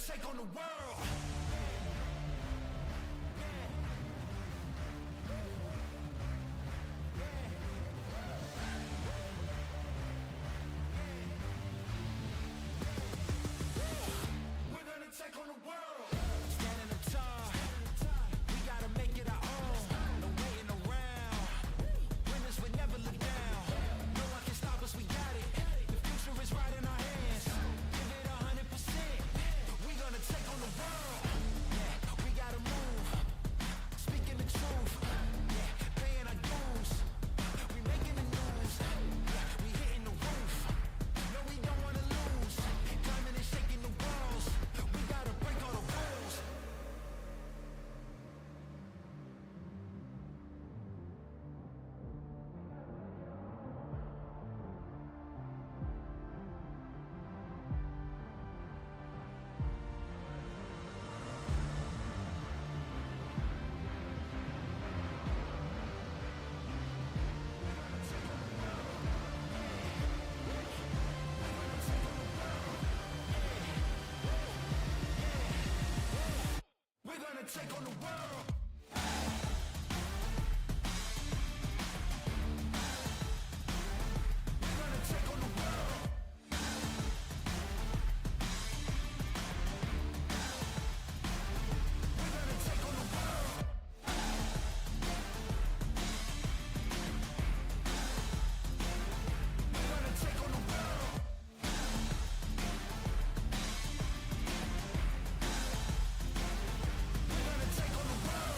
take on the world. We're gonna take on the world. Standing tall, we gotta make it our own. No waiting around. Winners will never look down. No one can stop us, we got it. The future is right in our hands. Give it 100%. We gonna take on the world. Yeah, we gotta move. Speaking the truth. Yeah, paying our dues. We making the news. Yeah, we hitting the roof. No, we don't wanna lose. Climbing and shaking the walls. We gotta break all the rules. We're gonna take on the world. We're gonna take on the world. We're gonna take on the world. We're gonna take on the world. We're gonna take on the world.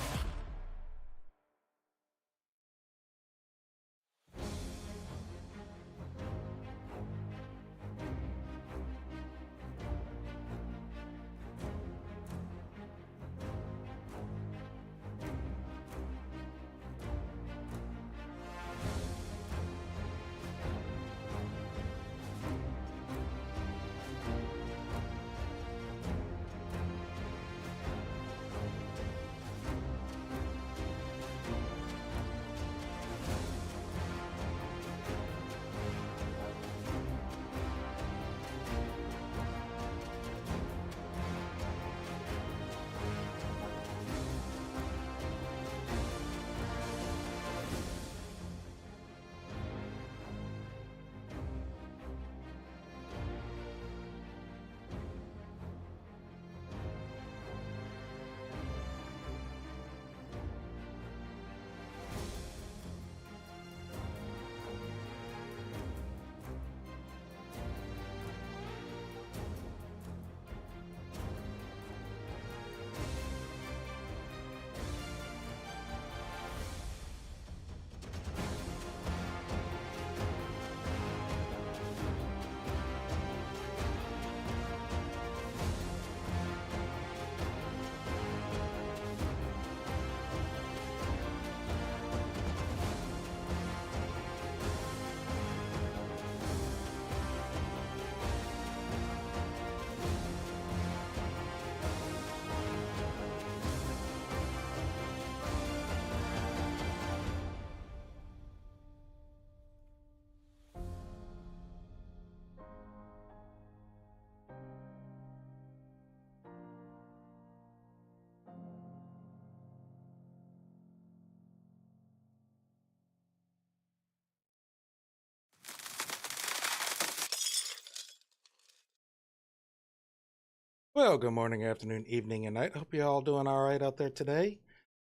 Well, good morning, afternoon, evening, and night. Hope you're all doing all right out there today.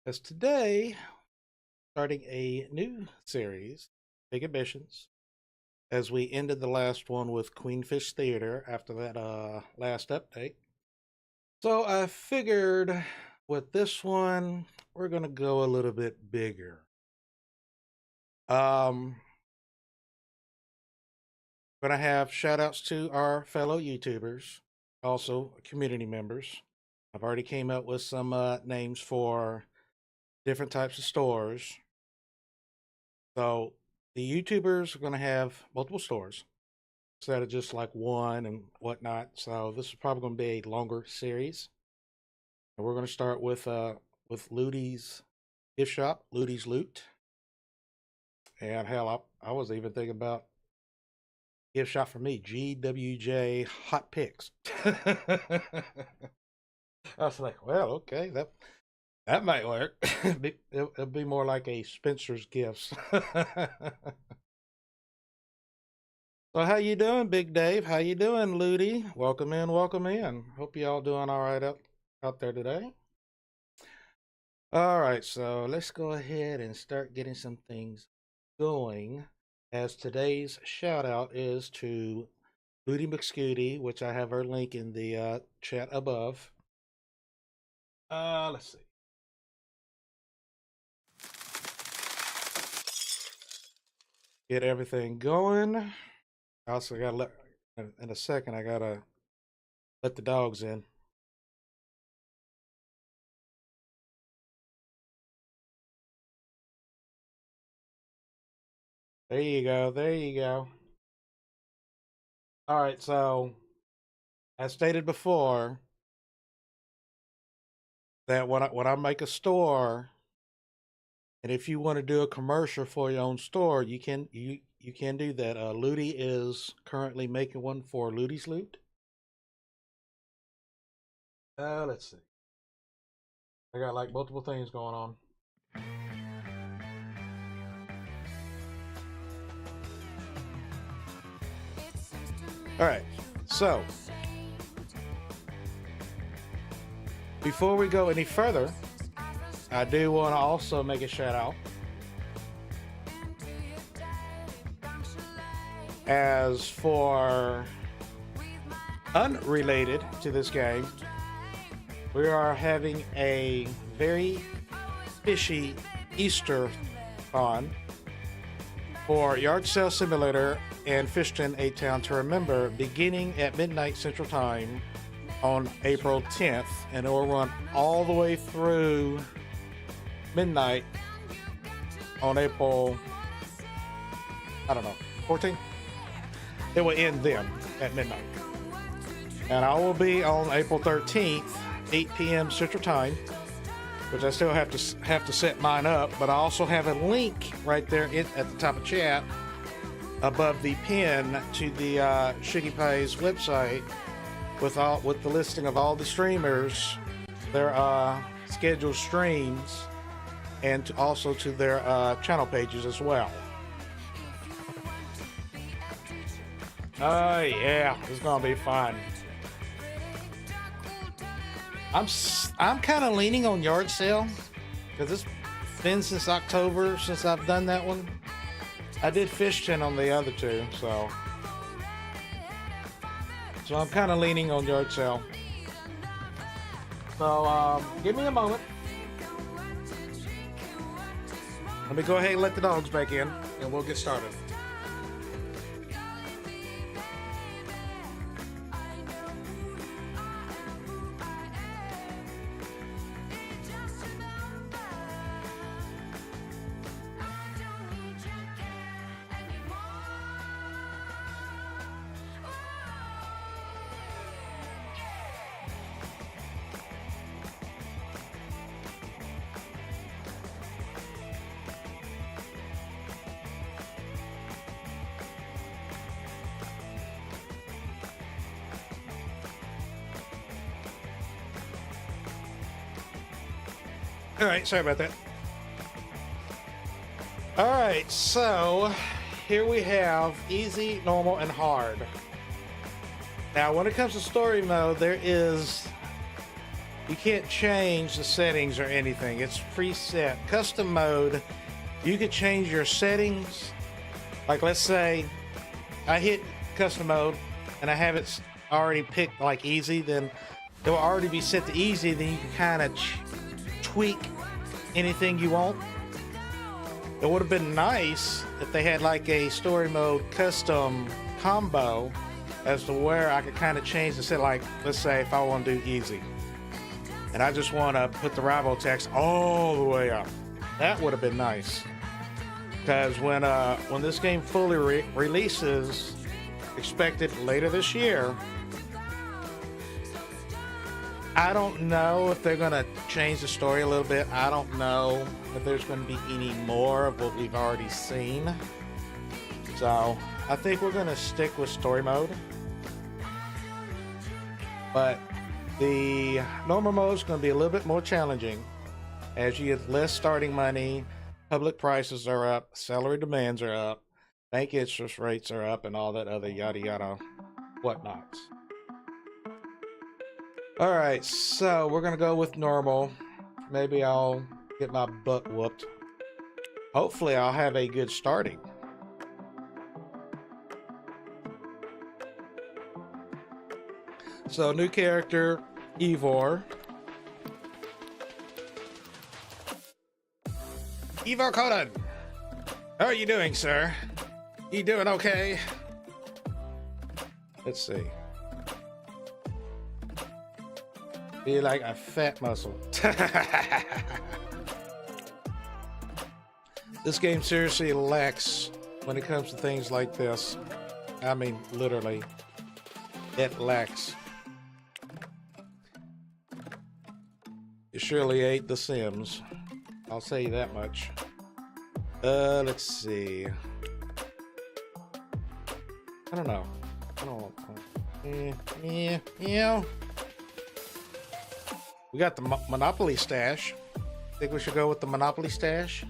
As today, starting a new series, Bigambitions, as we ended the last one with Queenfish Theater after that last update. So I figured with this one, we're going to go a little bit bigger. Going to have shout outs to our fellow YouTubers, also community members. I've already came up with some names for different types of stores. So the YouTubers are going to have multiple stores instead of just like one and whatnot. So this is probably going to be a longer series. And we're going to start with Looty's gift shop, Looty's Loot. And hell, I was even thinking about Gift shop for me, GWJ Hot Picks. I was like, well, okay, that might work. It'll be more like a Spencer's Gifts. So how you doing, Big Dave? How you doing, Looty? Welcome in, welcome in. Hope you all doing all right out there today. All right, so let's go ahead and start getting some things going. As today's shout out is to Looty McScooty, which I have her link in the chat above. Let's see. Get everything going. I also gotta let in a second. I gotta let the dogs in. There you go. There you go. All right. So, as stated before, that when I make a store, and if you want to do a commercial for your own store, you can do that. Looty is currently making one for Looty's Loot. Let's see. I got like multiple things going on. All right, so before we go any further, I do want to also make a shout out. As for unrelated to this game, we are having a very fishy Easter fun for Yard Sale Simulator and Fishton 8-Town to Remember, beginning at midnight Central Time on April 10th, and it will run all the way through midnight on April, I don't know, 14th. It will end then at midnight. And I will be on April 13th, 8 p.m. Central Time, which I still have to set mine up, but I also have a link right there at the top of chat above the pin to the Shiggy Pie's website with the listing of all the streamers, their scheduled streams, and also to their channel pages as well. Yeah, it's gonna be fun. I'm kind of leaning on Yard Sale because it's been since October since I've done that one. I did Fishton on the other two, so I'm kind of leaning on Yard Sale. So give me a moment. Let me go ahead and let the dogs back in, and we'll get started. All right, sorry about that. All right, so here we have easy, normal, and hard. Now, when it comes to story mode, you can't change the settings or anything. It's preset. Custom mode, you could change your settings. Like, let's say I hit custom mode and I have it already picked like easy, then it will already be set to easy. Then you can kind of tweak anything you want. It would have been nice if they had like a story mode custom combo as to where I could kind of change the set. Like, let's say if I want to do easy and I just want to put the rival text all the way up, that would have been nice. Because when this game fully releases, expected later this year, I don't know if they're going to change the story a little bit. I don't know if there's going to be any more of what we've already seen. So I think we're gonna stick with story mode, but the normal mode is gonna be a little bit more challenging as you get less starting money, public prices are up, salary demands are up, bank interest rates are up, and all that other yada yada whatnots. All right, so we're gonna go with normal. Maybe I'll get my butt whooped. Hopefully I'll have a good starting. So new character, Ivor. Ivor Conan! How are you doing, sir? You doing okay? Let's see. Be like a fat muscle. This game seriously lacks when it comes to things like this. I mean, literally, it lacks. It surely ain't The Sims. I'll say that much. Let's see. I don't know. Yeah. We got the Monopoly stash. Think we should go with the Monopoly stash?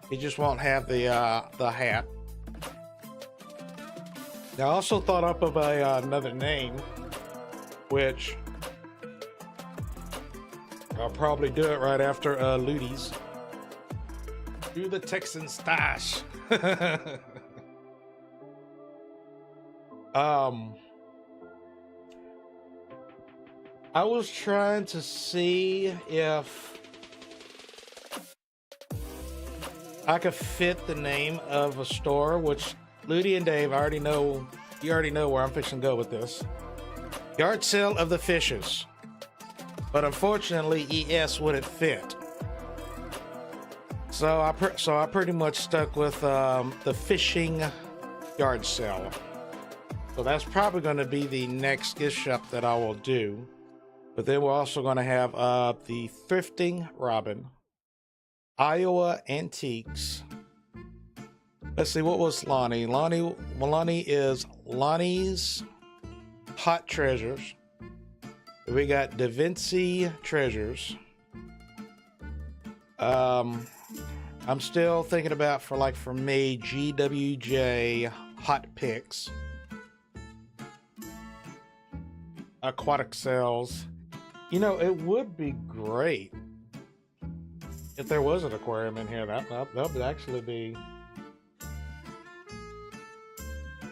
He just won't have the hat. I also thought up of another name, which I'll probably do it right after Looty's. Do the Texan stash. I was trying to see if I could fit the name of a store, which Looty and Dave already know. You already know where I'm fixing to go with this. Yard sale of the fishes. But unfortunately, ES wouldn't fit. So I pretty much stuck with the fishing yard sale. So that's probably going to be the next gift shop that I will do. But then we're also going to have the Thrifting Robin, Iowa Antiques. Let's see, what was Lonnie? Lonnie is Lonnie's Hot Treasures. We got Da Vinci Treasures. I'm still thinking about for me, GWJ Hot Picks. Aquatic Sales. You know, it would be great if there was an aquarium in here. That would actually be...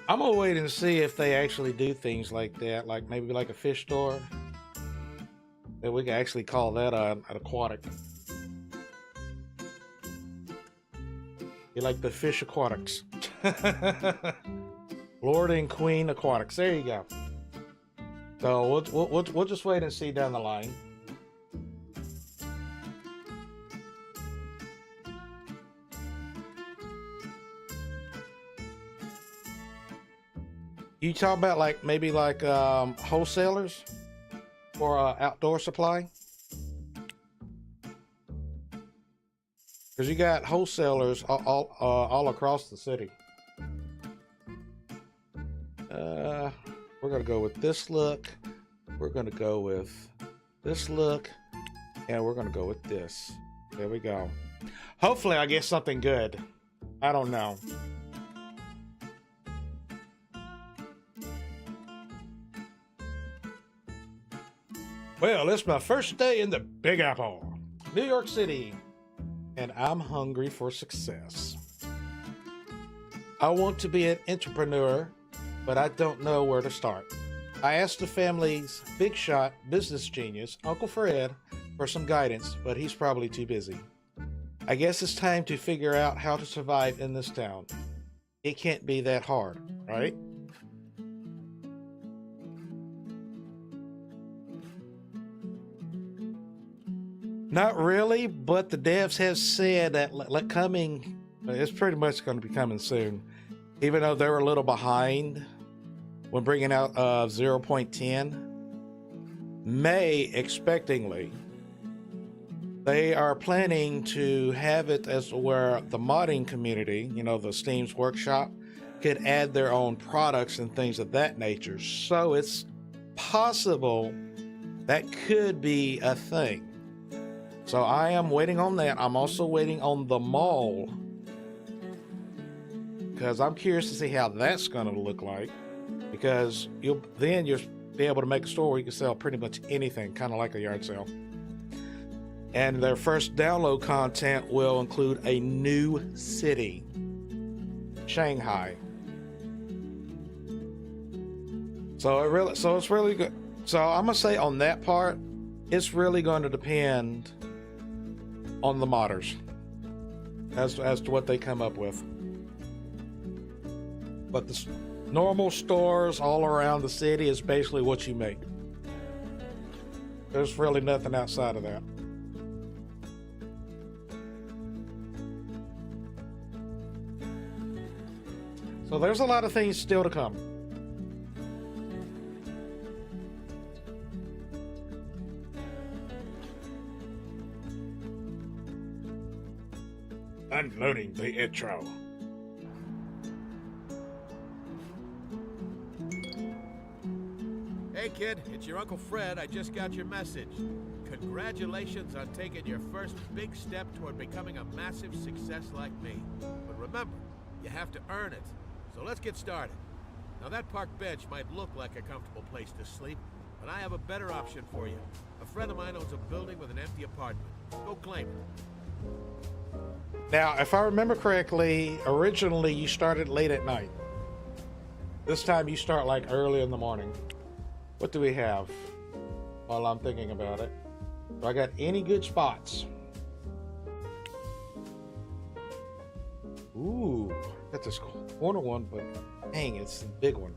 I'm gonna wait and see if they actually do things like that, like maybe like a fish store. That we can actually call that an aquatic. You like the fish aquatics. Lord and Queen Aquatics. There you go. So we'll just wait and see down the line. You talk about maybe wholesalers for outdoor supply? Because you got wholesalers all across the city. We're going to go with this look. We're going to go with this look. And we're going to go with this. There we go. Hopefully I get something good. I don't know. Well, it's my first day in the Big Apple, New York City, and I'm hungry for success. I want to be an entrepreneur, but I don't know where to start. I asked the family's big shot business genius, Uncle Fred, for some guidance, but he's probably too busy. I guess it's time to figure out how to survive in this town. It can't be that hard, right? Not really, but the devs have said that it's pretty much going to be coming soon. Even though they were a little behind when bringing out 0.10, May, expectingly, they are planning to have it as where the modding community, you know, the Steam's workshop, could add their own products and things of that nature. So it's possible that could be a thing. So I am waiting on that. I'm also waiting on the mall, because I'm curious to see how that's going to look like, because you'll be able to make a store where you can sell pretty much anything, kind of like a yard sale. And their first download content will include a new city, Shanghai. So it's really good. So I'm gonna say on that part, it's really going to depend on the modders as to what they come up with. But the normal stores all around the city is basically what you make. There's really nothing outside of that. So there's a lot of things still to come. Unloading the intro. Hey kid, it's your Uncle Fred. I just got your message. Congratulations on taking your first big step toward becoming a massive success like me. But remember, you have to earn it. So let's get started. Now that park bench might look like a comfortable place to sleep, but I have a better option for you. A friend of mine owns a building with an empty apartment. Go claim it. Now, if I remember correctly, originally you started late at night. This time you start like early in the morning. What do we have while I'm thinking about it? Do I got any good spots? Ooh, got this corner one, but dang, it's the big one.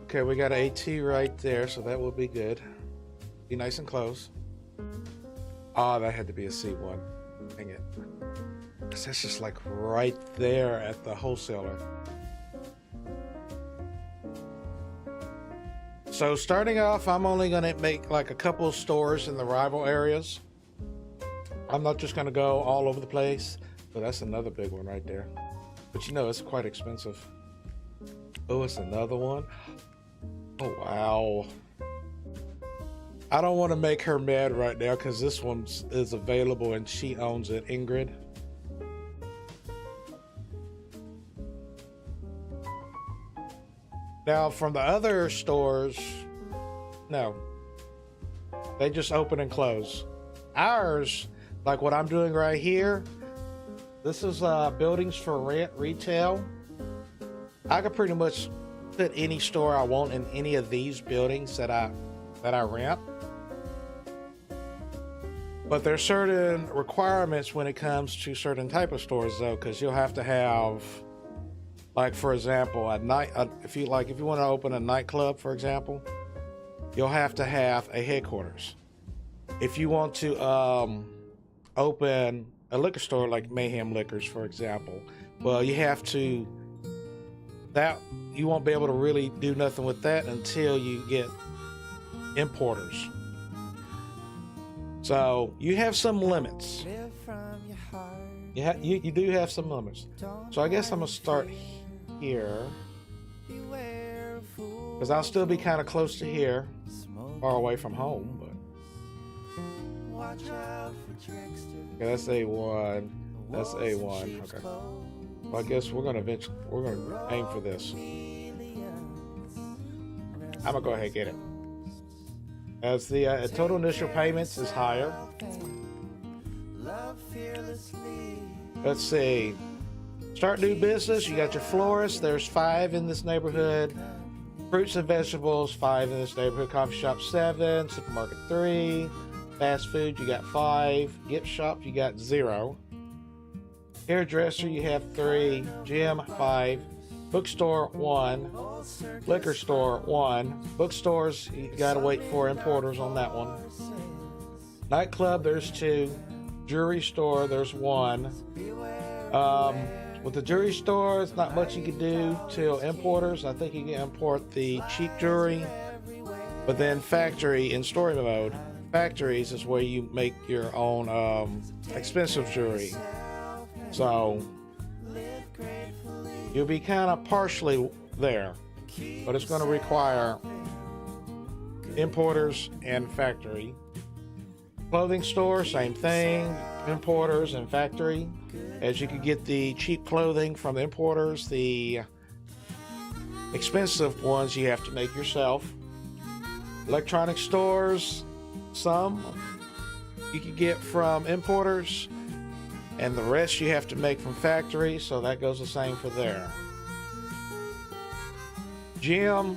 Okay, we got an AT right there, so that will be good. Be nice and close. Oh, that had to be a C1. Dang it. Because that's just like right there at the wholesaler. So starting off, I'm only going to make like a couple of stores in the rival areas. I'm not just going to go all over the place. But that's another big one right there. But you know, it's quite expensive. Oh, it's another one. Oh, wow. I don't want to make her mad right now because this one is available and she owns it, Ingrid. Now, from the other stores, no. They just open and close. Ours, like what I'm doing right here, this is buildings for rent, retail. I could pretty much put any store I want in any of these buildings that I rent. But there's certain requirements when it comes to certain type of stores though, because you'll have to have, like for example, if you want to open a nightclub, for example, you'll have to have a headquarters. If you want to open a liquor store like Mayhem Liquors, for example, well, you won't be able to really do nothing with that until you get importers. So you have some limits. You do have some limits. So I guess I'm gonna start here because I'll still be kind of close to here, far away from home. But okay, that's A1. That's A1. Okay. Well, I guess we're gonna aim for this. I'm gonna go ahead and get it. As the total initial payments is higher. Let's see. Start new business. You got your florist. There's 5 in this neighborhood. Fruits and vegetables, 5 in this neighborhood. Coffee shop, 7. Supermarket, 3. Fast food, you got 5. Gift shop, you got 0. Hairdresser, you have 3. Gym, 5. Bookstore, 1. Liquor store, 1. Bookstores, you gotta wait for importers on that one. Nightclub, there's 2. Jewelry store, there's 1. With the jewelry store, it's not much you can do till importers. I think you can import the cheap jewelry, but then factory in story mode, factories is where you make your own expensive jewelry. So you'll be kind of partially there, but it's going to require importers and factory. Clothing store, same thing, importers and factory. As you can get the cheap clothing from the importers, the expensive ones you have to make yourself. Electronic stores, some you can get from importers, and the rest you have to make from factory, so that goes the same for there. Gym,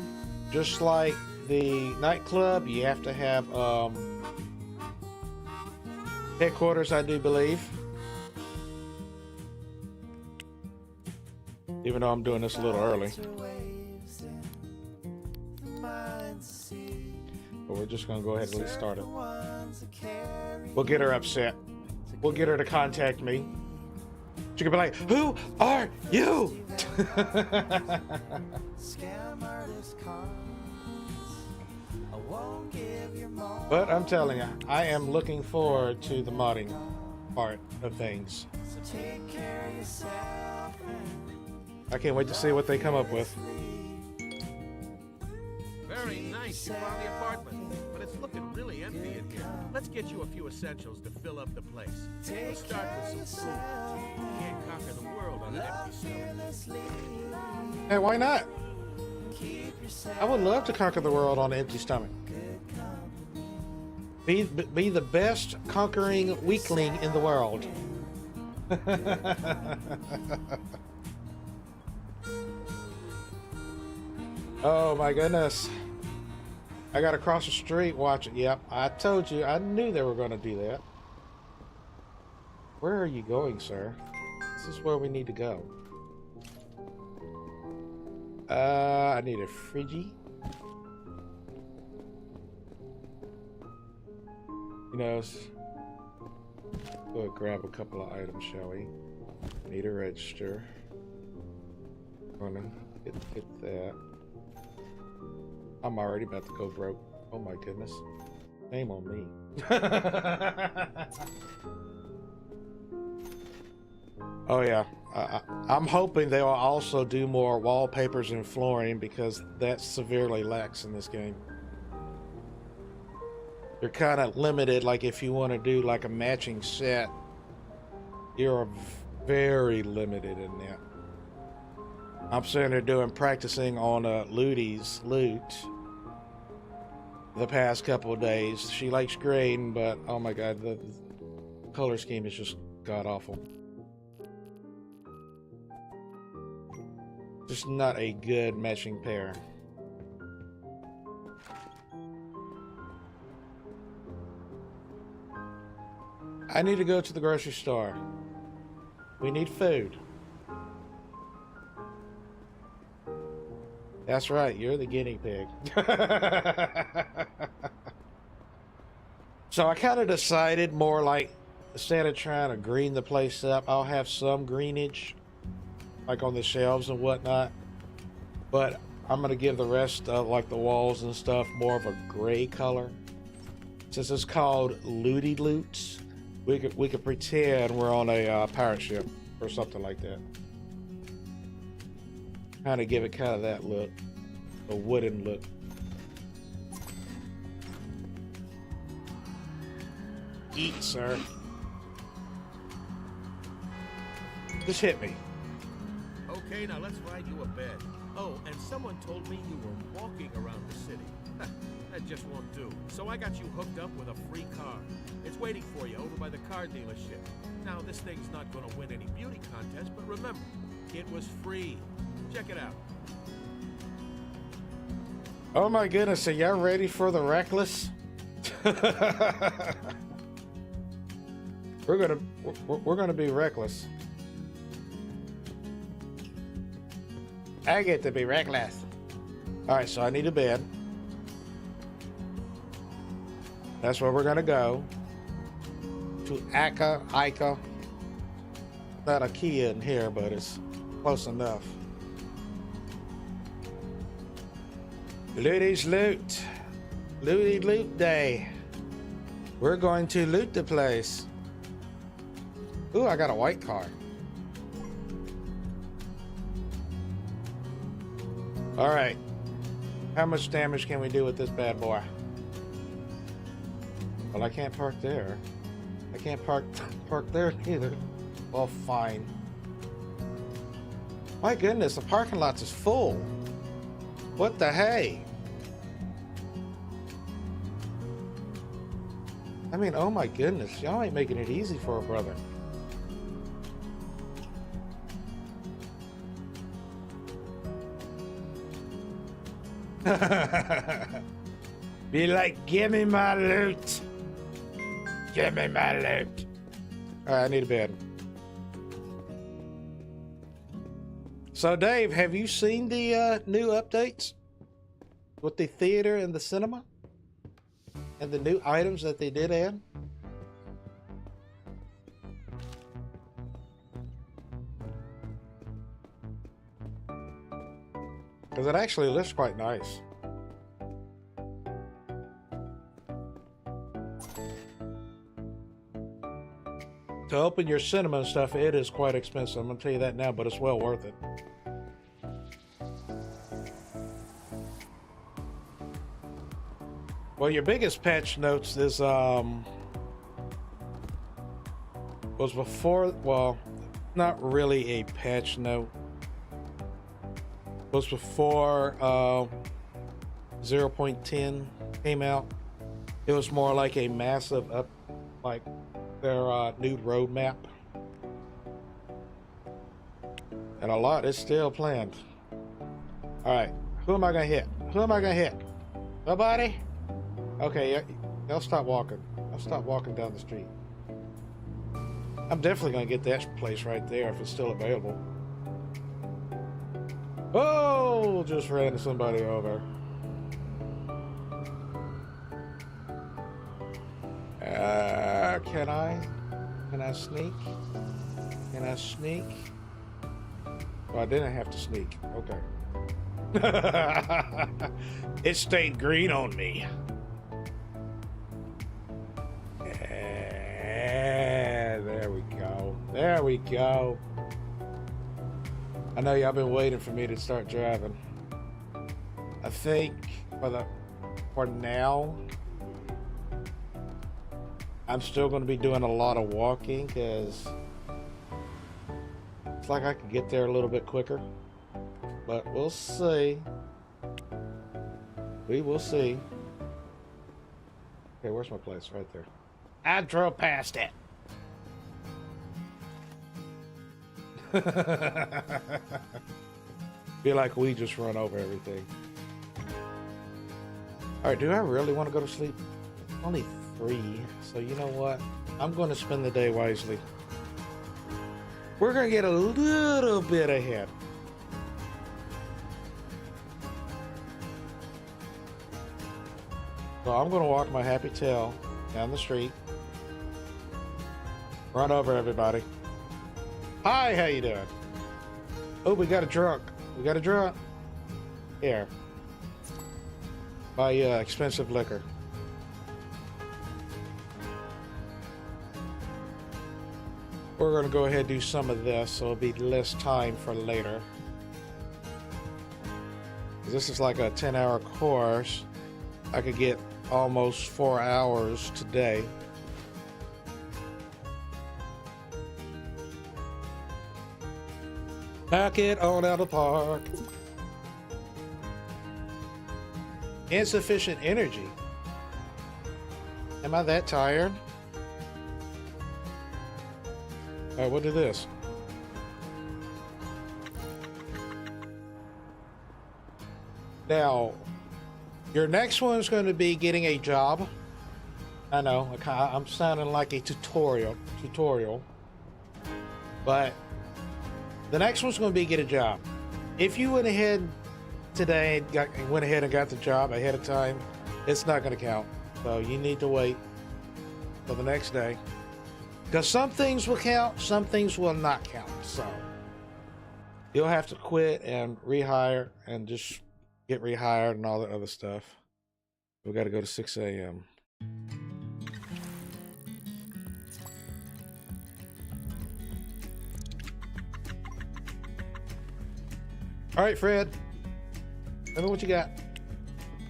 just like the nightclub, you have to have headquarters, I do believe. Even though I'm doing this a little early. But we're just gonna go ahead and at least start it. We'll get her upset. We'll get her to contact me. She could be like, "Who are you?" But I'm telling you, I am looking forward to the modding part of things. I can't wait to see what they come up with. Very nice. You found the apartment, but it's looking really empty in here. Let's get you a few essentials to fill up the place. We'll start with some food. You can't conquer the world on an empty stomach. Hey, why not? I would love to conquer the world on an empty stomach. Be the best conquering weakling in the world. Oh my goodness. I gotta cross the street watching. Yep, I told you. I knew they were going to do that. Where are you going, sir? This is where we need to go. I need a Friggy. You know, let's go and grab a couple of items, shall we? Need a register. Gonna get that. I'm already about to go broke. Oh my goodness. Shame on me. Oh yeah. I'm hoping they'll also do more wallpapers and flooring, because that's severely lacks in this game. You're kind of limited, like if you want to do like a matching set, you're very limited in that. I'm sitting there practicing on Looty's loot the past couple of days. She likes green, but oh my god, the color scheme is just god awful. Just not a good matching pair. I need to go to the grocery store. We need food. That's right, you're the guinea pig. So I kind of decided more like, instead of trying to green the place up, I'll have some greenage, like on the shelves and whatnot. But I'm going to give the rest of like the walls and stuff more of a gray color. Since it's called Looty Loots, we could pretend we're on a pirate ship or something like that. Kind of give it kind of that look, a wooden look. Eat, sir. Just hit me. Okay, now let's find you a bed. Oh, and someone told me you were walking around the city. That just won't do. So I got you hooked up with a free car. It's waiting for you over by the car dealership. Now, this thing's not going to win any beauty contest, but remember, it was free. Check it out. Oh my goodness, are y'all ready for the reckless? We're gonna be reckless. I get to be reckless. Alright, so I need a bed. That's where we're gonna go. To Ica. Not a key in here, but it's close enough. Looty's loot. Looty loot day. We're going to loot the place. Ooh, I got a white car. All right. How much damage can we do with this bad boy? Well, I can't park there. I can't park there either. Well, fine. My goodness, the parking lot is full. What the hey? I mean, oh my goodness, y'all ain't making it easy for a brother. Be like, give me my loot. Give me my loot. All right, I need a bed. So, Dave, have you seen the new updates with the theater and the cinema? And the new items that they did add? Because it actually looks quite nice. To open your cinema and stuff, it is quite expensive. I'm going to tell you that now, but it's well worth it. Well, your biggest patch notes is was before, well, not really a patch note. Was before 0.10 came out. It was more like a massive up, like their new roadmap. And a lot is still planned. All right, who am I gonna hit? Who am I gonna hit? Nobody? Okay, I'll stop walking. I'll stop walking down the street. I'm definitely gonna get that place right there if it's still available. Oh, just ran somebody over. Can I sneak? Can I sneak? Oh, I didn't have to sneak. Okay. It stayed green on me. There we go. There we go. I know y'all been waiting for me to start driving. I think for now, I'm still going to be doing a lot of walking because it's like I can get there a little bit quicker. But we'll see. We will see. Okay, where's my place? Right there. I drove past it. Feel like we just run over everything. All right, do I really want to go to sleep? Only 3, so you know what? I'm going to spend the day wisely. We're going to get a little bit ahead. So I'm going to walk my happy tail down the street. Run over everybody. Hi, how you doing? Oh, we got a drunk. We got a drunk. Here. Buy expensive liquor. We're going to go ahead and do some of this, so it'll be less time for later. This is like a 10-hour course. I could get almost 4 hours today. Knock it on out of the park. Insufficient energy. Am I that tired? All right, we'll do this. Now, your next one is going to be getting a job. I know, I'm sounding like a tutorial, but the next one's going to be get a job. If you went ahead today and went ahead and got the job ahead of time, it's not going to count. So you need to wait for the next day. Because some things will count, some things will not count. So you'll have to quit and rehire and just get rehired and all that other stuff. We got to go to 6 a.m. All right, Fred. Tell me what you got.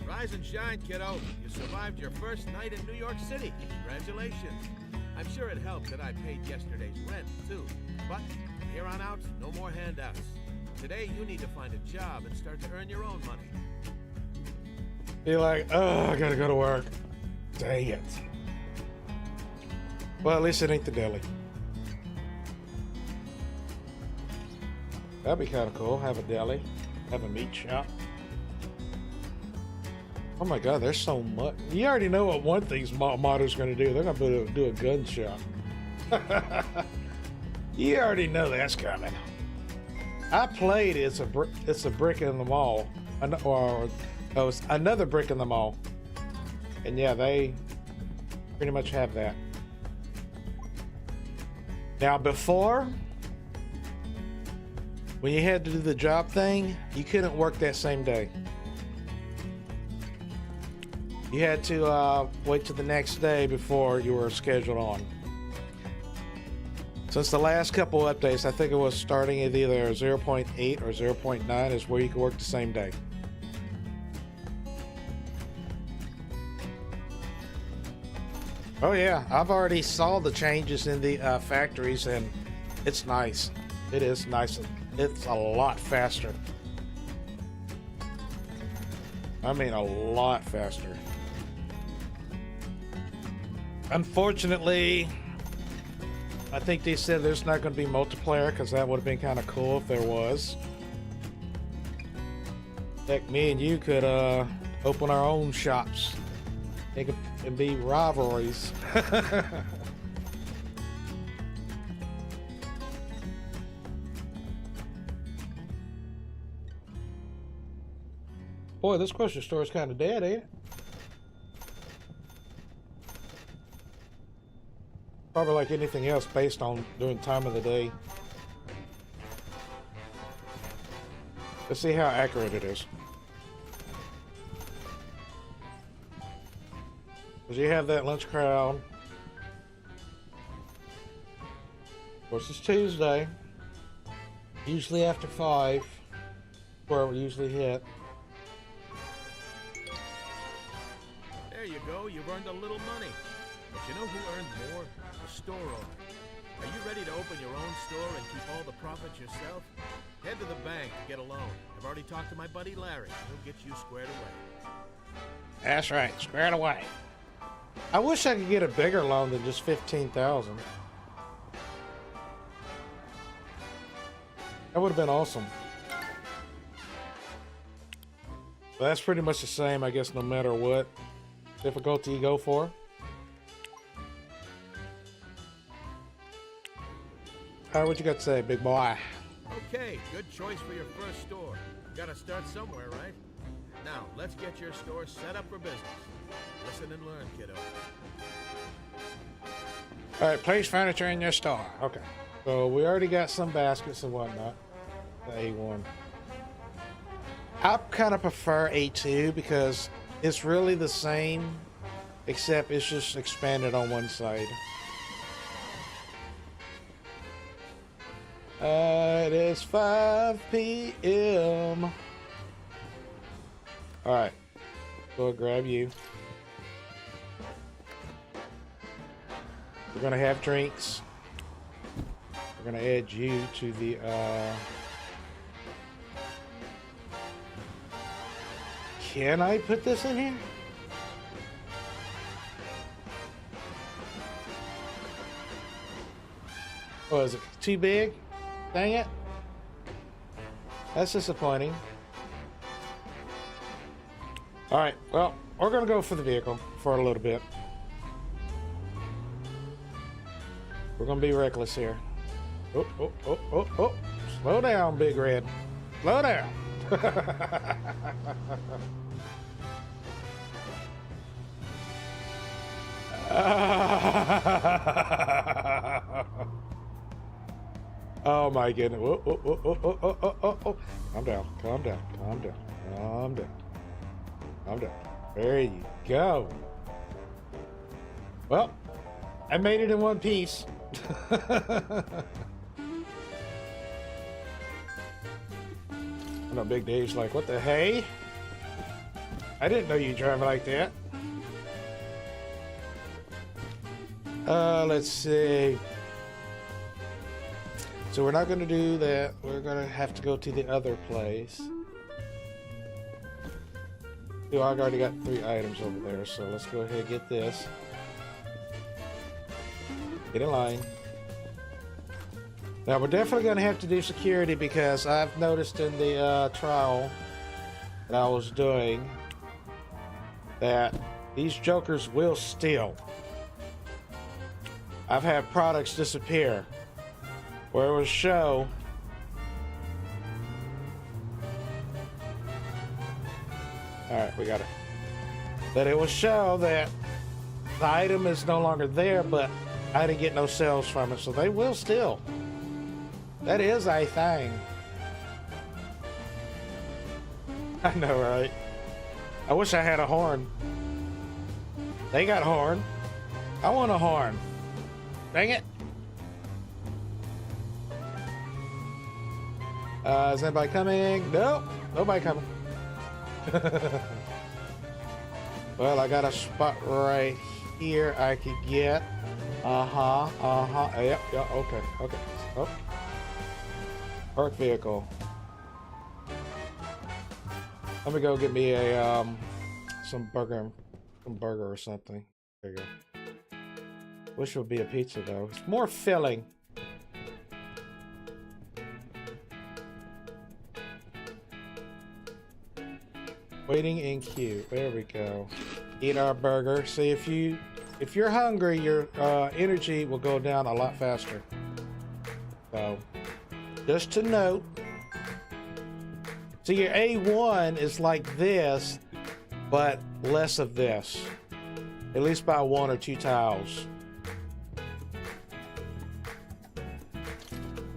Rise and shine, kiddo. You survived your first night in New York City. Congratulations. I'm sure it helped that I paid yesterday's rent, too. But from here on out, no more handouts. Today, you need to find a job and start to earn your own money. Be like, oh, I gotta go to work. Dang it. Well, at least it ain't the deli. That'd be kind of cool. Have a deli. Have a meat shop. Oh my god, there's so much. You already know what one thing's motto's going to do. They're going to do a gun shop. You already know that's coming. I played It's a Brick in the Mall. It's Another Brick in the Mall. And yeah, they pretty much have that. Now before, when you had to do the job thing, you couldn't work that same day. You had to wait till the next day before you were scheduled on. Since the last couple updates, I think it was starting at either 0.8 or 0.9 is where you could work the same day. Oh yeah, I've already saw the changes in the factories, and it's nice. It is nice. It's a lot faster. I mean, a lot faster. Unfortunately, I think they said there's not going to be multiplayer, because that would have been kind of cool if there was. Heck, me and you could open our own shops. It could be rivalries. Boy, this grocery store is kind of dead, ain't it? Probably like anything else based on doing time of the day. Let's see how accurate it is. Because you have that lunch crowd. Of course, it's Tuesday. Usually after 5, where we usually hit. There you go. You've earned a little money. But you know who earned more? The store owner. Are you ready to open your own store and keep all the profits yourself? Head to the bank to get a loan. I've already talked to my buddy Larry. He'll get you squared away. That's right, squared away. I wish I could get a bigger loan than just $15,000. That would have been awesome. But that's pretty much the same, I guess, no matter what difficulty you go for. Alright, what you got to say, big boy? Okay, good choice for your first store. Gotta start somewhere, right? Now, let's get your store set up for business. Listen and learn, kiddo. Alright, place furniture in your store. Okay. So we already got some baskets and whatnot. The A1. I kind of prefer A2 because it's really the same, except it's just expanded on one side. It is 5 p.m. Alright. Go grab you. We're gonna have drinks. We're gonna add you to the Can I put this in here? Oh, is it too big? Dang it. That's disappointing. Alright, well, we're gonna go for the vehicle for a little bit. We're gonna be reckless here. Oh, oh, oh, oh, oh. Slow down, Big Red. Slow down. Oh my goodness. Oh, oh, oh, oh, oh, oh, oh, oh, oh. Calm down, calm down, calm down, calm down. Calm down. There you go. Well, I made it in one piece. No, Big Dave's like, what the hey? I didn't know you drive like that. Let's see. So we're not going to do that. We're going to have to go to the other place. I've already got 3 items over there, so let's go ahead and get this. Get in line. Now we're definitely going to have to do security because I've noticed in the trial that I was doing that these jokers will steal. I've had products disappear where it would show alright, we got it. But it will show that the item is no longer there, but I didn't get no sales from it, so they will steal. That is a thing. I know, right? I wish I had a horn. They got horn. I want a horn. Dang it. Is anybody coming? Nope. Nobody coming. Well, I got a spot right here I could get. Yep, okay. Oh. Park vehicle. Let me go get me a some burger or something. There you go. Wish it would be a pizza though. It's more filling. Waiting in queue. There we go. Eat our burger. See, if you're hungry, your energy will go down a lot faster. So, just to note. So your A1 is like this, but less of this. At least by 1 or 2 tiles.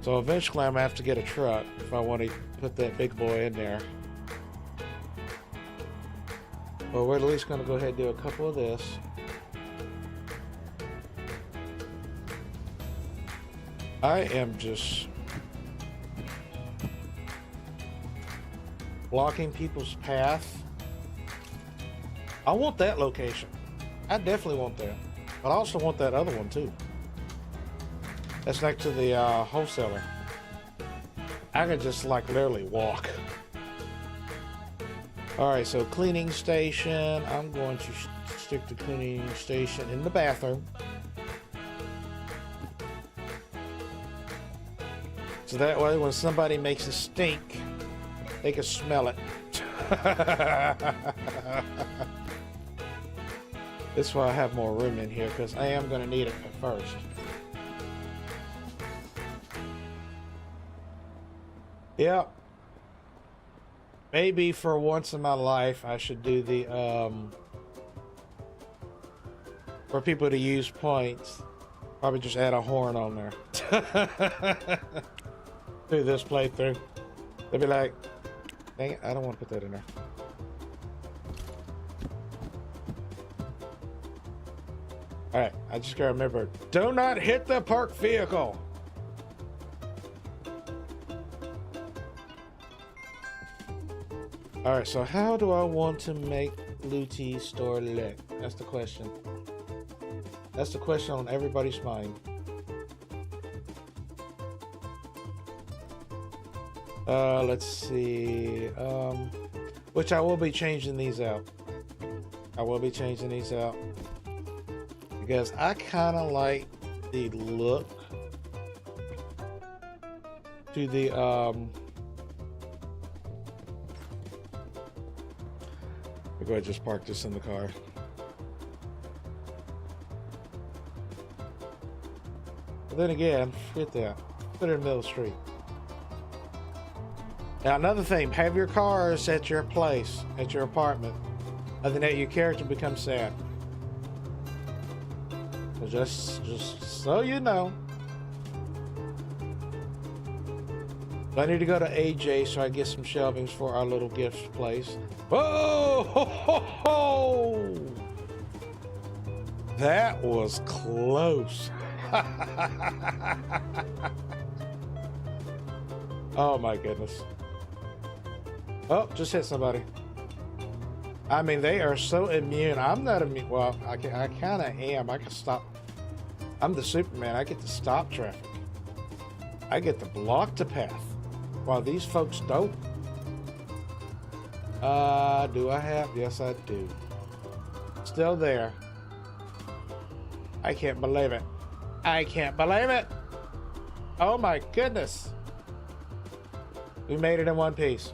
So eventually I'm gonna have to get a truck if I want to put that big boy in there. Well, we're at least gonna go ahead and do a couple of this. I am just blocking people's path. I want that location. I definitely want that. But I also want that other one too. That's next to the wholesaler. I can just like literally walk. Alright, so cleaning station. I'm going to stick the cleaning station in the bathroom. So that way when somebody makes a stink, they can smell it. This is why I have more room in here, because I am going to need it at first. Yep. Maybe for once in my life, I should do the, for people to use points, probably just add a horn on there. Do this playthrough. They'll be like, dang it, I don't want to put that in there. Alright, I just gotta remember, do not hit the parked vehicle. Alright, so how do I want to make Looty store look? That's the question. That's the question on everybody's mind. Let's see. Which I will be changing these out. I will be changing these out. Because I kind of like the look to the, I'll go ahead and just park this in the car. But then again, forget that. Put it in the middle of the street. Now, another thing, have your cars at your place, at your apartment. Other than that, your character becomes sad. So just so you know. I need to go to AJ so I get some shelvings for our little gift place. Whoa! Ho, ho, ho! That was close. Oh my goodness. Oh, just hit somebody. I mean, they are so immune. I'm not immune. Well, I kind of am. I can stop. I'm the Superman. I get to stop traffic. I get to block the path, while these folks don't. Do I have? Yes, I do. Still there. I can't believe it. I can't believe it. Oh my goodness. We made it in one piece.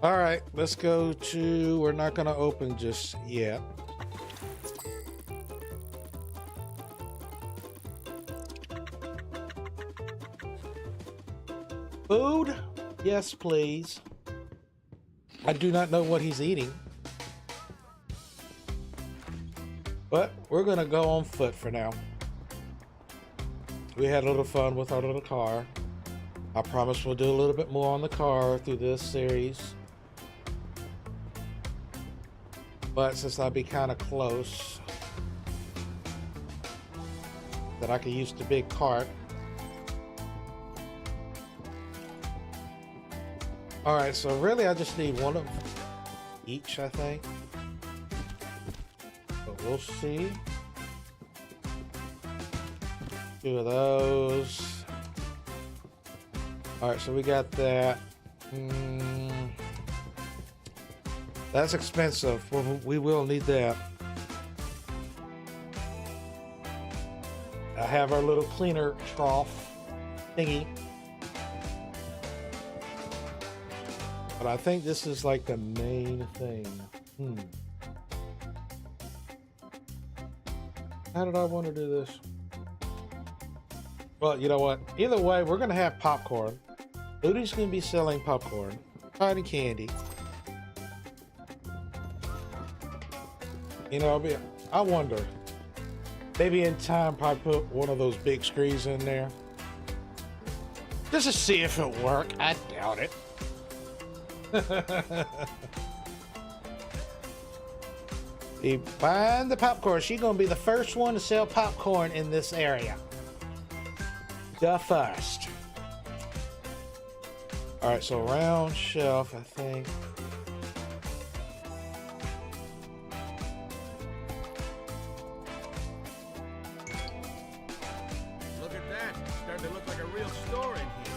All right, let's go to, we're not going to open just yet. Food? Yes, please. I do not know what he's eating. But we're going to go on foot for now. We had a little fun with our little car. I promise we'll do a little bit more on the car through this series. But since I'll be kind of close, that I could use the big cart. All right, so really I just need one of each, I think. But we'll see. 2 of those. All right, so we got that. That's expensive. We will need that. I have our little cleaner trough thingy. But I think this is like the main thing. How did I want to do this? Well, you know what? Either way, we're going to have popcorn. Looty's going to be selling popcorn, cotton candy. You know, I wonder, maybe in time, probably put one of those big screens in there. Just to see if it'll work. I doubt it. Be buying the popcorn. She's going to be the first one to sell popcorn in this area. The first. All right, so round shelf, I think. Look at that. It's starting to look like a real store in here.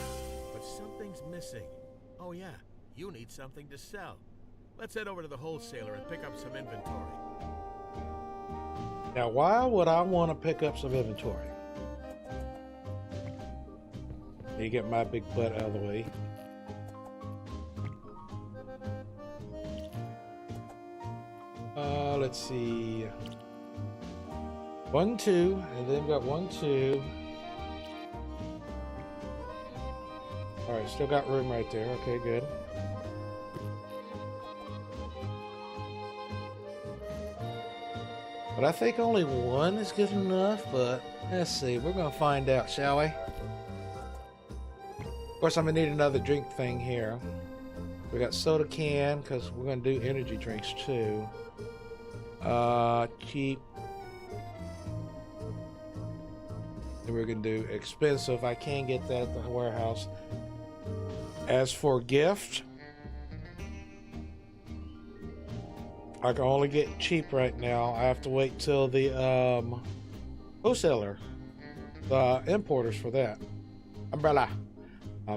But something's missing. Oh yeah, you need something to sell. Let's head over to the wholesaler and pick up some inventory. Now, why would I want to pick up some inventory? Let me get my big butt out of the way. Let's see. 1, 2, and then we got 1, 2. All right, still got room right there. Okay, good. But I think only 1 is good enough, but let's see. We're going to find out, shall we? Of course, I'm going to need another drink thing here. We got soda can, because we're going to do energy drinks too. Cheap. And we're going to do expensive. I can get that at the warehouse. As for gift, I can only get cheap right now. I have to wait till the wholesaler, the importers for that. Umbrella. I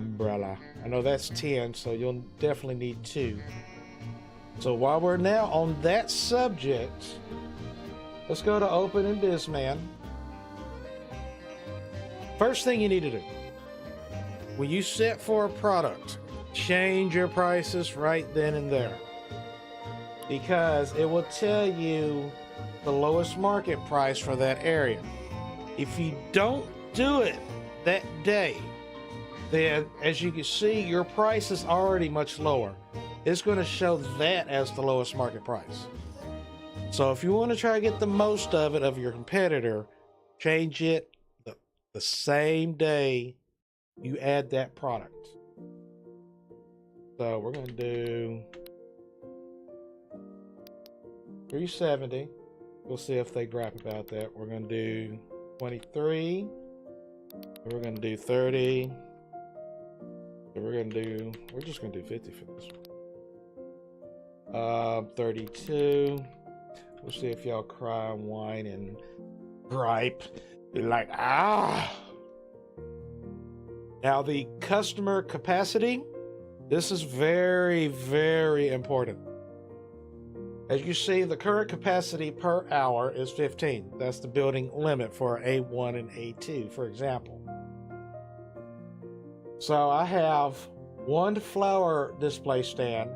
know that's 10, so you'll definitely need 2. So while we're now on that subject, let's go to Open and Bizman. First thing you need to do, when you set for a product, change your prices right then and there. Because it will tell you the lowest market price for that area. If you don't do it that day, then as you can see, your price is already much lower. It's going to show that as the lowest market price. So if you want to try to get the most of it of your competitor, change it the same day you add that product. So we're going to do 370. We'll see if they gripe about that. We're going to do 23. We're going to do 30. So we're just gonna do 50 for this one. 32. We'll see if y'all cry and whine and gripe. Be like, ah. Now the customer capacity, this is very, very important. As you see, the current capacity per hour is 15. That's the building limit for A1 and A2, for example. So I have one flower display stand.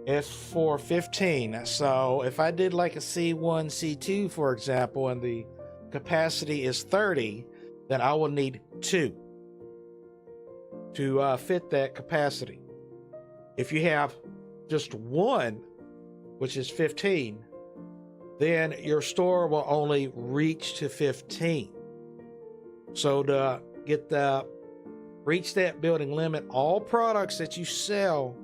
It's for 15. So if I did like a C1, C2, for example, and the capacity is 30, then I will need 2 to fit that capacity. If you have just one, which is 15, then your store will only reach to 15. So to reach that building limit, all products that you sell,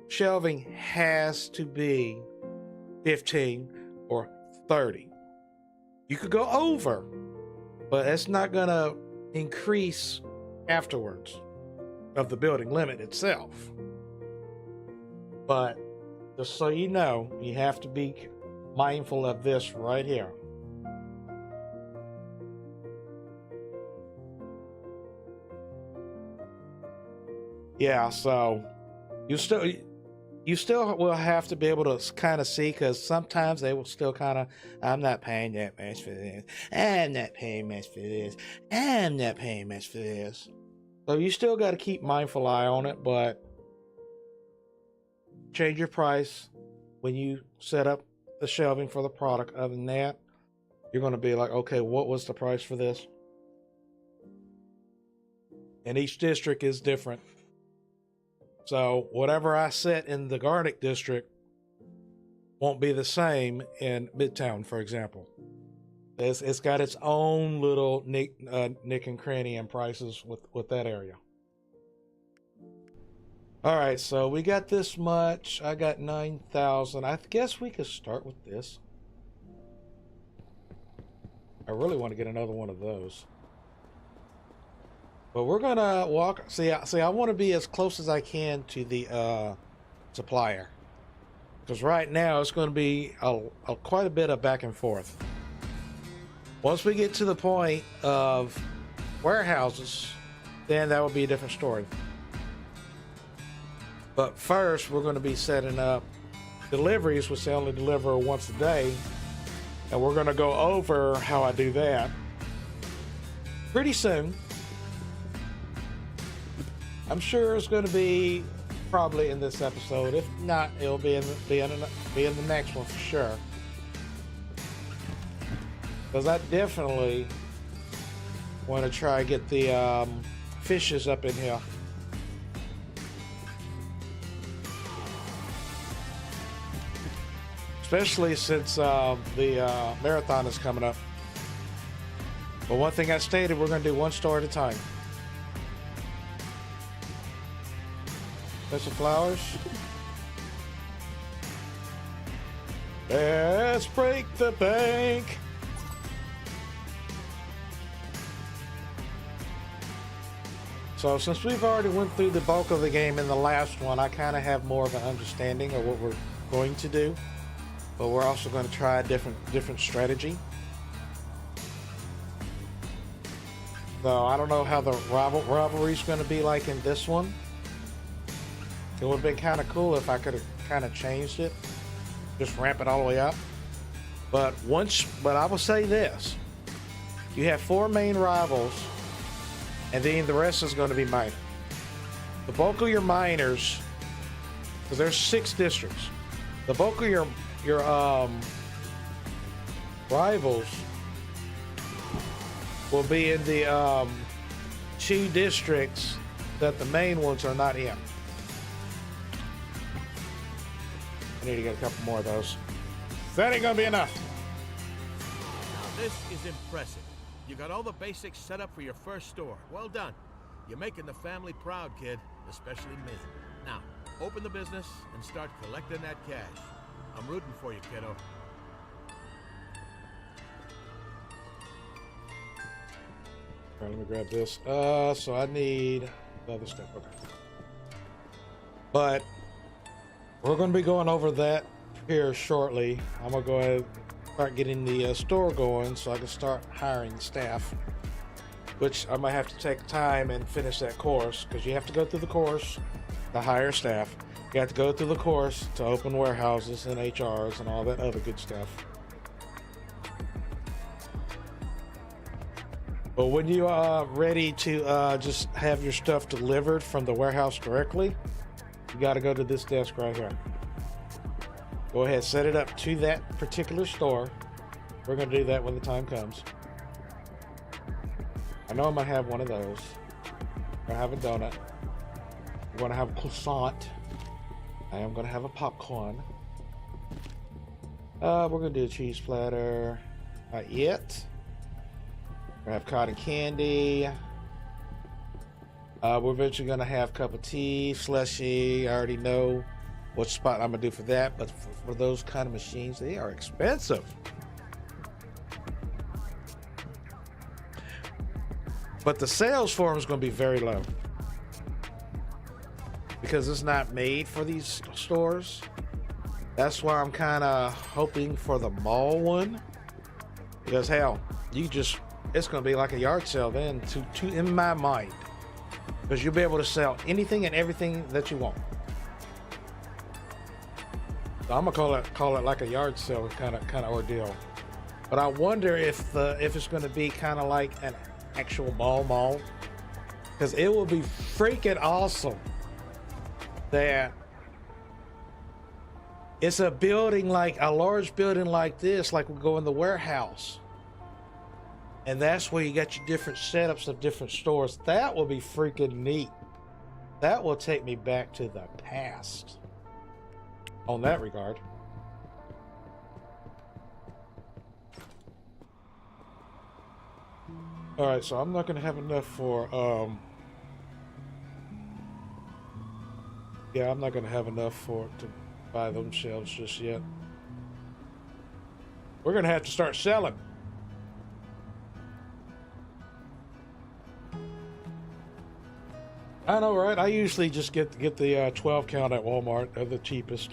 shelving has to be 15 or 30. You could go over, but it's not going to increase afterwards of the building limit itself. But just so you know, you have to be mindful of this right here. Yeah, so you still will have to be able to kind of see, because sometimes they will still kind of, I'm not paying that much for this. I'm not paying much for this. I'm not paying much for this. So you still got to keep mindful eye on it, but change your price when you set up the shelving for the product. Other than that, you're going to be like, okay, what was the price for this? And each district is different. So whatever I set in the Garnet district won't be the same in Midtown, for example. It's got its own little nick and cranny and prices with that area. All right, so we got this much. I got 9,000. I guess we could start with this. I really want to get another one of those. But we're gonna walk. See, I want to be as close as I can to the supplier, because right now it's going to be quite a bit of back and forth. Once we get to the point of warehouses, then that will be a different story. But first, we're going to be setting up deliveries, which they only deliver once a day, and we're going to go over how I do that pretty soon. I'm sure it's going to be probably in this episode. If not, it'll be in the next one for sure. Because I definitely want to try to get the fishes up in here. Especially since the marathon is coming up. But one thing I stated, we're going to do one store at a time. There's some flowers. Let's break the bank. So since we've already went through the bulk of the game in the last one, I kind of have more of an understanding of what we're going to do. But we're also going to try a different strategy. So I don't know how the rivalry is going to be like in this one. It would have been kind of cool if I could have kind of changed it, just ramp it all the way up. But I will say this: you have 4 main rivals, and then the rest is going to be minor. The bulk of your minors, because there's 6 districts. The bulk of your rivals will be in the 2 districts that the main ones are not in. I need to get a couple more of those. That ain't gonna be enough. Now this is impressive. You got all the basics set up for your first store. Well done. You're making the family proud, kid, especially me. Now, open the business and start collecting that cash. I'm rooting for you, kiddo. All right, let me grab this. So I need The other step, okay. But we're going to be going over that here shortly. I'm going to go ahead and start getting the store going so I can start hiring staff, which I might have to take time and finish that course, because you have to go through the course to hire staff. You have to go through the course to open warehouses and HRs and all that other good stuff. But when you are ready to just have your stuff delivered from the warehouse directly, you got to go to this desk right here. Go ahead, set it up to that particular store. We're going to do that when the time comes. I know I'm going to have one of those. I'm going to have a donut. I'm going to have a croissant. I am going to have a popcorn. We're going to do a cheese platter. Not yet. We're going to have cotton candy. We're eventually going to have a cup of tea, slushy. I already know what spot I'm going to do for that. But for those kind of machines, they are expensive. But the sales for them is going to be very low, because it's not made for these stores. That's why I'm kind of hoping for the mall one, because hell, it's going to be like a yard sale then, to in my mind, because you'll be able to sell anything and everything that you want. So I'm gonna call it like a yard sale kind of ordeal. But I wonder if it's going to be kind of like an actual mall, because it will be freaking awesome that it's a building, like a large building like this, like we go in the warehouse, and that's where you got your different setups of different stores. That will be freaking neat. That will take me back to the past on that regard. All right, so I'm not going to have enough for, yeah, I'm not going to have enough to buy them shelves just yet. We're going to have to start selling. I know, right? I usually just get the 12 count at Walmart. They're the cheapest.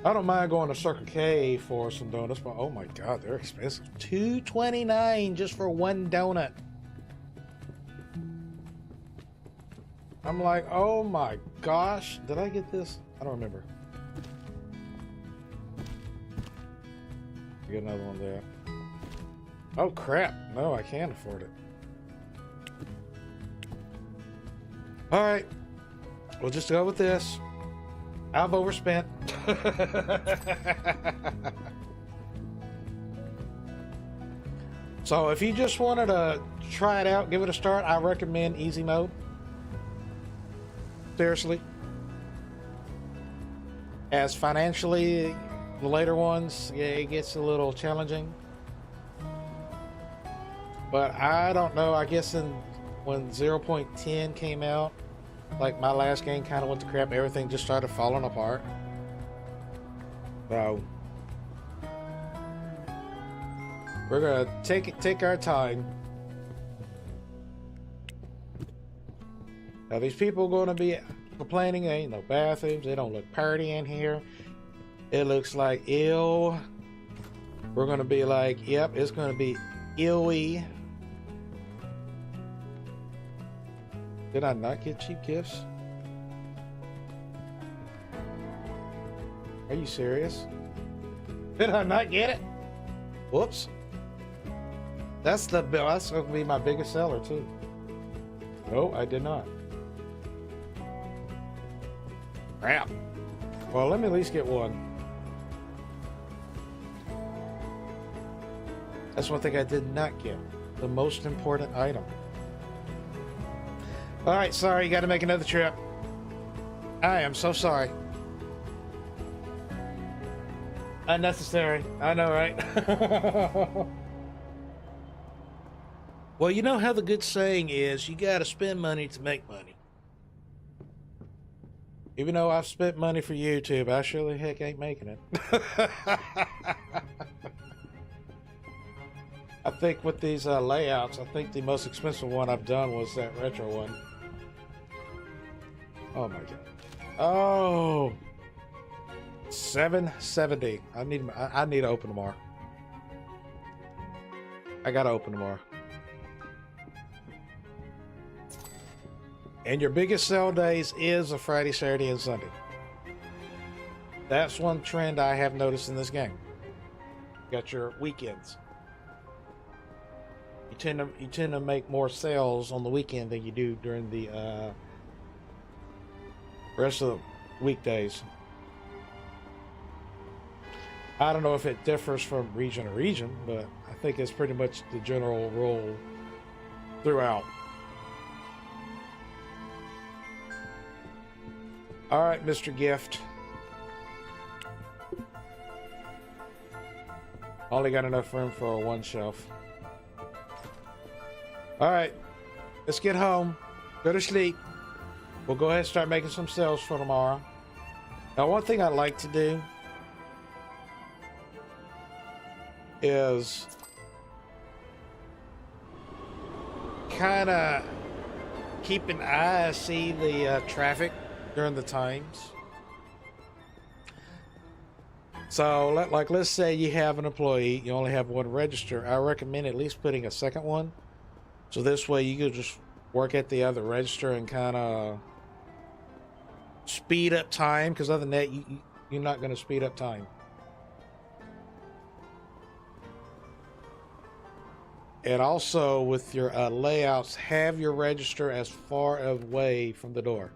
I don't mind going to Circle K for some donuts, but oh my god, they're expensive. $2.29 just for one donut. I'm like, oh my gosh, did I get this? I don't remember. Get another one there. Oh crap, no, I can't afford it. All right, we'll just go with this. I've overspent. So if you just wanted to try it out, give it a start, I recommend easy mode. Seriously. As financially, the later ones, yeah, it gets a little challenging. But I don't know, I guess when 0.10 came out, like my last game kind of went to crap. Everything just started falling apart. So we're gonna take our time. Now these people are gonna be complaining there ain't no bathrooms. They don't look pretty in here. It looks like ill. We're gonna be like, yep, it's gonna be illy. Did I not get cheap gifts? Are you serious? Did I not get it? Whoops. That's going to be my biggest seller too. No, I did not. Crap. Well, let me at least get one. That's one thing I did not get. The most important item. All right, sorry, you got to make another trip. I am so sorry. Unnecessary. I know, right? Well, you know how the good saying is, you got to spend money to make money. Even though I've spent money for YouTube, I surely heck ain't making it. I think with these layouts, I think the most expensive one I've done was that retro one. Oh my god. Oh, 770. I need to open tomorrow. I gotta open tomorrow. And your biggest sell days is a Friday, Saturday, and Sunday. That's one trend I have noticed in this game. Got your weekends. You tend to make more sales on the weekend than you do during the rest of the weekdays. I don't know if it differs from region to region, but I think it's pretty much the general rule throughout. All right, Mr. Gift. Only got enough room for one shelf. All right, let's get home. Go to sleep. We'll go ahead and start making some sales for tomorrow. Now, one thing I'd like to do is kind of keep an eye, see the traffic during the times. So, let's say you have an employee, you only have one register. I recommend at least putting a second one. So this way you could just work at the other register and kind of speed up time, because other than that, you're not going to speed up time. And also with your layouts, have your register as far away from the door.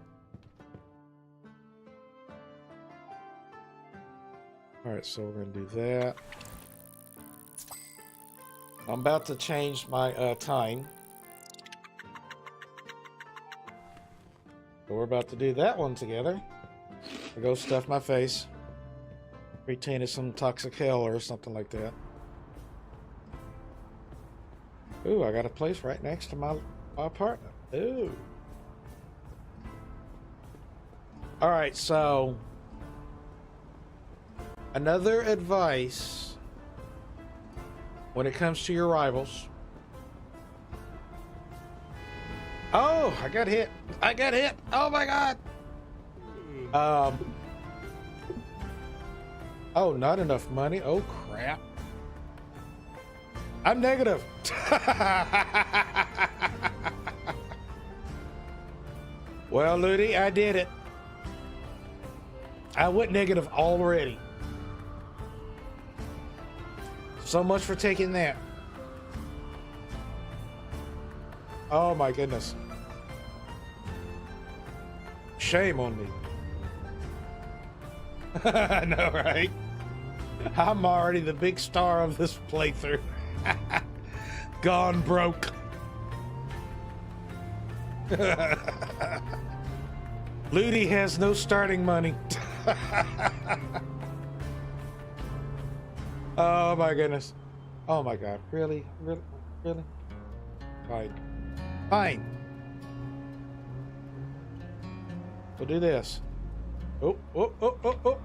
All right, so we're going to do that. I'm about to change my time. So we're about to do that one together. I'll go stuff my face. Pretend it's some toxic hell or something like that. Ooh, I got a place right next to my apartment. Ooh. All right, so another advice when it comes to your rivals. Oh, I got hit. I got hit. Oh my god. Oh, not enough money. Oh crap. I'm negative. Well, Looty, I did it. I went negative already. So much for taking that. Oh my goodness. Shame on me. I know, right? I'm already the big star of this playthrough. Gone broke. Looty has no starting money. Oh my goodness. Oh my god. Really? Really? Really? Fine. Fine. We'll do this. Oh, oh, oh, oh, oh.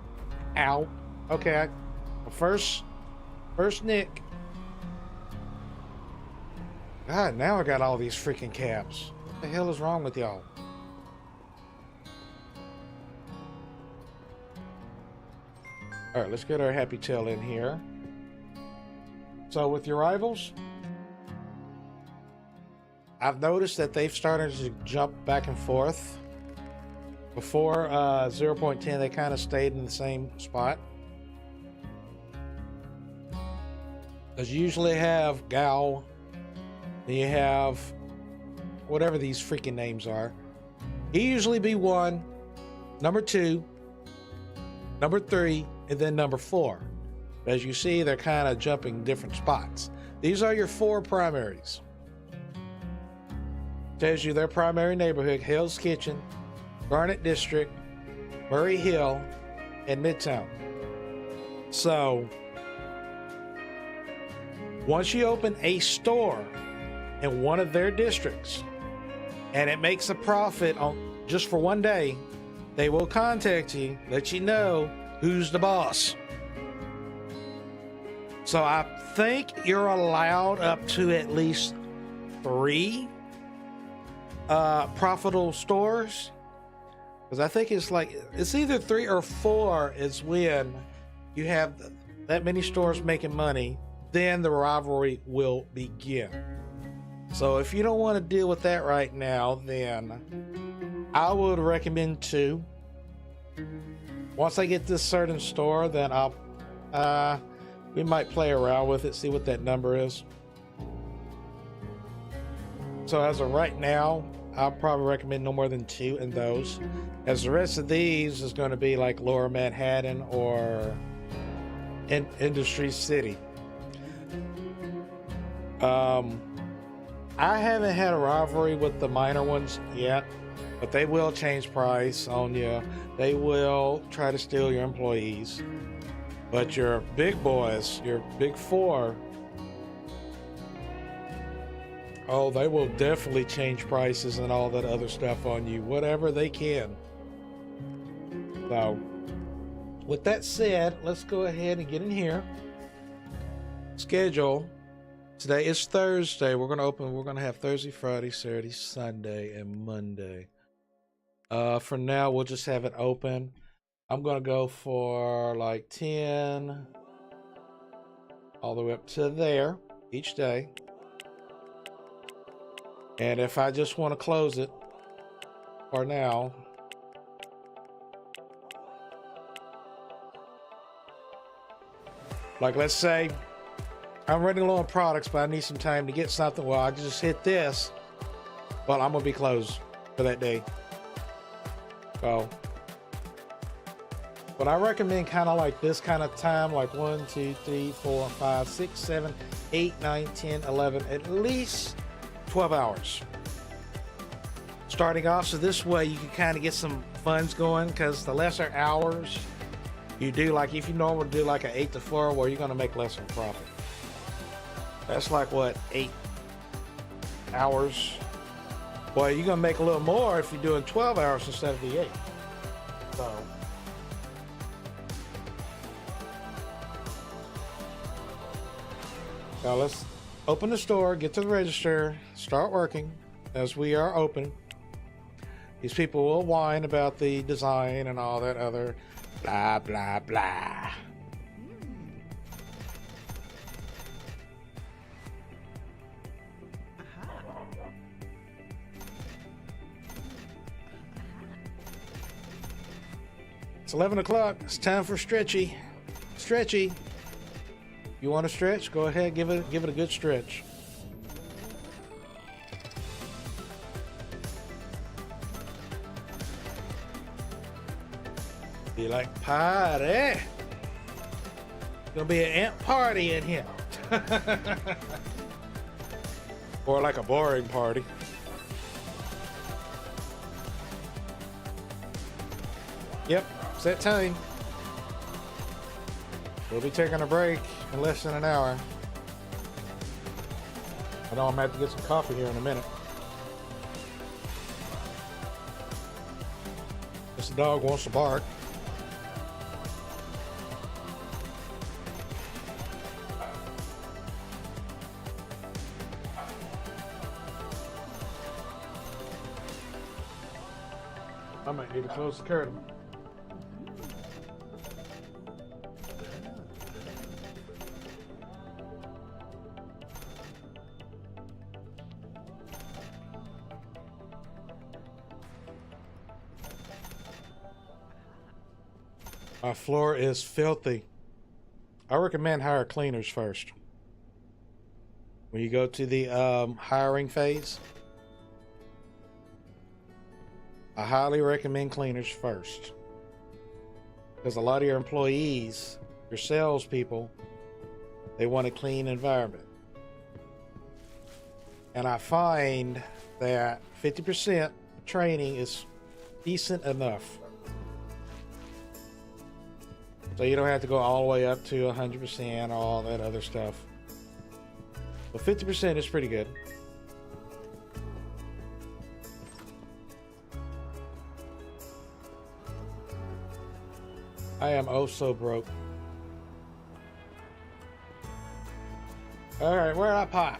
Ow. Okay. First nick. God, now I got all these freaking caps. What the hell is wrong with y'all? All right, let's get our happy tail in here. So with your rivals, I've noticed that they've started to jump back and forth. Before 0.10, they kind of stayed in the same spot. Because you usually have Gal, then you have whatever these freaking names are. He usually be 1, number 2, number 3, and then number 4. As you see, they're kind of jumping different spots. These are your 4 primaries. Tells you their primary neighborhood: Hell's Kitchen, Garnet District, Murray Hill, and Midtown. So once you open a store in one of their districts and it makes a profit on just for one day, they will contact you, let you know who's the boss. So I think you're allowed up to at least 3 profitable stores. Because I think it's either 3 or 4 is when you have that many stores making money, then the rivalry will begin. So if you don't want to deal with that right now, then I would recommend 2. Once I get this certain store, then we might play around with it, see what that number is. So as of right now, I'll probably recommend no more than 2 in those. As the rest of these is going to be like Lower Manhattan or Industry City. I haven't had a rivalry with the minor ones yet, but they will change price on you. They will try to steal your employees. But your big boys, your big 4, oh, they will definitely change prices and all that other stuff on you, whatever they can. So, with that said, let's go ahead and get in here. Schedule. Today is Thursday. We're going to have Thursday, Friday, Saturday, Sunday, and Monday. For now, we'll just have it open. I'm going to go for like 10 all the way up to there each day. And if I just want to close it for now, like let's say I'm running low on products, but I need some time to get something. Well, I just hit this. Well, I'm going to be closed for that day. So, but I recommend kind of like this kind of time, like 1, 2, 3, 4, 5, 6, 7, 8, 9, 10, 11, at least 12 hours. Starting off, so this way you can kind of get some funds going, because the lesser hours you do, like if you normally do like an 8 to 4, where you're going to make less of a profit. That's like what, 8 hours? Well, you're going to make a little more if you're doing 12 hours instead of the 8. So, now let's open the store, get to the register, start working as we are open. These people will whine about the design and all that other blah, blah, blah. It's 11 o'clock. It's time for stretchy. Stretchy. You want to stretch? Go ahead, give it a good stretch. Be like party. Gonna be an ant party in here. Or like a boring party. Yep, it's that time. We'll be taking a break in less than an hour. I know I'm gonna have to get some coffee here in a minute. This dog wants to bark. I might need to close the curtain. My floor is filthy. I recommend hire cleaners first. When you go to the hiring phase, I highly recommend cleaners first. Because a lot of your employees, your salespeople, they want a clean environment. And I find that 50% training is decent enough. So you don't have to go all the way up to 100%, all that other stuff. But 50% is pretty good. I am oh so broke. Alright, where I park?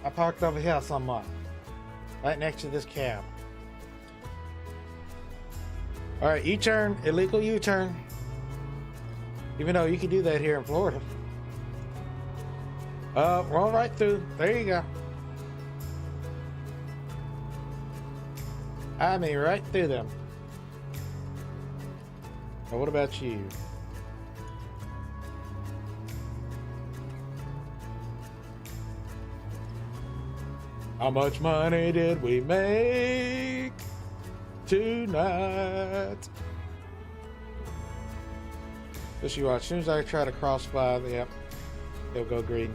I parked over here somewhere. Right next to this cab. Alright, U-turn. Illegal U-turn. Even though you can do that here in Florida. Roll right through. There you go. I mean, right through them. Now, what about you? How much money did we make tonight? Just you watch. As soon as I try to cross by, yep, it'll go green.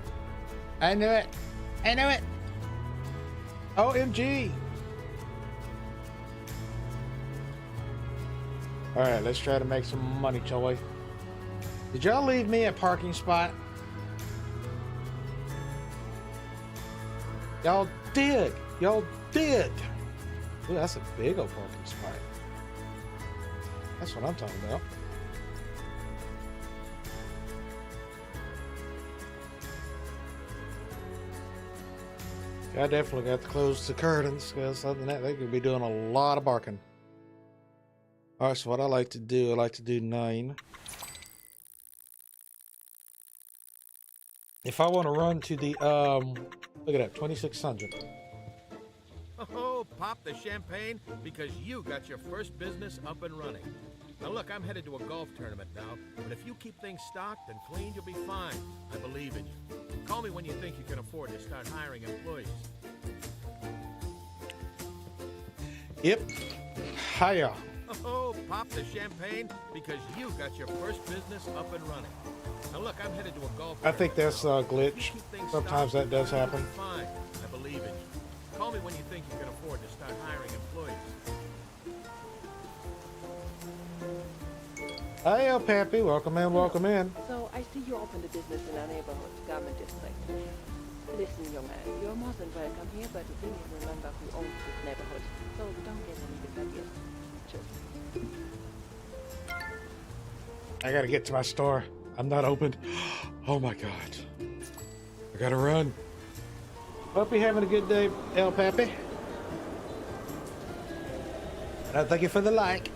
I knew it. I knew it. OMG. All right, let's try to make some money, shall we? Did y'all leave me a parking spot? Y'all did. Y'all did. Ooh, that's a big old parking spot. That's what I'm talking about. I definitely got to close the curtains because other than that, they could be doing a lot of barking. All right, so what I like to do 9. If I want to run to the look at that, 2600. Oh, pop the champagne because you got your first business up and running. Now look, I'm headed to a golf tournament now, but if you keep things stocked and cleaned, you'll be fine. I believe in you. Call me when you think you can afford to start hiring employees. Yep. Hiya. Oh, pop the champagne because you got your first business up and running. Now look, I'm headed to a golf tournament. I think that's a now. glitch. If you keep things Sometimes that stocked, does you'll happen. be fine. I believe in you. Call me when you think you can afford to start hiring employees. Hey, El Pappy, welcome in, welcome in. So I see you opened a business in our neighborhood garment district. Listen, young man, you're more than welcome here, but we need to remember who owns this neighborhood, so don't get any big ideas. Cheers. I gotta get to my store. I'm not open. Oh my god. I gotta run. Hope you're having a good day, El Pappy. And thank you for the like.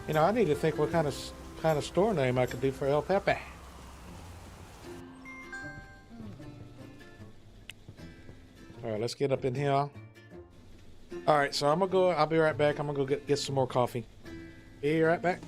You know, I need to think what kind of store name I could do for El Pepe. All right, let's get up in here. All right, so I'm gonna go. I'll be right back. I'm gonna go get some more coffee. Be right back.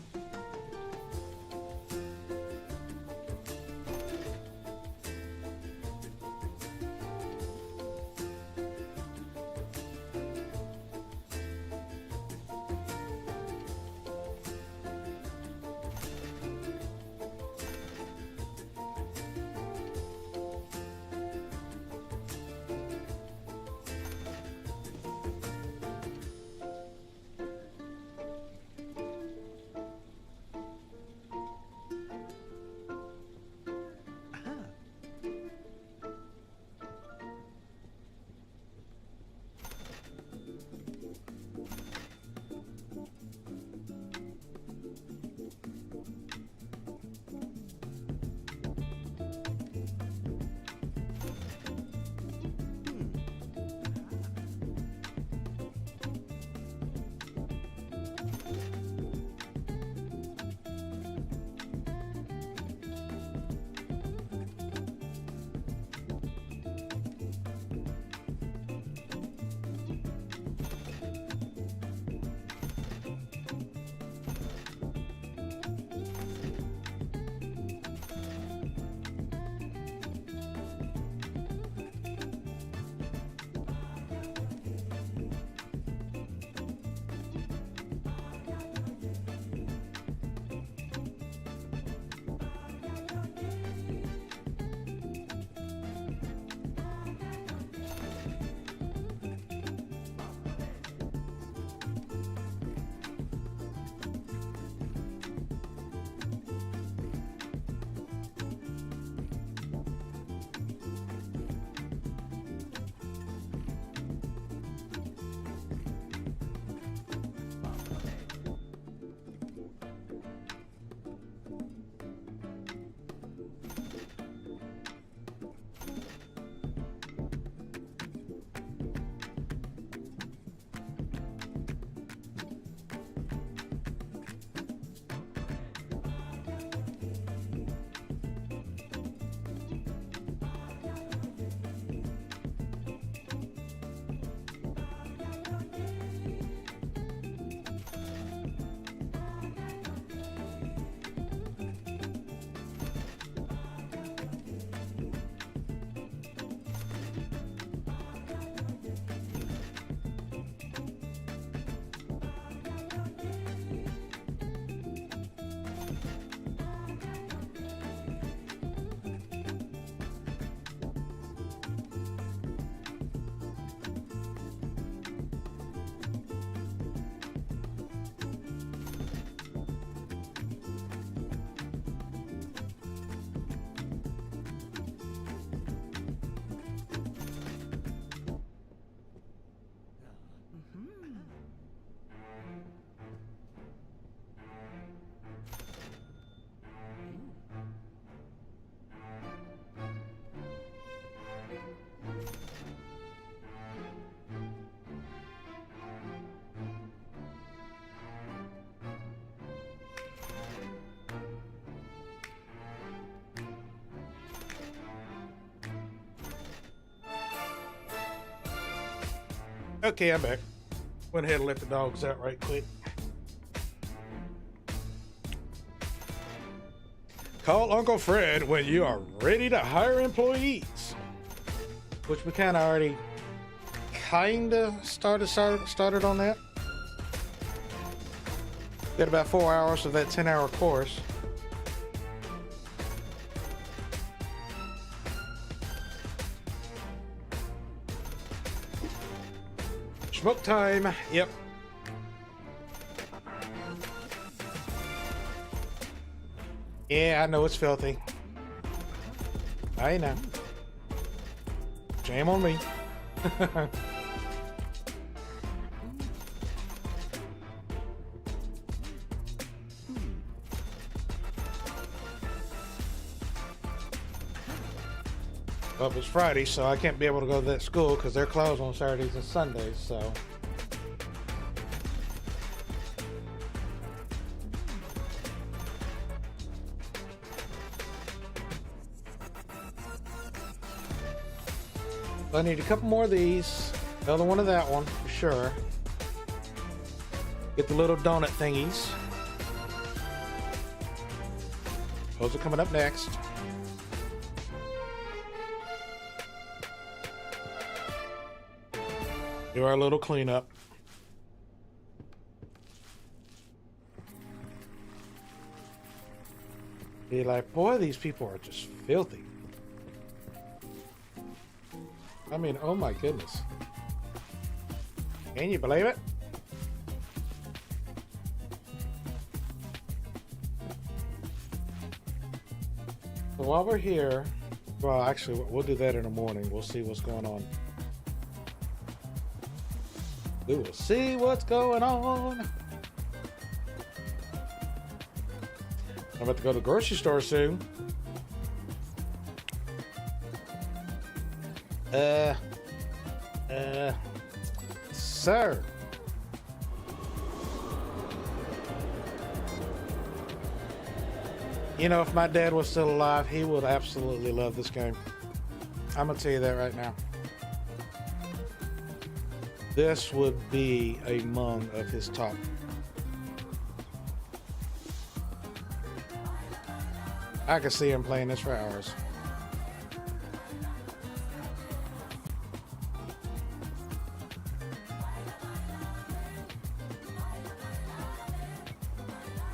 Okay, I'm back. Went ahead and let the dogs out right quick. Call Uncle Fred when you are ready to hire employees. Which we kind of already started on that. Got about 4 hours of that 10-hour course. Smoke time. Yep. Yeah, I know it's filthy. I know. Shame on me. Well, it's Friday, so I can't be able to go to that school because they're closed on Saturdays and Sundays, so. I need a couple more of these. Another one of that one, for sure. Get the little donut thingies. Those are coming up next. Do our little cleanup. Be like, boy, these people are just filthy. I mean, oh my goodness. Can you believe it? So while we're here, well, actually, we'll do that in the morning. We'll see what's going on. We will see what's going on. I'm about to go to the grocery store soon. Sir. You know, if my dad was still alive, he would absolutely love this game. I'm gonna tell you that right now. This would be among of his top. I could see him playing this for hours.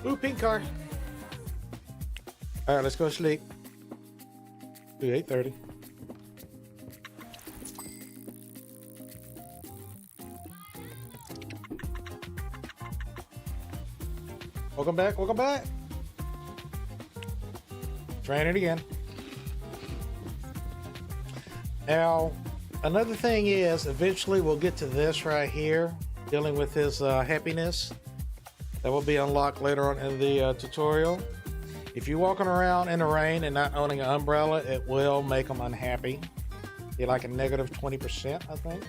Ooh, pink car. All right, let's go to sleep. Do 8:30. Welcome back, welcome back. Trying it again. Now, another thing is, eventually we'll get to this right here, dealing with his happiness. That will be unlocked later on in the tutorial. If you're walking around in the rain and not owning an umbrella, it will make them unhappy. Be like a negative 20%, I think.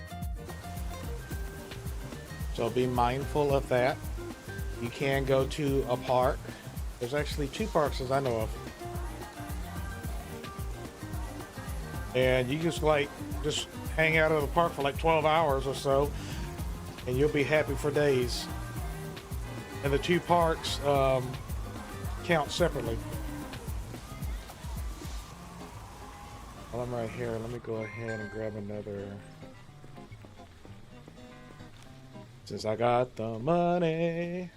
So be mindful of that. You can go to a park. There's actually 2 parks as I know of. And you just hang out at the park for like 12 hours or so, and you'll be happy for days. And the 2 parks count separately. While I'm right here, let me go ahead and grab another. Since I got the money.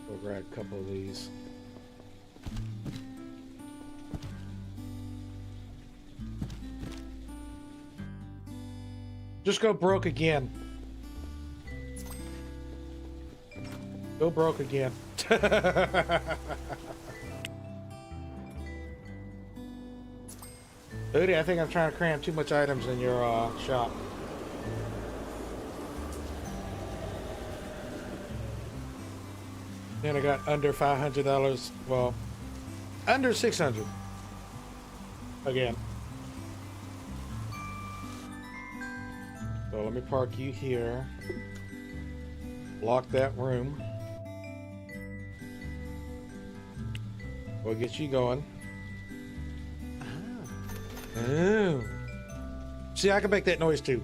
Go grab a couple of these. Just go broke again. Go broke again. Looty, I think I'm trying to cram too much items in your shop. Then I got under $500. Well, under 600. Again. So let me park you here. Lock that room. We'll get you going. Oh. See, I can make that noise too.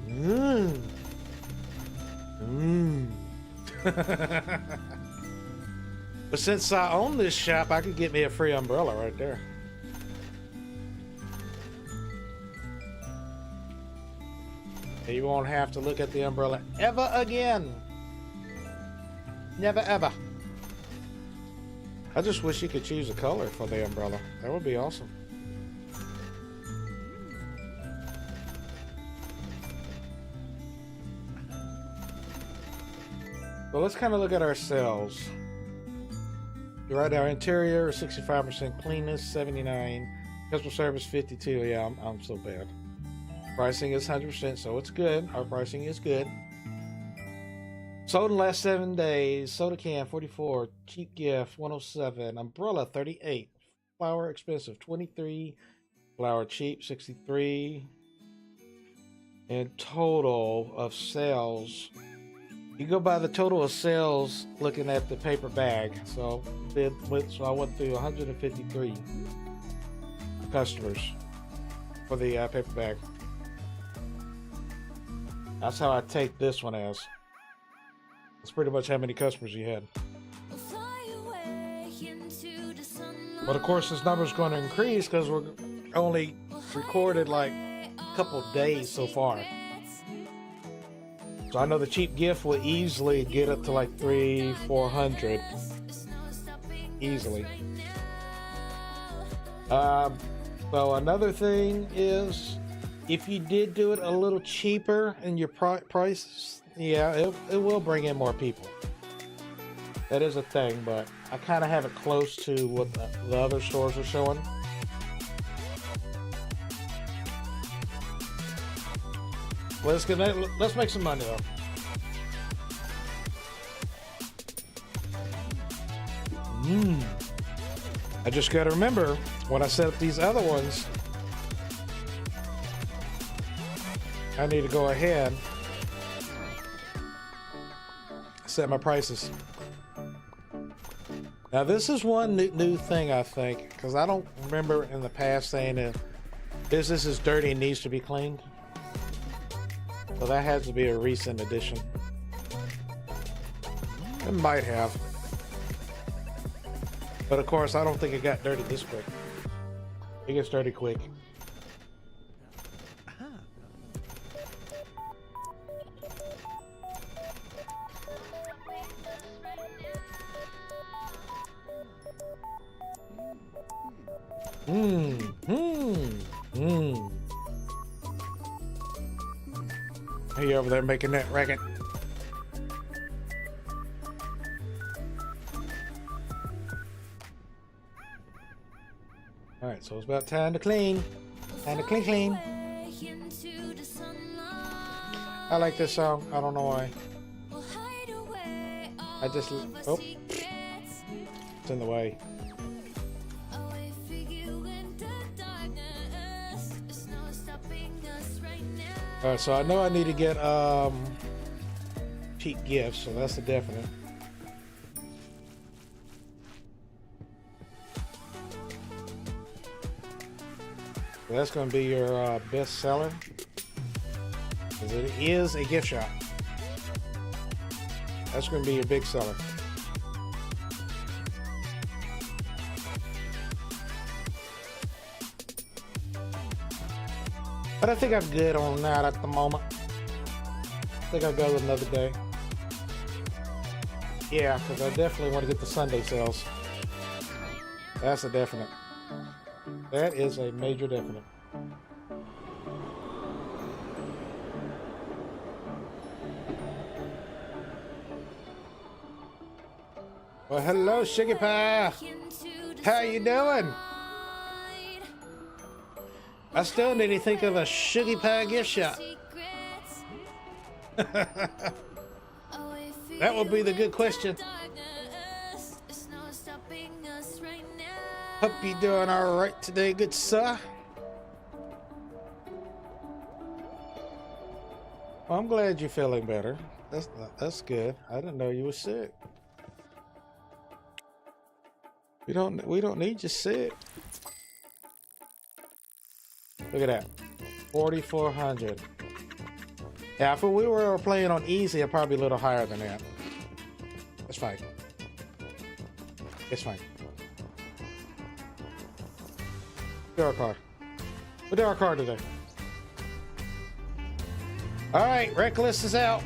But since I own this shop, I could get me a free umbrella right there. And you won't have to look at the umbrella ever again. Never ever. I just wish you could choose a color for the umbrella. That would be awesome. Well, let's kind of look at our sales. Right, our interior is 65% cleanness, 79. Customer service 52. Yeah, I'm so bad. Pricing is 100%, so it's good. Our pricing is good. Sold in the last 7 days. Soda can 44. Cheap gift 107. Umbrella 38. Flour expensive 23. Flour cheap 63. And total of sales. You go by the total of sales looking at the paper bag. So I went through 153 customers for the paper bag. That's how I take this one as. That's pretty much how many customers you had. But of course, this number is going to increase because we're only recorded like a couple days so far. So I know the cheap gift will easily get up to like 300-400 easily. So another thing is, if you did do it a little cheaper in your price, yeah, it will bring in more people. That is a thing, but I kind of have it close to what the other stores are showing. Let's make some money though. I just got to remember when I set up these other ones, I need to go ahead set my prices. Now this is one new thing I think, because I don't remember in the past saying that business is dirty and needs to be cleaned. So that has to be a recent addition. It might have. But of course, I don't think it got dirty this quick. It gets dirty quick. Are you over there making that racket? All right, so it's about time to clean. Time to clean. I like this song. I don't know why. I just... Oh. It's in the way. Alright, so I know I need to get cheap gifts, so that's a definite. So that's going to be your best seller, because it is a gift shop. That's going to be your big seller. But I think I'm good on that at the moment. I think I'll go another day. Yeah, because I definitely want to get the Sunday sales. That's a definite. That is a major definite. Well, hello, Sugar Pie. How you doing? I still need to think of a Sugar Pie gift shop. That would be the good question. Hope you doing all right today, good sir. Well, I'm glad you're feeling better. That's good. I didn't know you were sick. We don't need you sick. Look at that, 4,400. Yeah, if we were playing on easy, I'd probably be a little higher than that. It's fine. It's fine. Do our car. We'll do our car today. All right, Reckless is out.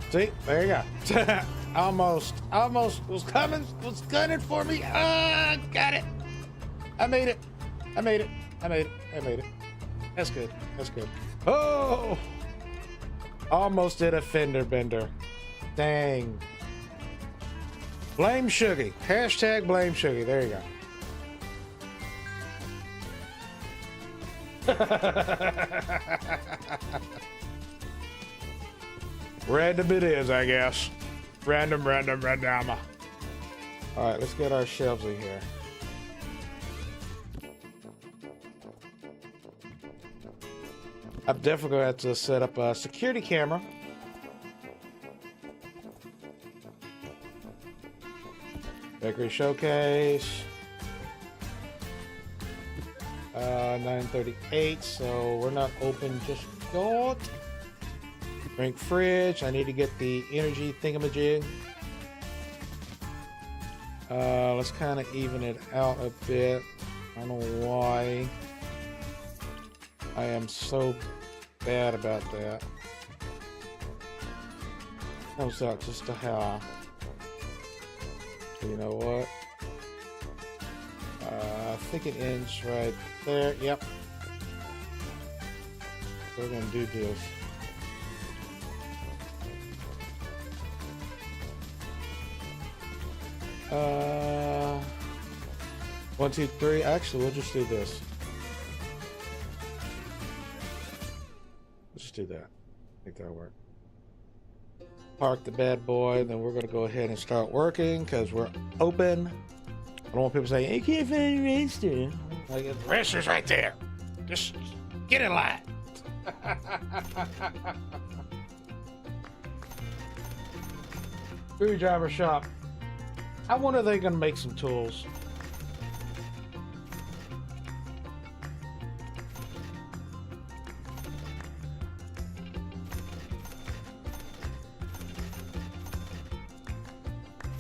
See, there you go. almost was gunning for me. Got it. I made it. That's good. Oh, almost did a fender bender. Dang. Blame Shuggy. Hashtag blame Shuggy. There you go. Random it is, I guess. Random. All right, let's get our shelves in here. I'm definitely going to have to set up a security camera. Bakery showcase. 9:38, so we're not open just yet. Drink fridge. I need to get the energy thingamajig. Let's kind of even it out a bit. I don't know why I am so bad about that. Comes out just a how. You know what? I think it ends right there. Yep. We're gonna do this. One, two, three. Actually, we'll just do this. Let's just do that. I think that'll work. Park the bad boy, then we're gonna go ahead and start working because we're open. I don't want people saying, "You can't find your register." Like, the register's right there. Just get in line. Screwdriver shop. I wonder if they're gonna make some tools.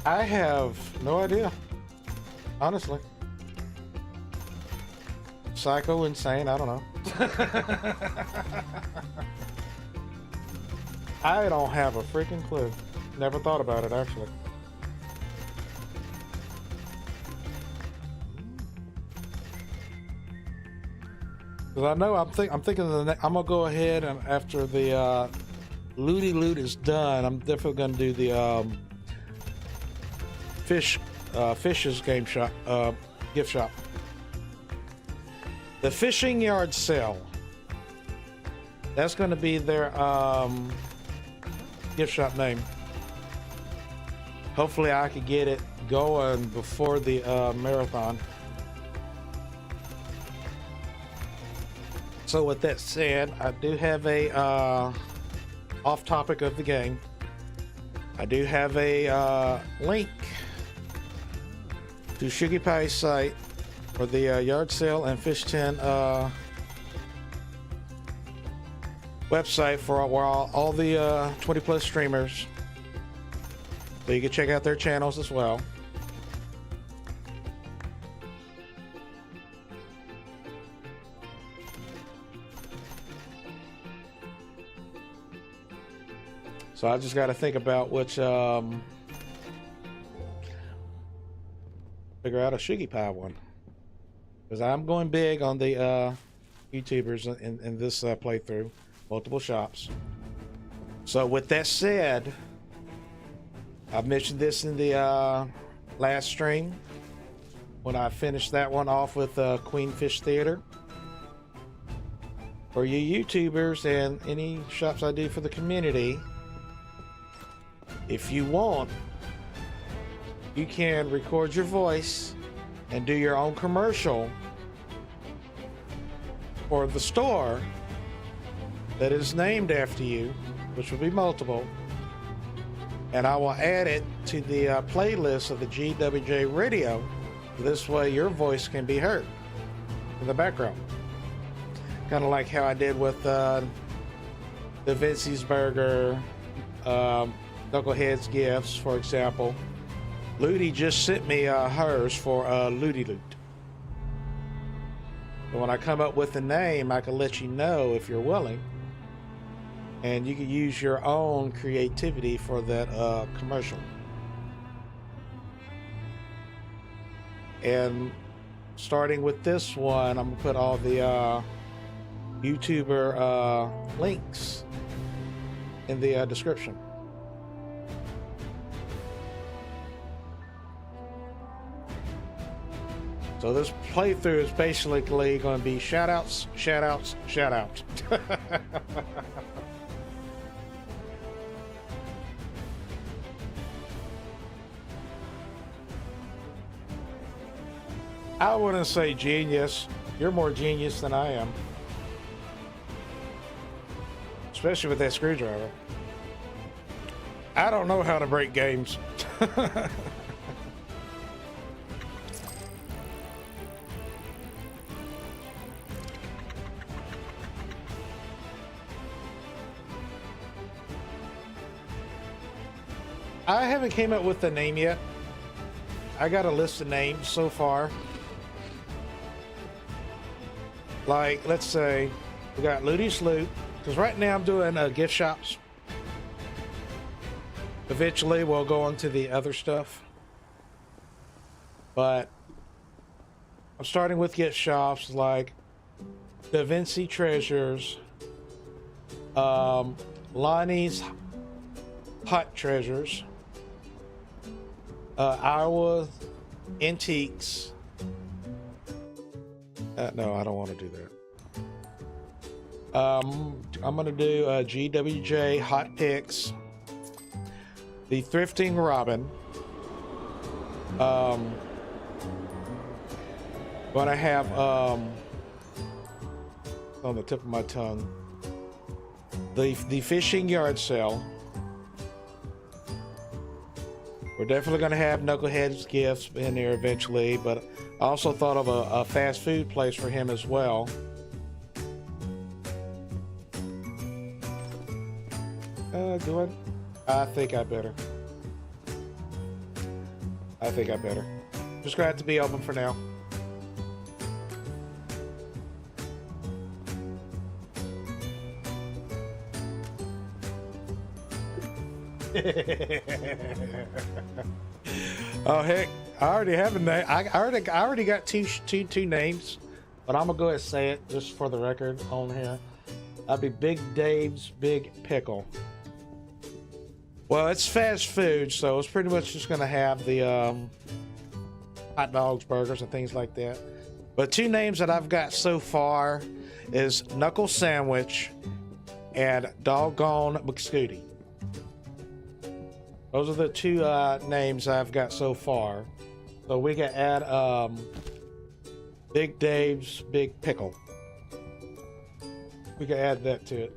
I have no idea, honestly. Psycho, insane, I don't know. I don't have a freaking clue. Never thought about it, actually. Because I know I'm thinking I'm gonna go ahead and after the Looty loot is done, I'm definitely gonna do the Fish's game shop, gift shop. The fishing yard sale. That's going to be their gift shop name. Hopefully I could get it going before the marathon. So with that said, I do have a off topic of the game. I do have a link to Sugar Pie's site for the yard sale and fish tin website for all the 20 plus streamers, so you can check out their channels as well. So I just got to think about which figure out a Shiggy Pie one, because I'm going big on the YouTubers in this playthrough, multiple shops. So with that said, I've mentioned this in the last stream when I finished that one off with Queen Fish Theater. for you YouTubers and any shops I do for the community, if you want, you can record your voice and do your own commercial for the store that is named after you, which will be multiple, and I will add it to the playlist of the GWJ radio. This way your voice can be heard in the background, kind of like how I did with the Vincey's Burger, Knucklehead's Gifts, for example. Looty just sent me hers for Looty Loot. So when I come up with a name, I can let you know if you're willing, and you can use your own creativity for that commercial. And starting with this one, I'm gonna put all the YouTuber links in the description. So this playthrough is basically going to be shoutouts, shoutouts, shoutouts. I wouldn't say genius. You're more genius than I am. Especially with that screwdriver. I don't know how to break games. I haven't came up with the name yet. I got a list of names so far. Like, let's say we got Looty's Loot, because right now I'm doing gift shops. Eventually we'll go on to the other stuff, but I'm starting with gift shops like Da Vinci Treasures, Lonnie's Hot Treasures, Iowa Antiques. No, I don't want to do that. I'm going to do GWJ Hot Picks, the Thrifting Robin. Going to have on the tip of my tongue the Fishing Yard Sale. We're definitely going to have Knucklehead's Gifts in there eventually, but I also thought of a fast food place for him as well. Do it? I think I better. Just going to have to be open for now. Oh heck, I already have a name. I already got two names, but I'm gonna go ahead and say it just for the record on here. That'd be Big Dave's Big Pickle. Well, it's fast food, so it's pretty much just gonna have the hot dogs, burgers, and things like that. But two names that I've got so far is Knuckle Sandwich and Doggone McScooty. Those are the two names I've got so far. So we can add Big Dave's Big Pickle. We can add that to it.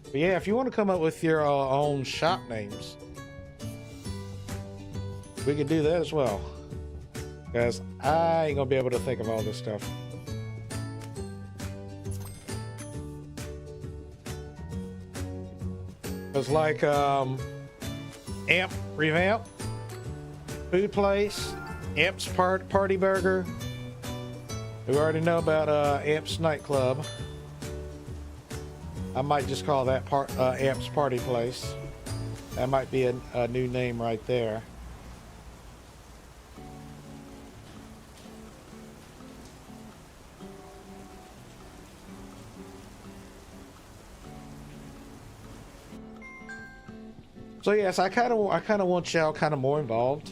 But yeah, if you want to come up with your own shop names, we can do that as well. Because I ain't gonna be able to think of all this stuff. It's like Amp Revamp, Food Place, Amp's Party Burger. We already know about Amp's Nightclub. I might just call that Amp's Party Place. That might be a new name right there. So yes, I kind of want y'all more involved.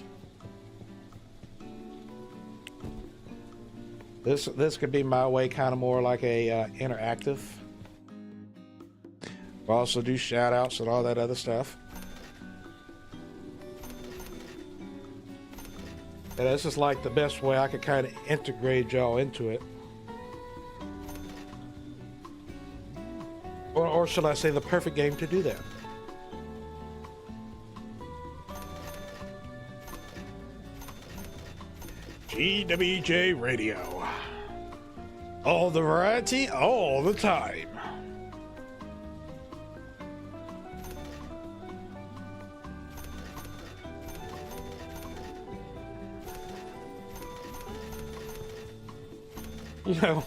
This could be my way, kind of more like a interactive. We'll also do shout outs and all that other stuff. And this is like the best way I could kind of integrate y'all into it. Or should I say the perfect game to do that? GWJ Radio. All the variety, all the time. You know,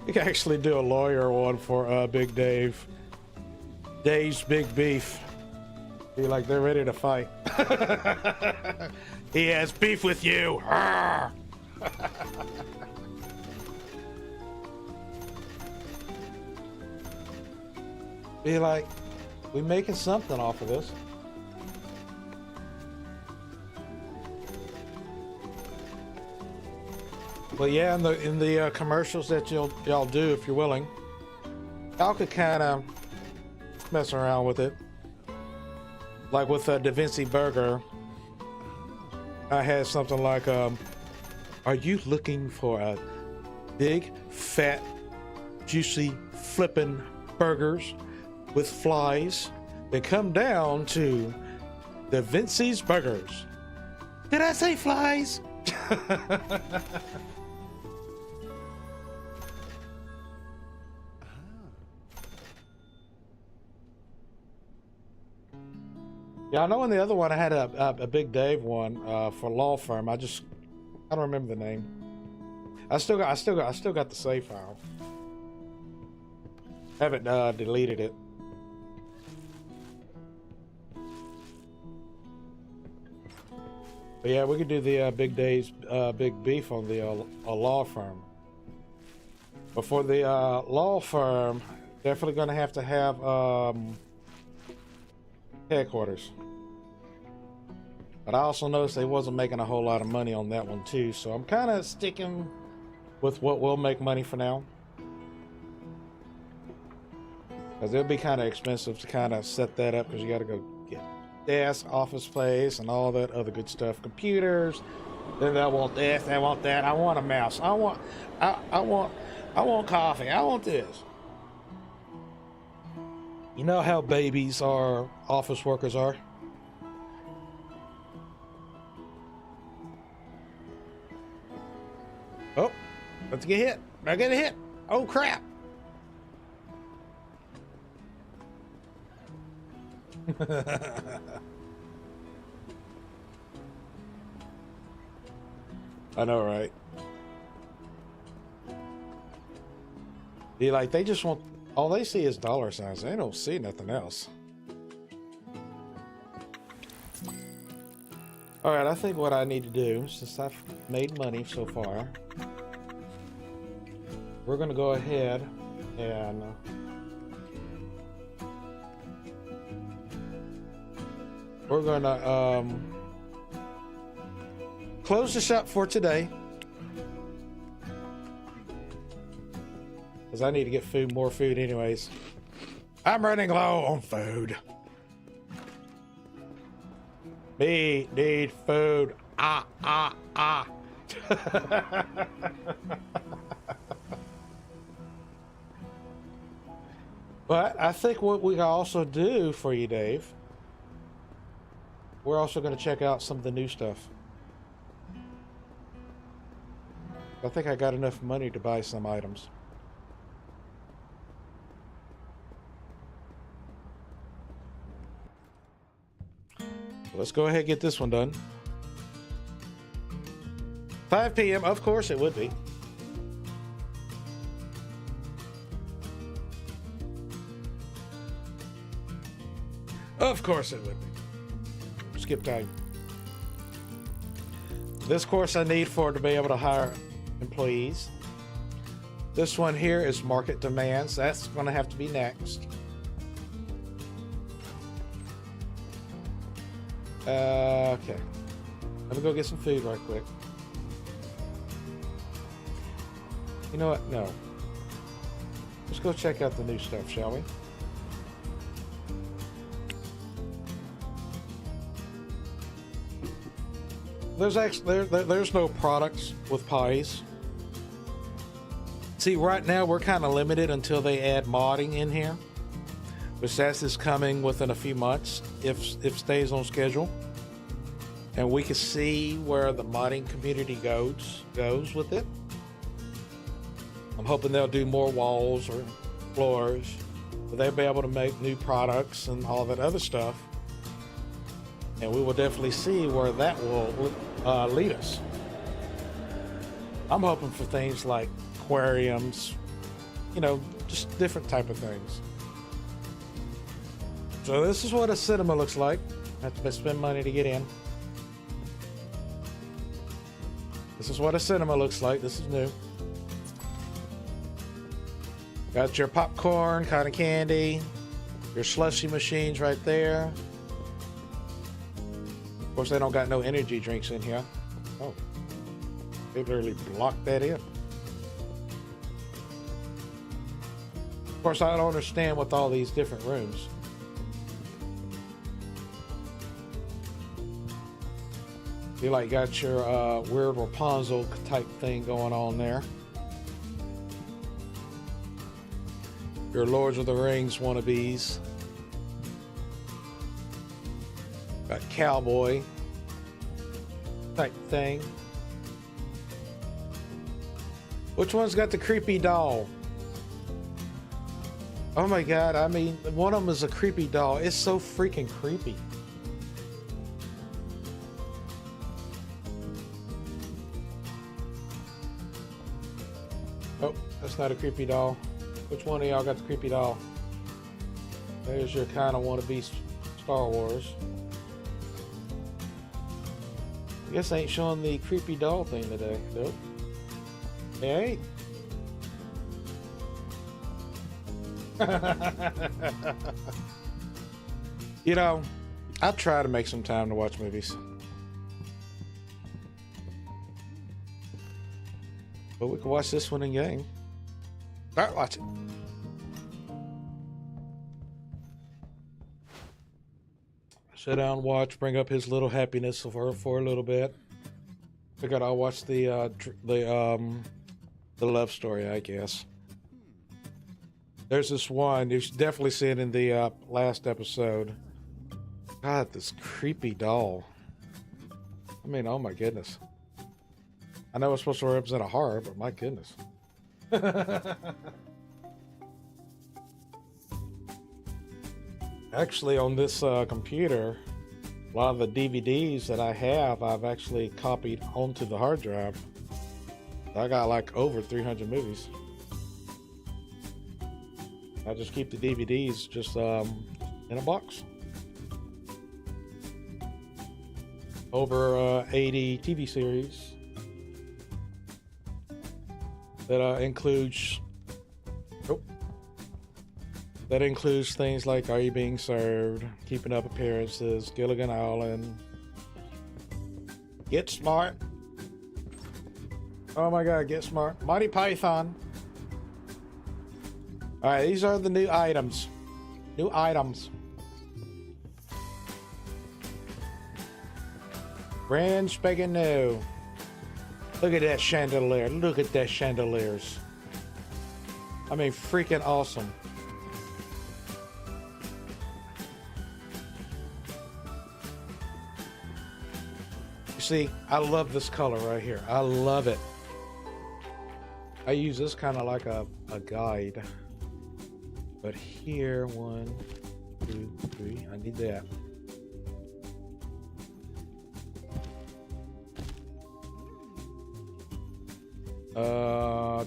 you can actually do a lawyer one for Big Dave. Dave's Big Beef. Be like, they're ready to fight. He has beef with you. Be like, we making something off of this. But yeah, in the commercials that y'all do, if you're willing, y'all could kind of mess around with it. Like with Da Vinci Burger, I had something like, are you looking for a big, fat, juicy, flippin' burgers with flies that come down to Da Vinci's Burgers? Did I say flies? Yeah, I know in the other one I had a Big Dave one for law firm. I don't remember the name. I still got the save file. Haven't deleted it. But yeah, we could do the Big Dave's Big Beef on the law firm. But for the law firm, definitely going to have headquarters. But I also noticed they wasn't making a whole lot of money on that one too, so I'm kind of sticking with what will make money for now. Because it'll be kind of expensive to kind of set that up, because you got to go get desk, office space, and all that other good stuff. Computers. Then I want this, I want that. I want a mouse. I want coffee. I want this. You know how babies our office workers are? Oh, let's get hit. I get a hit. Oh, crap. I know, right? They just want, all they see is dollar signs. They don't see nothing else. All right, I think what I need to do, since I've made money so far, we're going to go ahead and we're going to close the shop for today, because I need to get more food anyways. I'm running low on food. Me need food. But I think what we can also do for you, Dave, we're also going to check out some of the new stuff. I think I got enough money to buy some items. Let's go ahead and get this one done. 5 p.m. Of course it would be. Of course it would be. Skip time. This course I need to be able to hire employees. This one here is market demands. That's going to have to be next. Okay. Let me go get some food right quick. You know what? No. Let's go check out the new stuff, shall we? There's no products with pies. See, right now we're kind of limited until they add modding in here, which is coming within a few months if it stays on schedule, and we can see where the modding community goes with it. I'm hoping they'll do more walls or floors, but they'll be able to make new products and all that other stuff, and we will definitely see where that will lead us. I'm hoping for things like aquariums, you know, just different type of things. So this is what a cinema looks like. Have to spend money to get in. This is what a cinema looks like. This is new. Got your popcorn, cotton candy, your slushy machines right there. Of course, they don't got no energy drinks in here. Oh, they literally blocked that in. Of course, I don't understand with all these different rooms. You like got your weird Rapunzel type thing going on there. Your Lords of the Rings wannabes. Got cowboy type thing. Which one's got the creepy doll? Oh my god, I mean, one of them is a creepy doll. It's so freaking creepy. Oh, that's not a creepy doll. Which one of y'all got the creepy doll? There's your kind of wannabe Star Wars. I guess I ain't showing the creepy doll thing today. Nope. Hey. You know, I try to make some time to watch movies. But we can watch this one in game. Start watching. Sit down, watch, bring up his little happiness for a little bit. Figured I'll watch the love story, I guess. There's this one, you should definitely see it in the last episode. God, this creepy doll. I mean, oh my goodness. I know it's supposed to represent a horror, but my goodness. Actually, on this computer, a lot of the DVDs that I have, I've actually copied onto the hard drive. I got like over 300 movies. I just keep the DVDs just in a box. Over 80 TV series that includes things like Are You Being Served, Keeping Up Appearances, Gilligan Island, Get Smart. Oh my god, Get Smart. Monty Python. Alright, these are the new items. New items. Brand spanking new. Look at that chandelier. Look at that chandeliers. I mean, freaking awesome. You see, I love this color right here. I love it. I use this kind of like a guide. But here, 1, 2, 3, I need that.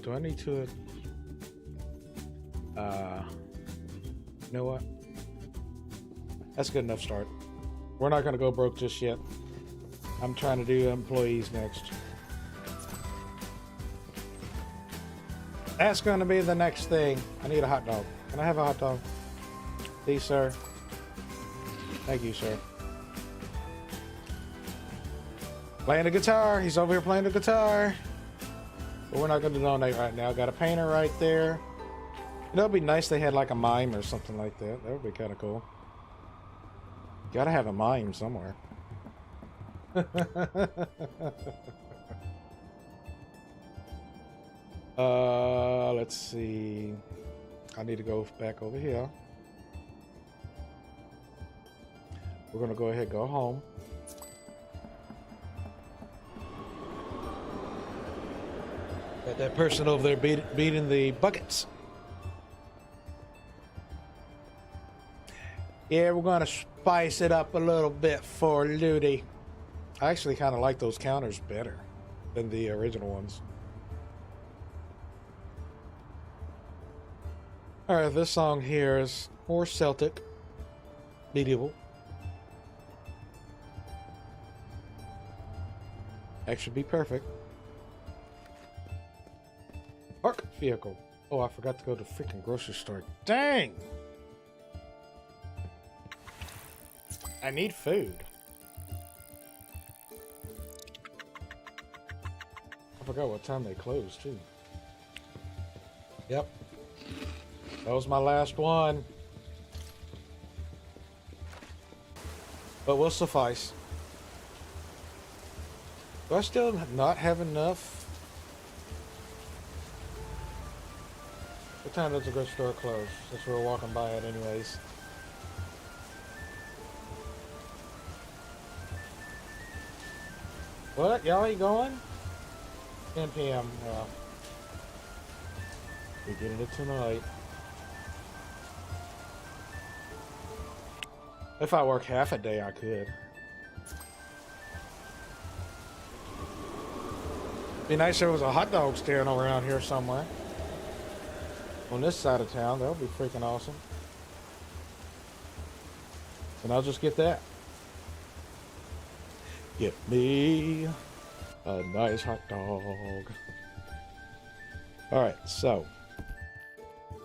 Do I need to, you know what? That's a good enough start. We're not gonna go broke just yet. I'm trying to do employees next. That's gonna be the next thing. I need a hot dog. Can I have a hot dog? Please, sir. Thank you, sir. Playing the guitar. He's over here playing the guitar. But we're not going to donate right now. Got a painter right there. You know, it'd be nice they had like a mime or something like that. That would be kind of cool. Gotta have a mime somewhere. Let's see. I need to go back over here. We're gonna go ahead and go home. Got that person over there beating the buckets. Yeah, we're gonna spice it up a little bit for Looty. I actually kind of like those counters better than the original ones. Alright, this song here is more Celtic, medieval. That should be perfect. Park vehicle. Oh, I forgot to go to the freaking grocery store. Dang! I need food. I forgot what time they closed, too. Yep. That was my last one. But will suffice. Do I still not have enough? What time does the grocery store close? Since we're walking by it anyways. What? Y'all ain't going? 10 p.m. We're getting it tonight. If I work half a day, I could. Be nice if there was a hot dog stand around here somewhere. On this side of town, that would be freaking awesome. And I'll just get that. Get me a nice hot dog. Alright, so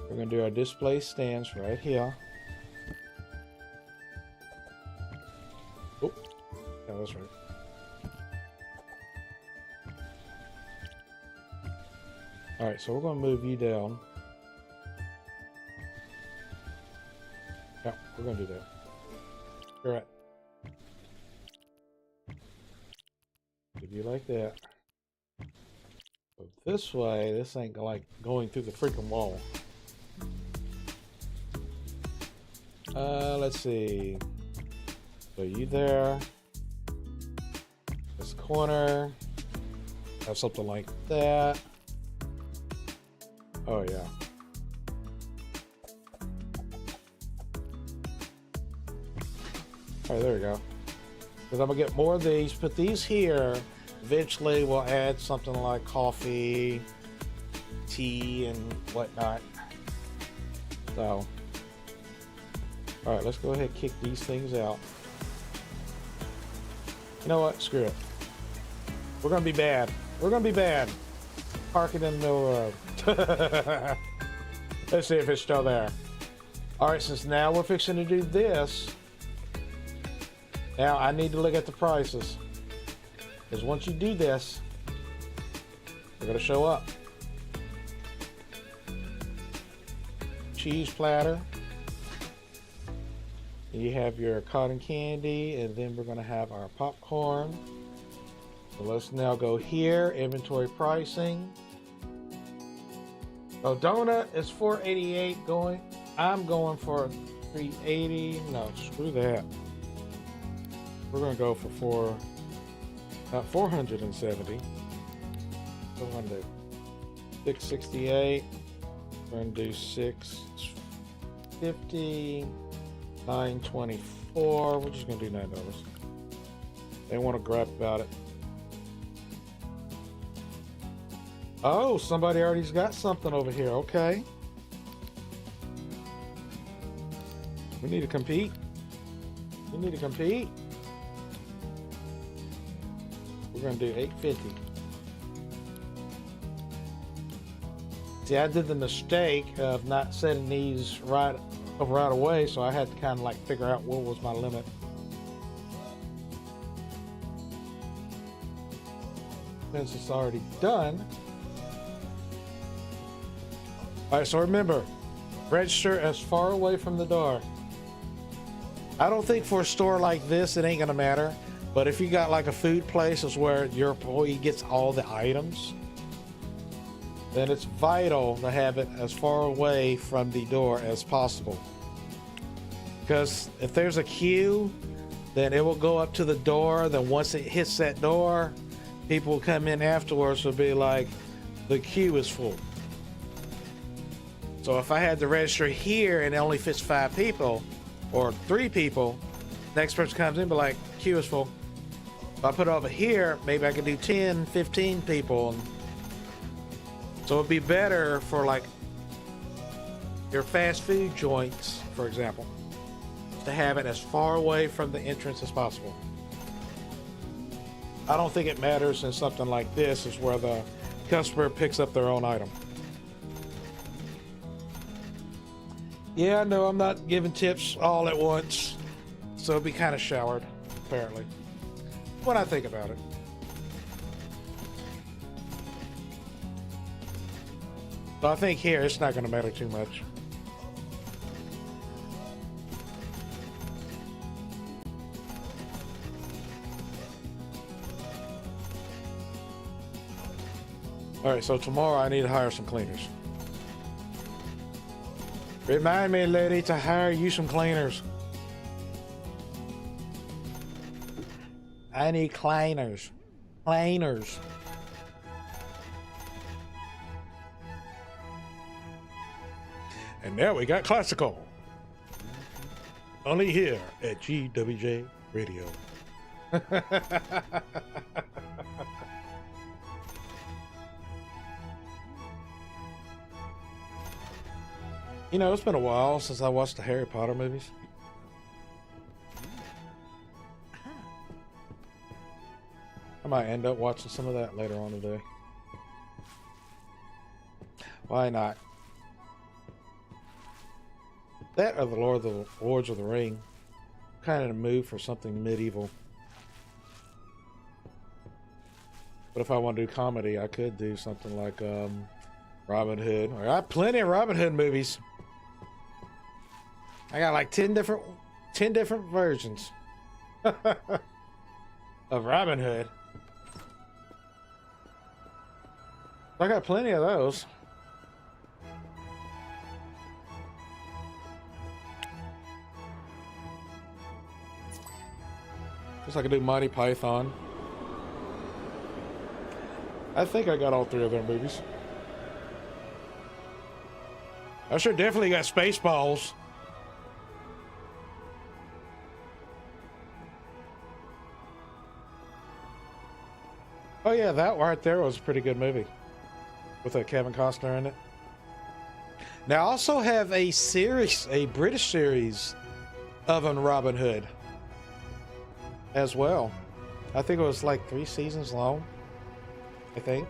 we're going to do our display stands right here. Oh, yeah, that's right. Alright, so we're going to move you down. Yeah, we're going to do that. Alright. Give you like that. But this way, this ain't like going through the freaking wall. Let's see. So you there. This corner. Have something like that. Oh yeah. Alright, there we go. Because I'm going to get more of these, put these here. Eventually we'll add something like coffee, tea, and whatnot. So, alright, let's go ahead and kick these things out. You know what? Screw it. We're going to be bad. We're going to be bad. Park it in the middle of the road. Let's see if it's still there. Alright, since now we're fixing to do this, now I need to look at the prices. Because once you do this, they're going to show up. Cheese platter. You have your cotton candy, and then we're going to have our popcorn. So let's now go here, inventory pricing. So donut is $4.88 going. I'm going for $3.80. No, screw that. We're going to go for $470. We're going to do $6.68. We're going to do $6.50. $9.24. We're just going to do $9. They want to grab about it. Oh, somebody already's got something over here. Okay. We need to compete. We need to compete. We're going to do $8.50. See, I did the mistake of not setting these right away, so I had to kind of like figure out what was my limit. Since it's already done, All right, so remember, register as far away from the door. I don't think for a store like this, it ain't gonna matter. But if you got like a food place is where your employee gets all the items, then it's vital to have it as far away from the door as possible. Because if there's a queue, then it will go up to the door. Then once it hits that door, people will come in afterwards will be like, the queue is full. So if I had the register here and it only fits 5 people or 3 people, next person comes in and be like, queue is full. If I put it over here, maybe I could do 10, 15 people. So it'd be better for like your fast food joints, for example, to have it as far away from the entrance as possible. I don't think it matters in something like this is where the customer picks up their own item. Yeah, I know I'm not giving tips all at once, so it'll be kind of showered, apparently, when I think about it. So I think here it's not going to matter too much. All right, so tomorrow I need to hire some cleaners. Remind me, lady, to hire you some cleaners. I need cleaners. Cleaners. And now we got classical. Only here at GWJ Radio. You know, it's been a while since I watched the Harry Potter movies. I might end up watching some of that later on today. Why not? That or the Lords of the Ring. Kind of in a mood for something medieval. But if I want to do comedy, I could do something like Robin Hood. I got plenty of Robin Hood movies. I got like 10 different versions of Robin Hood. I got plenty of those. Just like I do Monty Python. I think I got all 3 of their movies. I sure definitely got Spaceballs. Oh yeah, that right there was a pretty good movie with Kevin Costner in it. Now I also have a series, a British series of Robin Hood as well. I think it was like 3 seasons long, I think.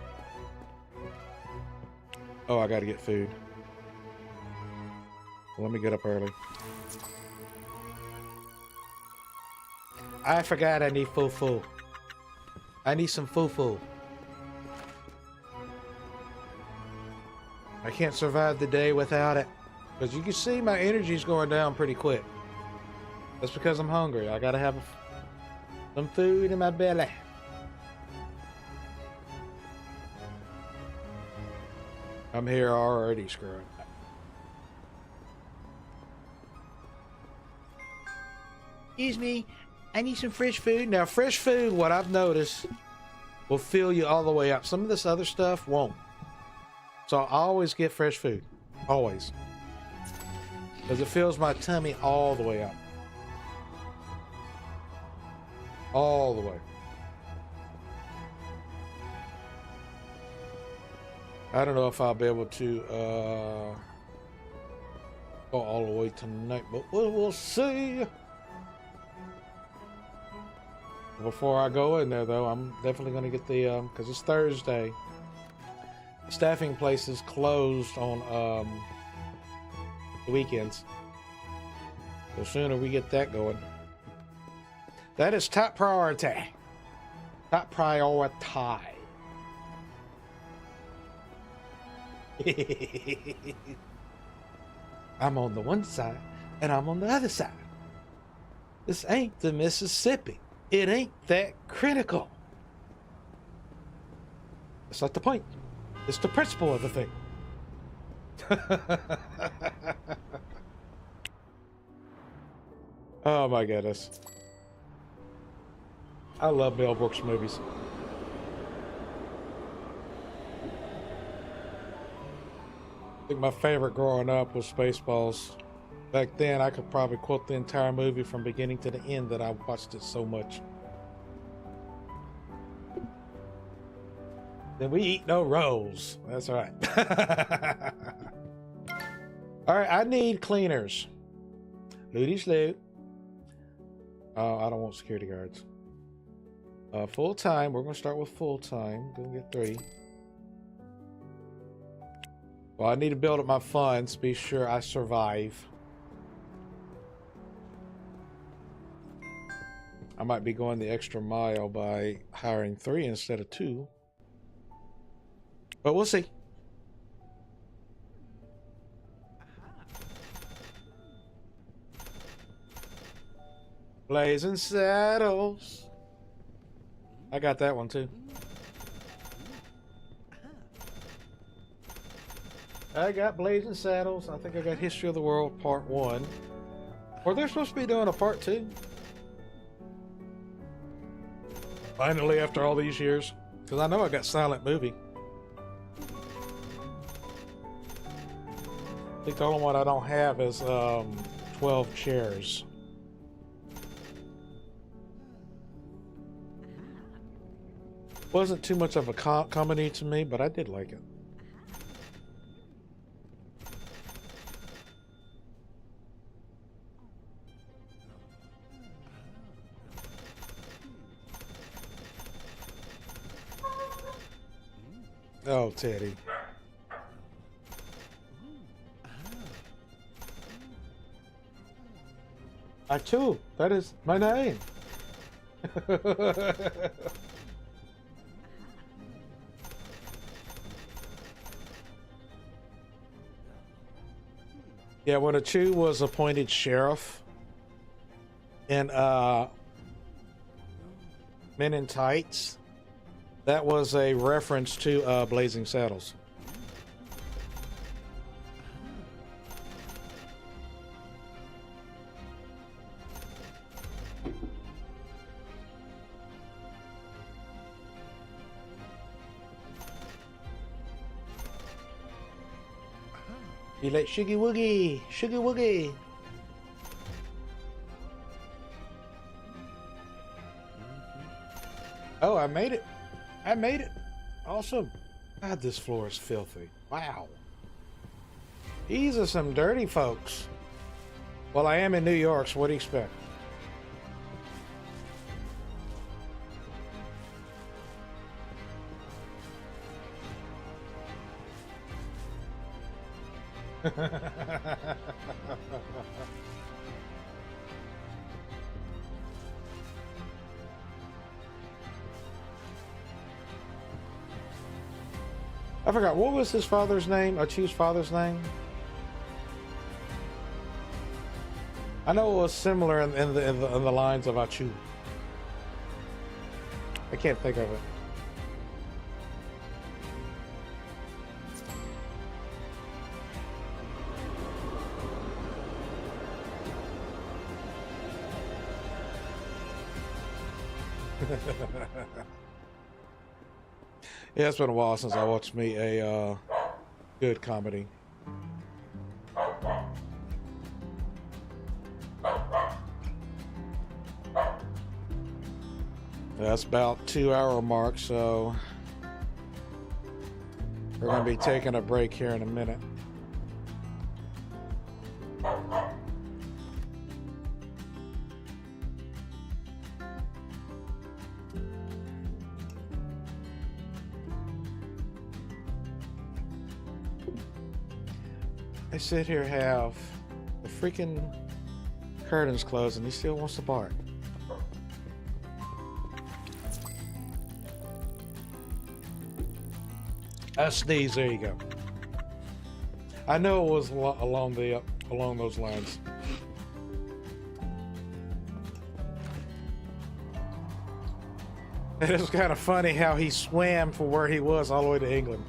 Oh, I gotta get food. Let me get up early. I forgot I need fufu. I need some fufu. I can't survive the day without it. Because you can see my energy's going down pretty quick. That's because I'm hungry. I gotta have some food in my belly. I'm here already screwing. Excuse me, I need some fresh food. Now, fresh food, what I've noticed, will fill you all the way up. Some of this other stuff won't. So I always get fresh food. Always. Because it fills my tummy all the way up. All the way. I don't know if I'll be able to go all the way tonight, but we'll see. Before I go in there, though, I'm definitely going to get the, because it's Thursday. Staffing places closed on the weekends. The sooner we get that going. That is top priority. Top priority. I'm on the one side and I'm on the other side. This ain't the Mississippi. It ain't that critical. That's not the point. It's the principle of the thing. Oh my goodness. I love Mel Brooks movies. I think my favorite growing up was Spaceballs. Back then, I could probably quote the entire movie from beginning to the end that I watched it so much. Then we eat no rolls. That's right. All right, I need cleaners. Looty's loot. I don't want security guards. Full time. We're going to start with full time. Gonna get 3. Well, I need to build up my funds. Be sure I survive. I might be going the extra mile by hiring 3 instead of 2. But we'll see. Blazing Saddles. I got that one too. I got Blazing Saddles. I think I got History of the World Part 1. Were they supposed to be doing a Part 2? Finally, after all these years. Because I know I got Silent Movie. I think the only one I don't have is 12 Chairs. Wasn't too much of a comedy to me, but I did like it. Oh, Teddy. I too. That is my name. Yeah, when Achu was appointed sheriff in Men in Tights, that was a reference to Blazing Saddles. You like Shuggy Woogie? Shuggy Woogie. Oh, I made it. I made it. Awesome. God, this floor is filthy. Wow. These are some dirty folks. Well, I am in New York, so what do you expect? I forgot, what was his father's name? Achu's father's name? I know it was similar in the lines of Achu. I can't think of it. Yeah, it's been a while since I watched me a good comedy. That's about 2-hour mark, so we're going to be taking a break here in a minute. I sit here, have the freaking curtains closed, and he still wants to bark. I sneeze, there you go. I know it was along those lines. It was kind of funny how he swam from where he was all the way to England.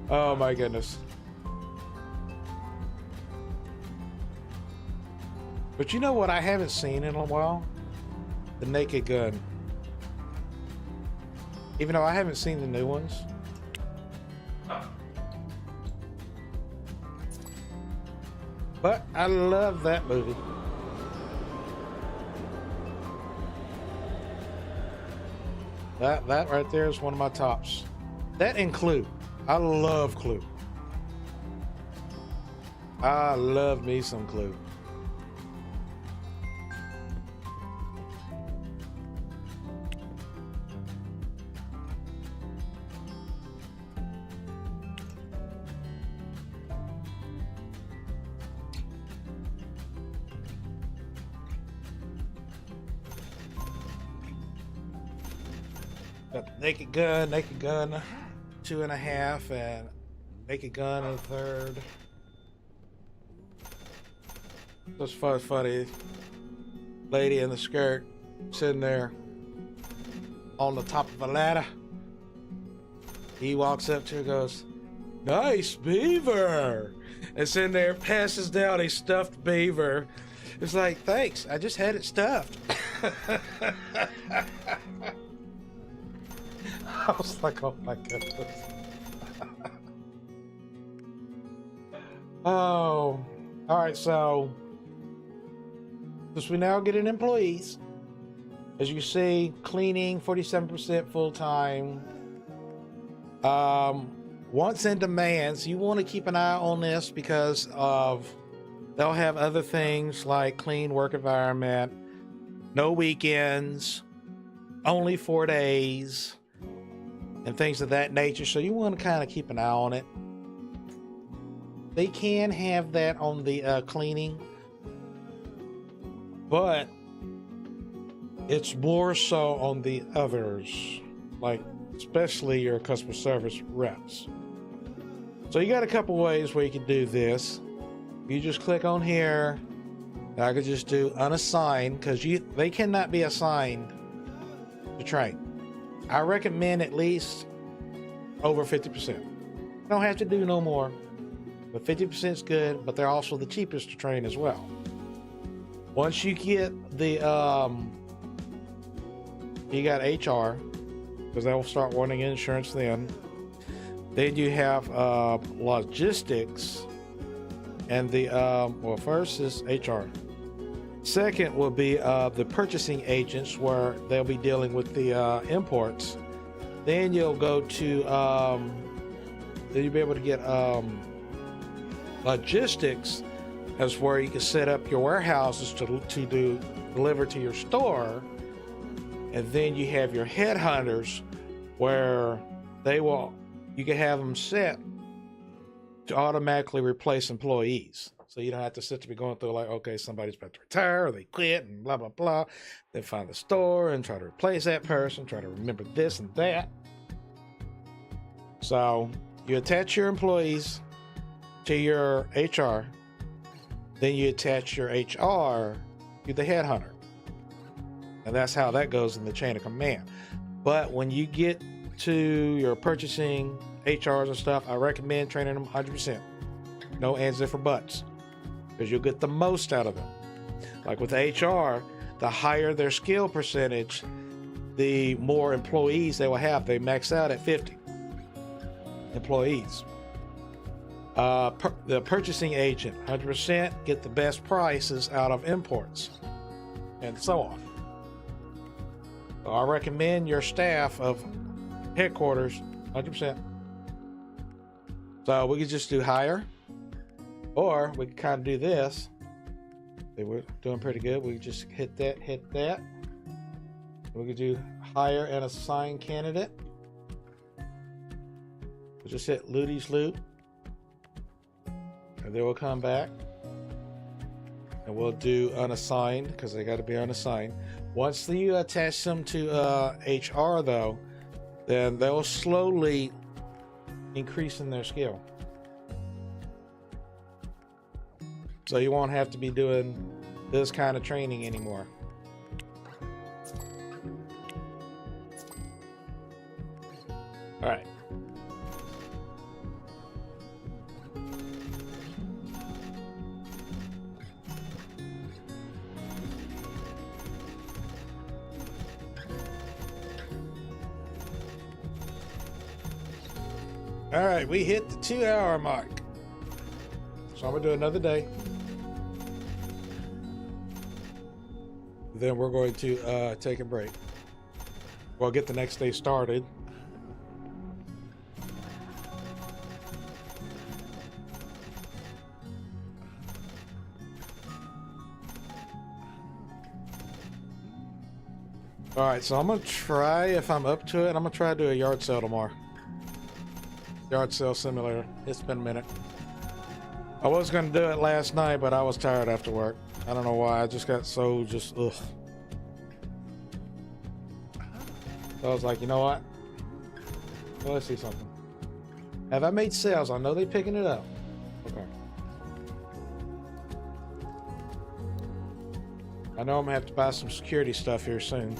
Oh my goodness. But you know what I haven't seen in a while? The Naked Gun. Even though I haven't seen the new ones. But I love that movie. That right there is one of my tops. That and Clue. I love Clue. I love me some Clue. Got Naked Gun, 2.5, and Naked Gun a third. That's funny. Lady in the skirt sitting there on the top of a ladder. He walks up to her and goes, "Nice beaver." And sitting there, passes down a stuffed beaver. It's like, thanks, I just had it stuffed. I was like, oh my goodness. Oh, all right. So, since we now get in employees, as you see, cleaning 47% full time. Once in demands, you want to keep an eye on this because of they'll have other things like clean work environment, no weekends, only 4 days, and things of that nature. So you want to kind of keep an eye on it. They can have that on the cleaning, but it's more so on the others, like especially your customer service reps. So you got a couple ways where you can do this. You just click on here. I could just do unassigned because they cannot be assigned to train. I recommend at least over 50%. You don't have to do no more, but 50% is good. But they're also the cheapest to train as well. Once you get the you got HR, because they'll start wanting insurance then. Then you have logistics, and the well, first is HR. Second will be the purchasing agents, where they'll be dealing with the imports. Then you'll go to then you'll be able to get logistics, as where you can set up your warehouses to deliver to your store. And then you have your headhunters, where you can have them set to automatically replace employees. So you don't have to sit to be going through like, okay, somebody's about to retire or they quit and blah, blah, blah. Then find the store and try to replace that person, try to remember this and that. So you attach your employees to your HR. Then you attach your HR to the headhunter. And that's how that goes in the chain of command. But when you get to your purchasing, HRs and stuff, I recommend training them 100%. No ands, ifs, or buts, because you'll get the most out of them. Like with HR, the higher their skill percentage, the more employees they will have. They max out at 50 employees. The purchasing agent, 100%, get the best prices out of imports, and so on. So I recommend your staff of headquarters 100%. So we could just do hire, or we could kind of do this. They were doing pretty good. We could just hit that. We could do hire and assign candidate. We'll just hit Looty's loop, and then we'll come back. and we'll do unassigned because they got to be unassigned. Once you attach them to HR though, then they'll slowly increase in their skill. So you won't have to be doing this kind of training anymore. All right. All right, we hit the 2-hour mark. So I'm gonna do another day. Then we're going to take a break. We'll get the next day started. All right, so I'm gonna try, if I'm up to it, I'm gonna try to do a yard sale tomorrow. Yard sale simulator. It's been a minute. I was gonna do it last night, but I was tired after work. I don't know why. I just got so ugh. So I was like, you know what? Well, let's see something. Have I made sales? I know they're picking it up. Okay. I know I'm gonna have to buy some security stuff here soon.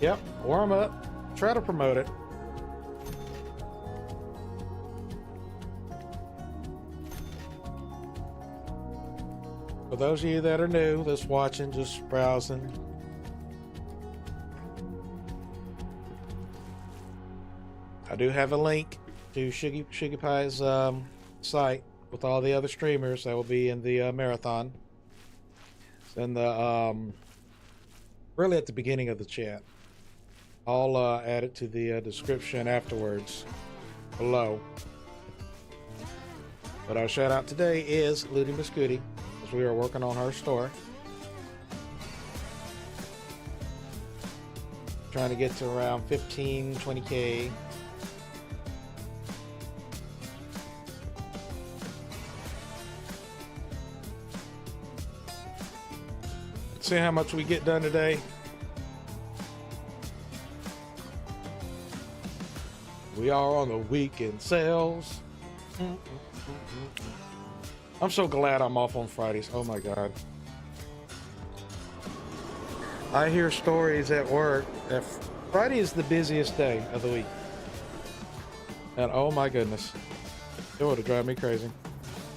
Yep, warm up. Try to promote it. For those of you that are new, that's watching, just browsing. I do have a link to Sugar Pie's site with all the other streamers that will be in the marathon. It's in the really at the beginning of the chat. I'll add it to the description afterwards below. But our shout out today is Looty Biscuity, as we are working on her store. Trying to get to around 15-20K. Let's see how much we get done today. We are on the weekend sales. I'm so glad I'm off on Fridays. Oh my God. I hear stories at work that Friday is the busiest day of the week. And oh my goodness, it would have driven me crazy,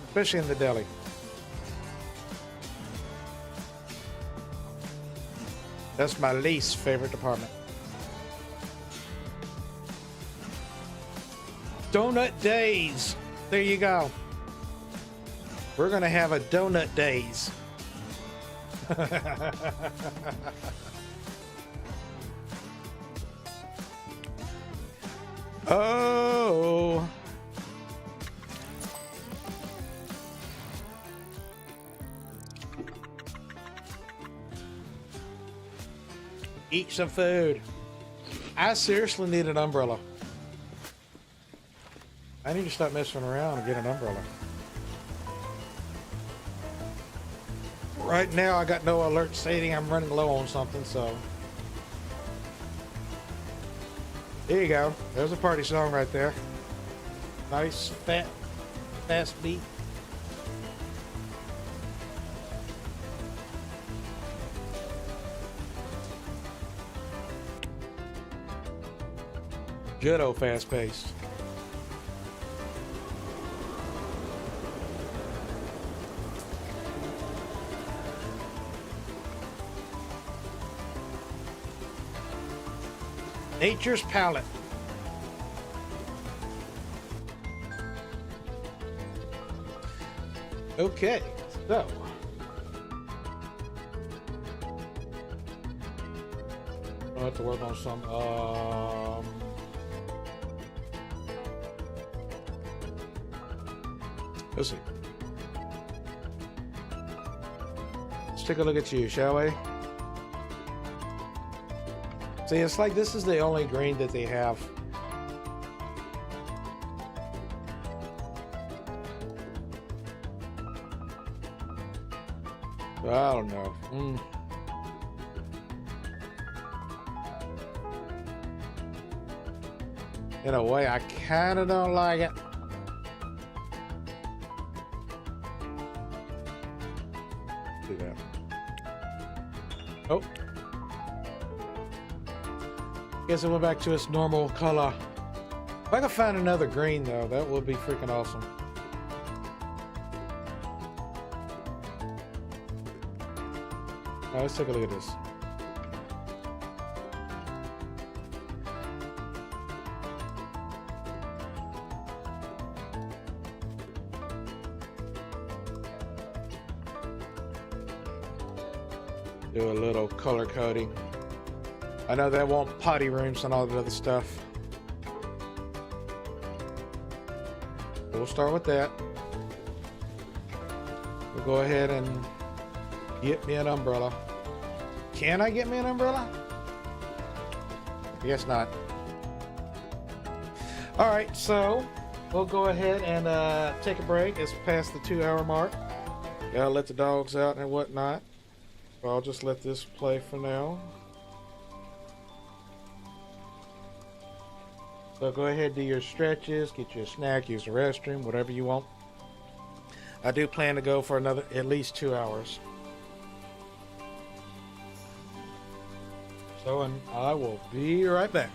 especially in the deli. That's my least favorite department. Donut days. There you go. We're gonna have a donut days. Oh. Eat some food. I seriously need an umbrella. I need to stop messing around and get an umbrella. Right now, I got no alert stating I'm running low on something, so. There you go. There's a party song right there. Nice, fast beat. Good old fast paced. Nature's palette. Okay, so I'll have to work on some let's see. Let's take a look at you, shall we? See, it's like this is the only green that they have I don't know. In a way, I kind of don't like it. Do that. Oh. Guess it went back to its normal color. If I could find another green, though, that would be freaking awesome. Let's take a look at this. Do a little color coding. I know they want potty rooms and all that other stuff. We'll start with that. We'll go ahead and get me an umbrella. Can I get me an umbrella? I guess not. All right, so we'll go ahead and take a break. It's past the 2-hour mark. Gotta let the dogs out and whatnot. So I'll just let this play for now. So go ahead, do your stretches, get you a snack, use the restroom, whatever you want. I do plan to go for another at least 2 hours. So, and I will be right back.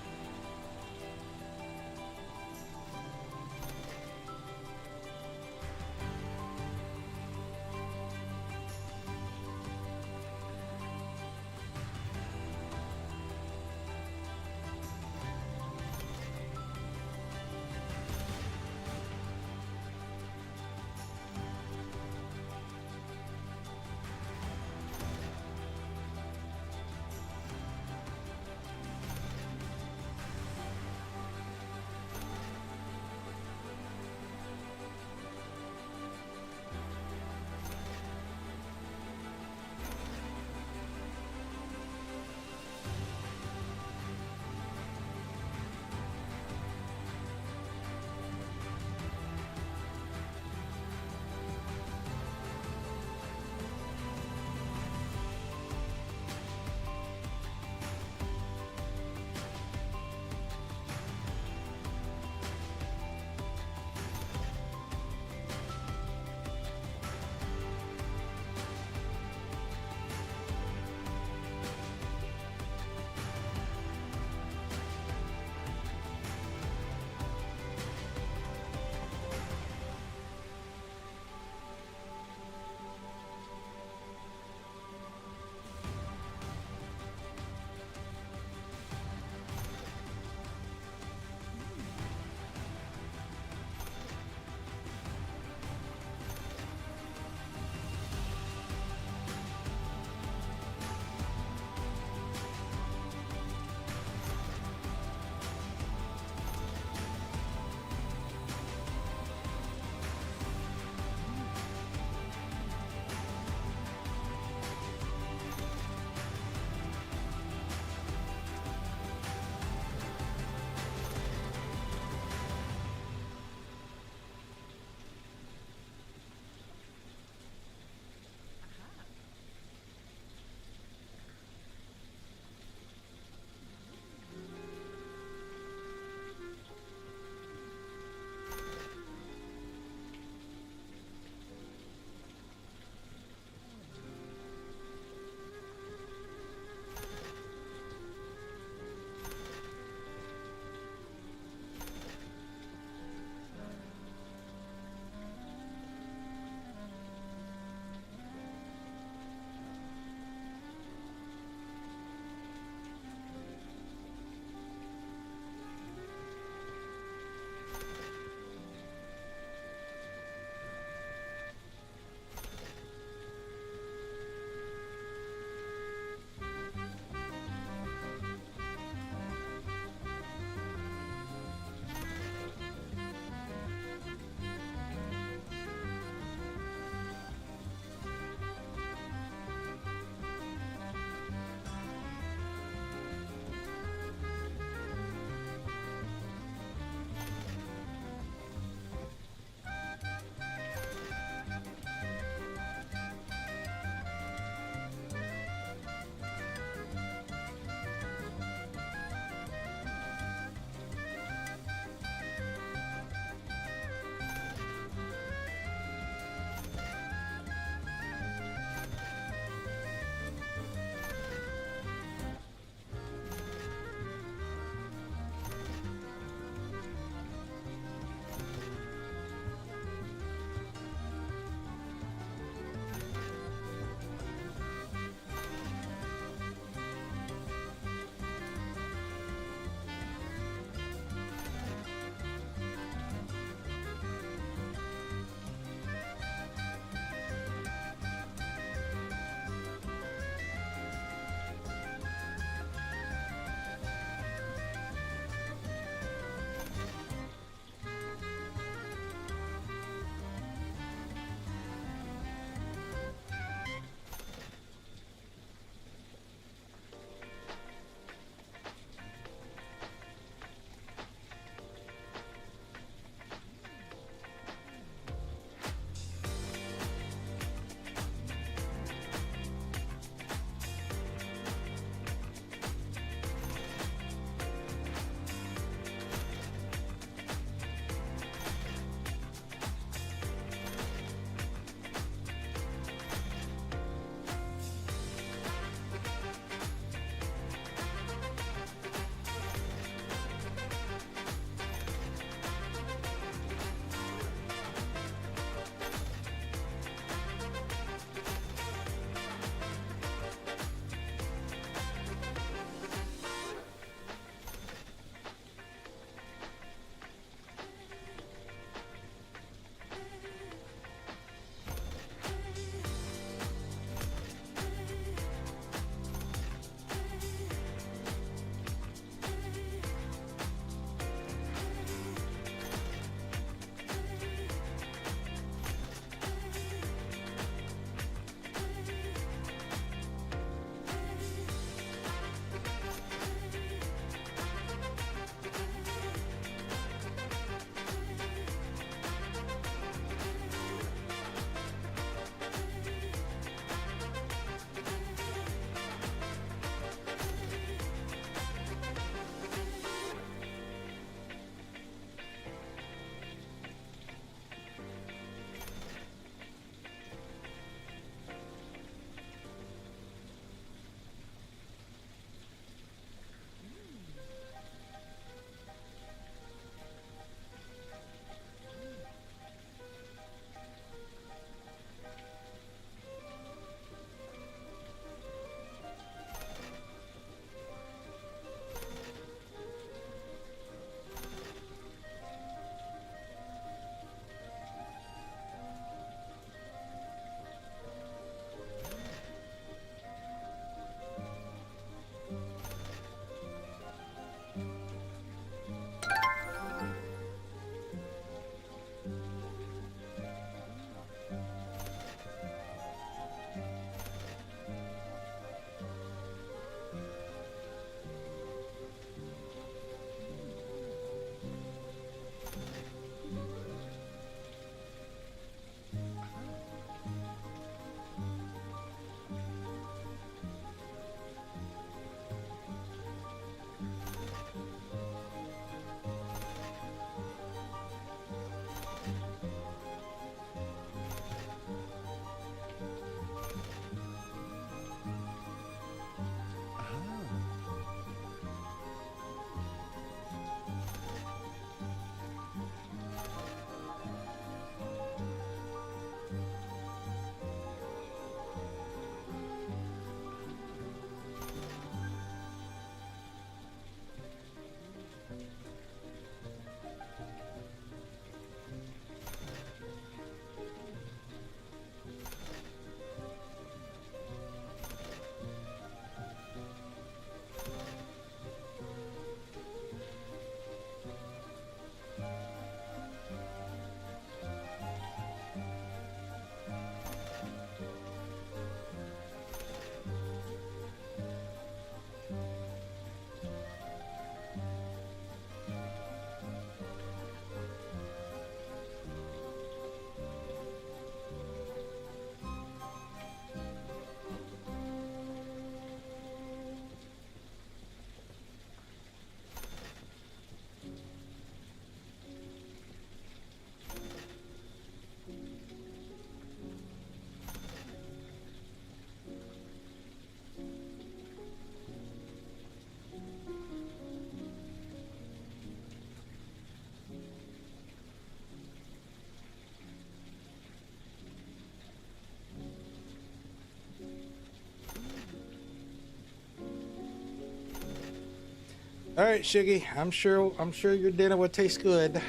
All right, Shiggy. I'm sure your dinner will taste good.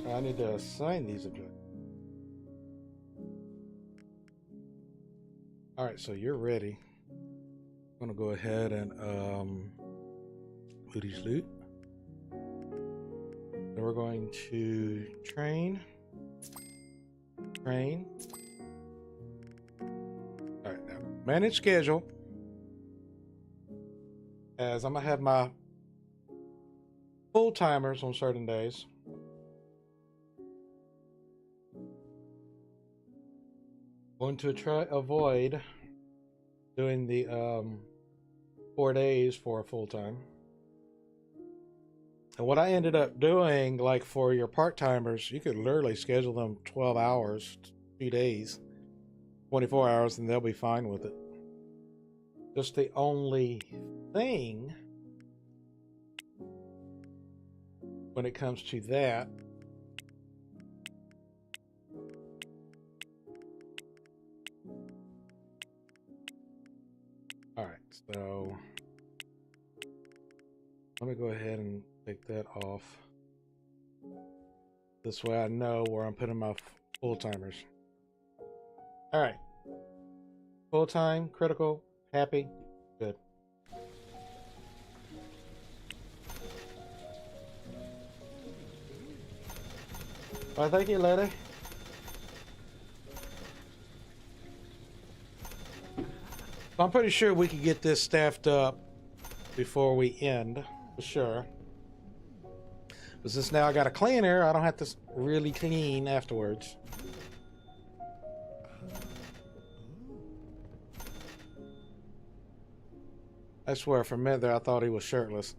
I need to assign these objectives. All right, so you're ready. I'm gonna go ahead and Looty's loot. Then we're going to train. All right, now manage schedule. As I'm gonna have my full timers on certain days. Going to try avoid doing the 4 days for a full time. And what I ended up doing, like for your part timers, you could literally schedule them 12 hours, 2 days, 24 hours, and they'll be fine with it. Just the only thing when it comes to that, all right, so let me go ahead and take that off. This way I know where I'm putting my full timers. All right, full time, critical, happy, good. Well, thank you, lady. I'm pretty sure we could get this staffed up before we end, for sure. But since now I got a cleaner, I don't have to really clean afterwards. I swear, for a minute there, I thought he was shirtless.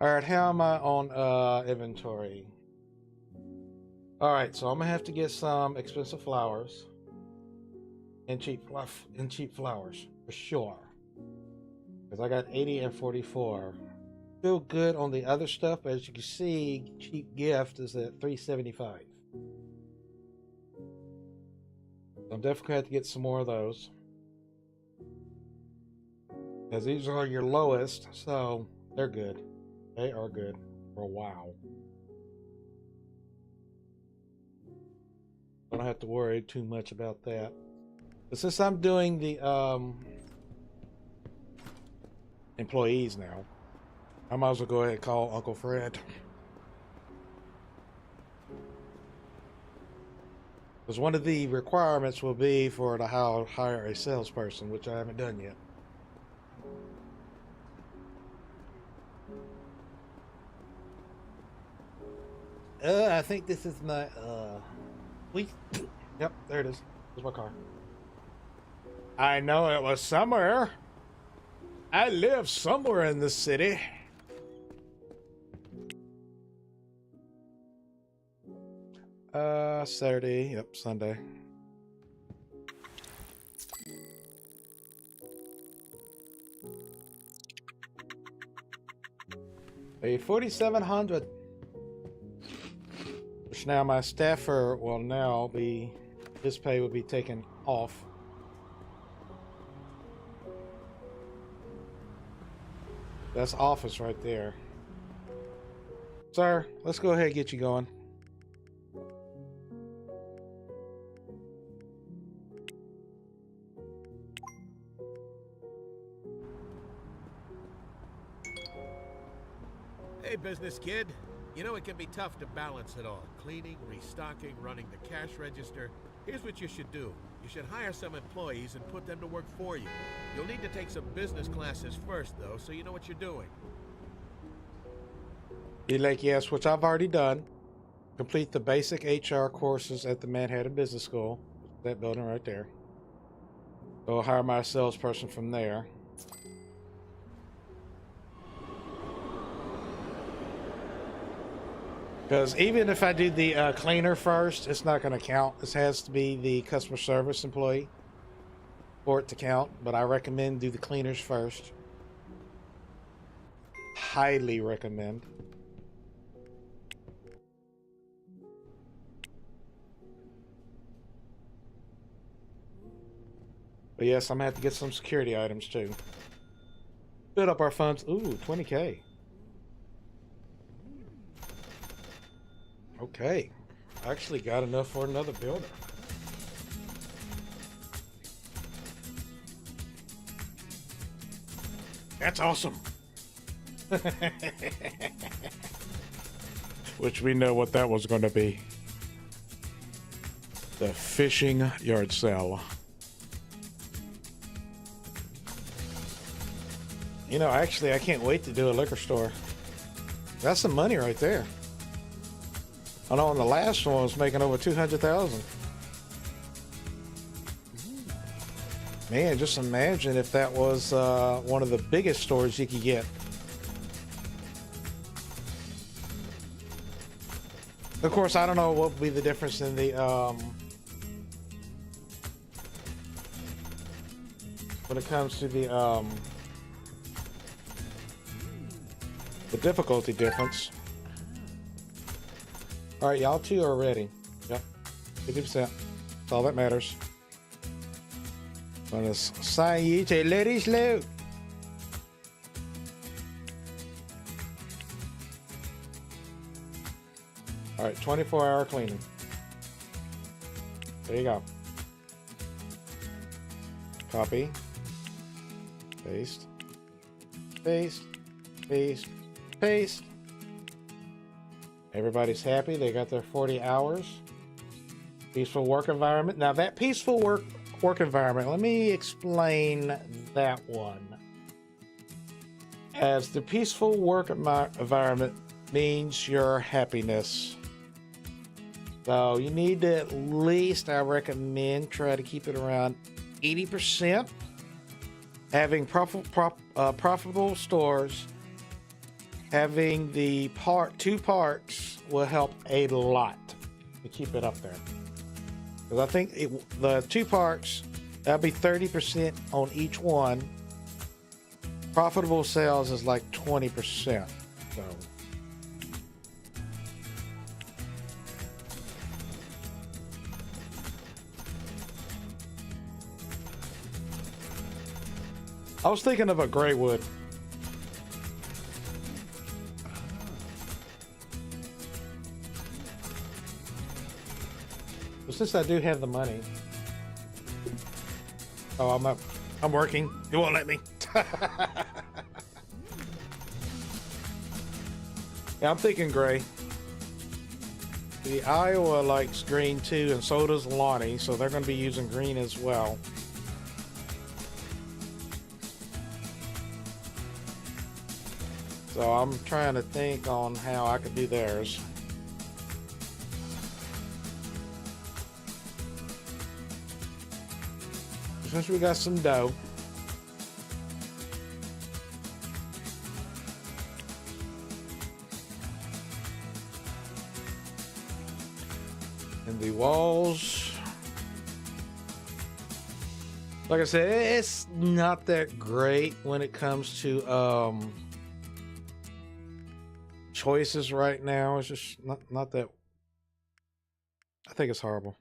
Alright, how am I on inventory? Alright, so I'm gonna have to get some expensive flowers. And cheap flowers, for sure. Because I got 80 and 44. Still good on the other stuff, but as you can see, cheap gift is at 375. I'm definitely going to have to get some more of those. Because these are your lowest, so they're good. They are good for a while. I don't have to worry too much about that. But since I'm doing the employees now, I might as well go ahead and call Uncle Fred. Because one of the requirements will be for to hire a salesperson, which I haven't done yet. I think this is my Yep, there it is. There's my car. I know it was somewhere. I live somewhere in this city. Saturday, yep, Sunday. A 4,700. Which now my staffer will now be, his pay will be taken off. That's office right there. Sir, let's go ahead and get you going. Hey, business kid. You know it can be tough to balance it all. Cleaning, restocking, running the cash register. Here's what you should do. You should hire some employees and put them to work for you. You'll need to take some business classes first, though, so you know what you're doing. Be like, yes, which I've already done. Complete the basic HR courses at the Manhattan Business School. That building right there. So I'll hire my salesperson from there. Because even if I do the cleaner first, it's not going to count. This has to be the customer service employee for it to count. But I recommend do the cleaners first. Highly recommend. But yes, I'm gonna have to get some security items too. Build up our funds. Ooh, 20K. Okay. I actually got enough for another builder. That's awesome. Which we know what that was going to be. The fishing yard sale. You know, actually, I can't wait to do a liquor store. That's some money right there. I know on the last one I was making over 200,000. Man, just imagine if that was one of the biggest stores you could get. Of course, I don't know what would be the difference in the when it comes to the difficulty difference. All right, y'all two are ready. Yep, 50%. That's all that matters. I'm gonna assign you to Looty's Loot. All right, 24-hour cleaning. There you go. Copy. Paste. Paste. Paste. Paste. Everybody's happy. They got their 40 hours. Peaceful work environment. Now that peaceful work environment, let me explain that one. As the peaceful work environment means your happiness. So you need to at least, I recommend, try to keep it around 80%. Having profitable stores, having the two parts will help a lot to keep it up there. Because I think the two parts, that'll be 30% on each one. Profitable sales is like 20%. So. I was thinking of a gray wood. But since I do have the money. Oh, I'm working. You won't let me. Yeah, I'm thinking gray. The Iowa likes green too, and so does Lonnie, so they're going to be using green as well. So I'm trying to think on how I could do theirs. Since we got some dough. And the walls, like I said, it's not that great when it comes to choices right now. It's just not that. I think it's horrible.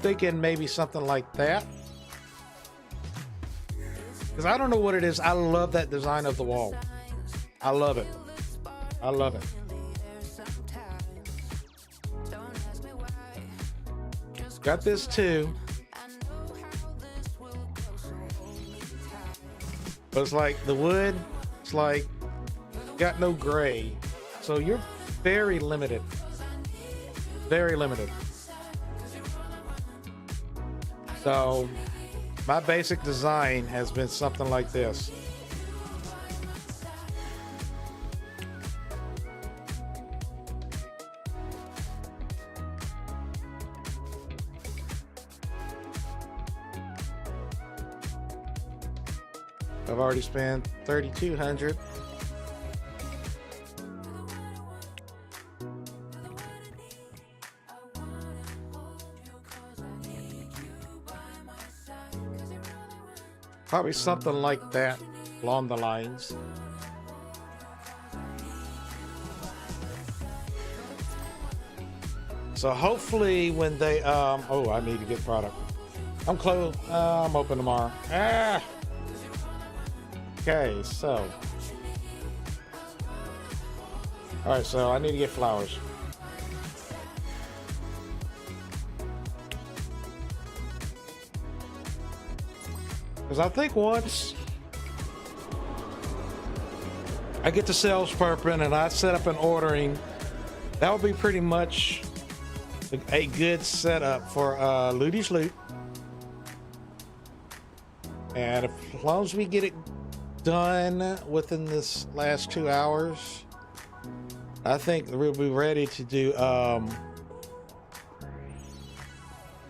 Thinking maybe something like that, because I don't know what it is. I love that design of the wall. I love it. I love it. Got this too. But it's like the wood, it's like got no gray. So you're very limited. Very limited. So my basic design has been something like this. I've already spent $3,200. Probably something like that along the lines. So hopefully when they oh, I need to get product. I'm closed. I'm open tomorrow. Ah. Okay, so. All right, so I need to get flowers. Because I think once I get the salesperson and I set up an ordering, that would be pretty much a good setup for Looty's Loot. And as long as we get it done within this last 2 hours, I think we'll be ready to do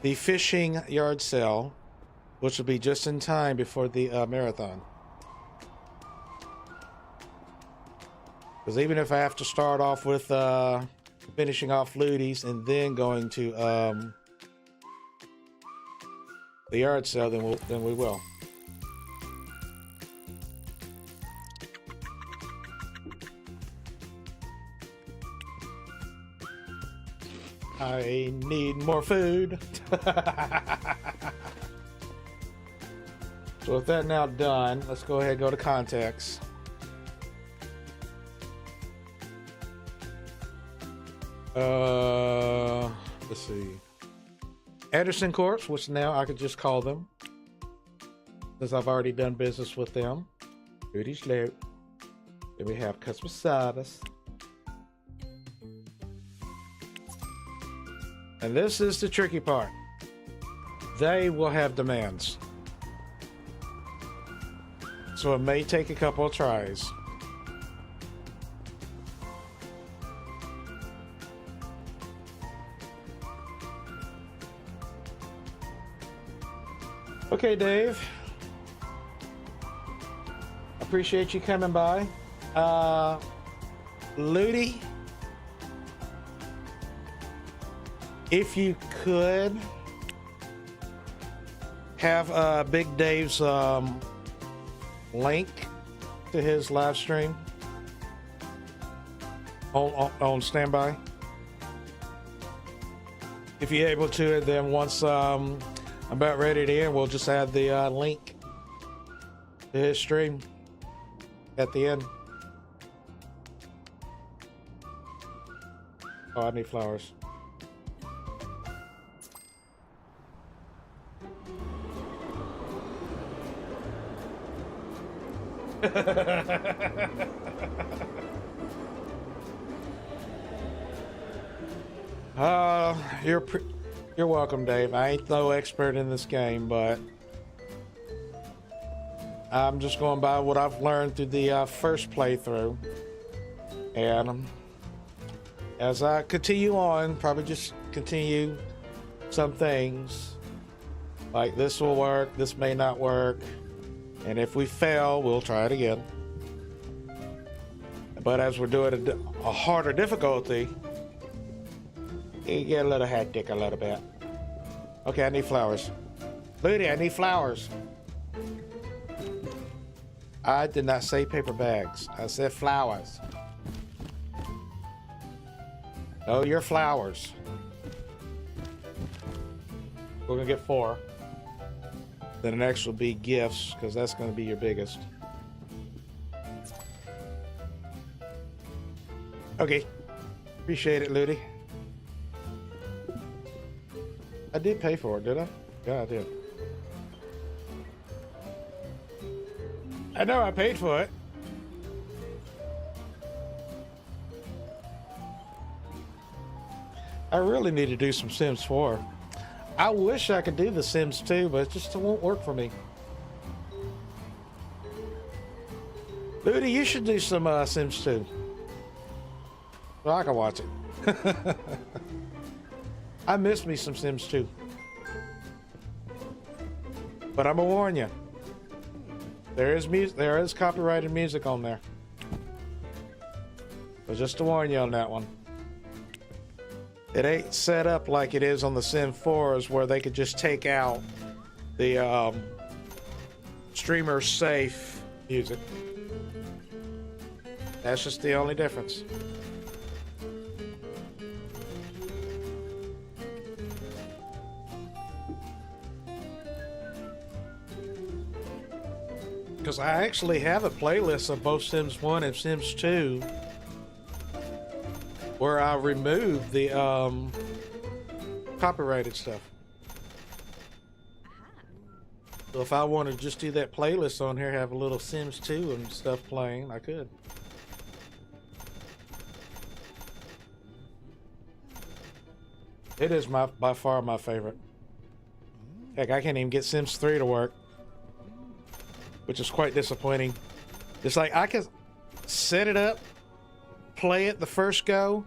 the fishing yard sale, which will be just in time before the marathon. Because even if I have to start off with finishing off Looties and then going to the yard sale, then we will. I need more food. So with that now done, let's go ahead and go to contacts. Let's see. Anderson Corps, which now I could just call them, since I've already done business with them. Looty's Loot. Then we have customer service. And this is the tricky part. They will have demands. So it may take a couple of tries. Okay, Dave. Appreciate you coming by. Looty, if you could have Big Dave's link to his live stream on standby. If you're able to, and then once I'm about ready to end, we'll just add the link to his stream at the end. Oh, I need flowers. You're welcome, Dave. I ain't no expert in this game, but I'm just going by what I've learned through the first playthrough. And as I continue on, probably just continue some things. Like this will work, this may not work. And if we fail, we'll try it again. But as we're doing a harder difficulty, you get a little hectic a little bit. Okay, I need flowers. Looty, I need flowers. I did not say paper bags. I said flowers. No, your flowers. We're gonna get 4. Then the next will be gifts, because that's going to be your biggest. Okay. Appreciate it, Looty. I did pay for it, did I? Yeah, I did. I know I paid for it. I really need to do some Sims 4. I wish I could do the Sims 2, but it just won't work for me. Looty, you should do some Sims 2. So I can watch it. I miss me some Sims 2. But I'm gonna warn you. There is copyrighted music on there. So just to warn you on that one. It ain't set up like it is on the Sim 4s, where they could just take out the streamer safe music. That's just the only difference. Because I actually have a playlist of both Sims 1 and Sims 2 where I removed the copyrighted stuff. So if I want to just do that playlist on here, have a little Sims 2 and stuff playing, I could. It is by far my favorite. Heck, I can't even get Sims 3 to work, which is quite disappointing. It's like I can set it up, play it the first go,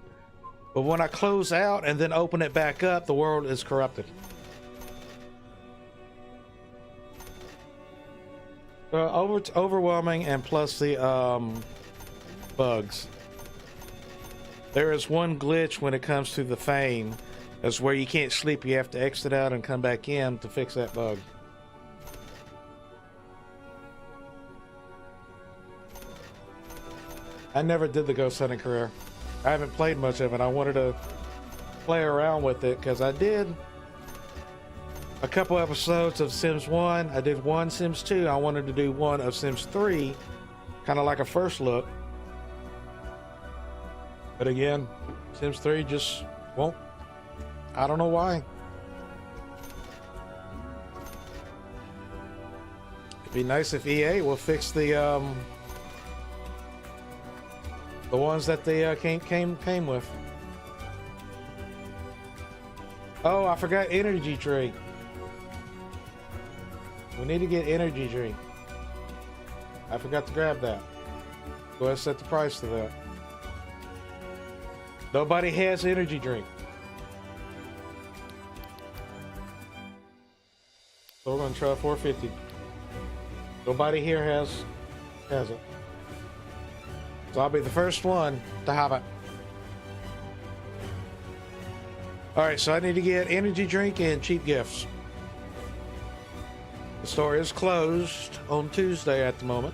but when I close out and then open it back up, the world is corrupted. Overwhelming, and plus the bugs. There is one glitch when it comes to the fame. That's where you can't sleep. You have to exit out and come back in to fix that bug. I never did the ghost hunting career. I haven't played much of it. I wanted to play around with it because I did a couple episodes of Sims 1. I did one Sims 2. I wanted to do one of Sims 3, kind of like a first look. But again, Sims 3 just won't. I don't know why. It'd be nice if EA will fix the ones that they came with. Oh, I forgot energy drink. We need to get energy drink. I forgot to grab that. Go ahead and set the price to that. Nobody has energy drink. So we're going to try $4.50. Nobody here has it. So I'll be the first one to have it. Alright, so I need to get energy drink and cheap gifts. The store is closed on Tuesday at the moment.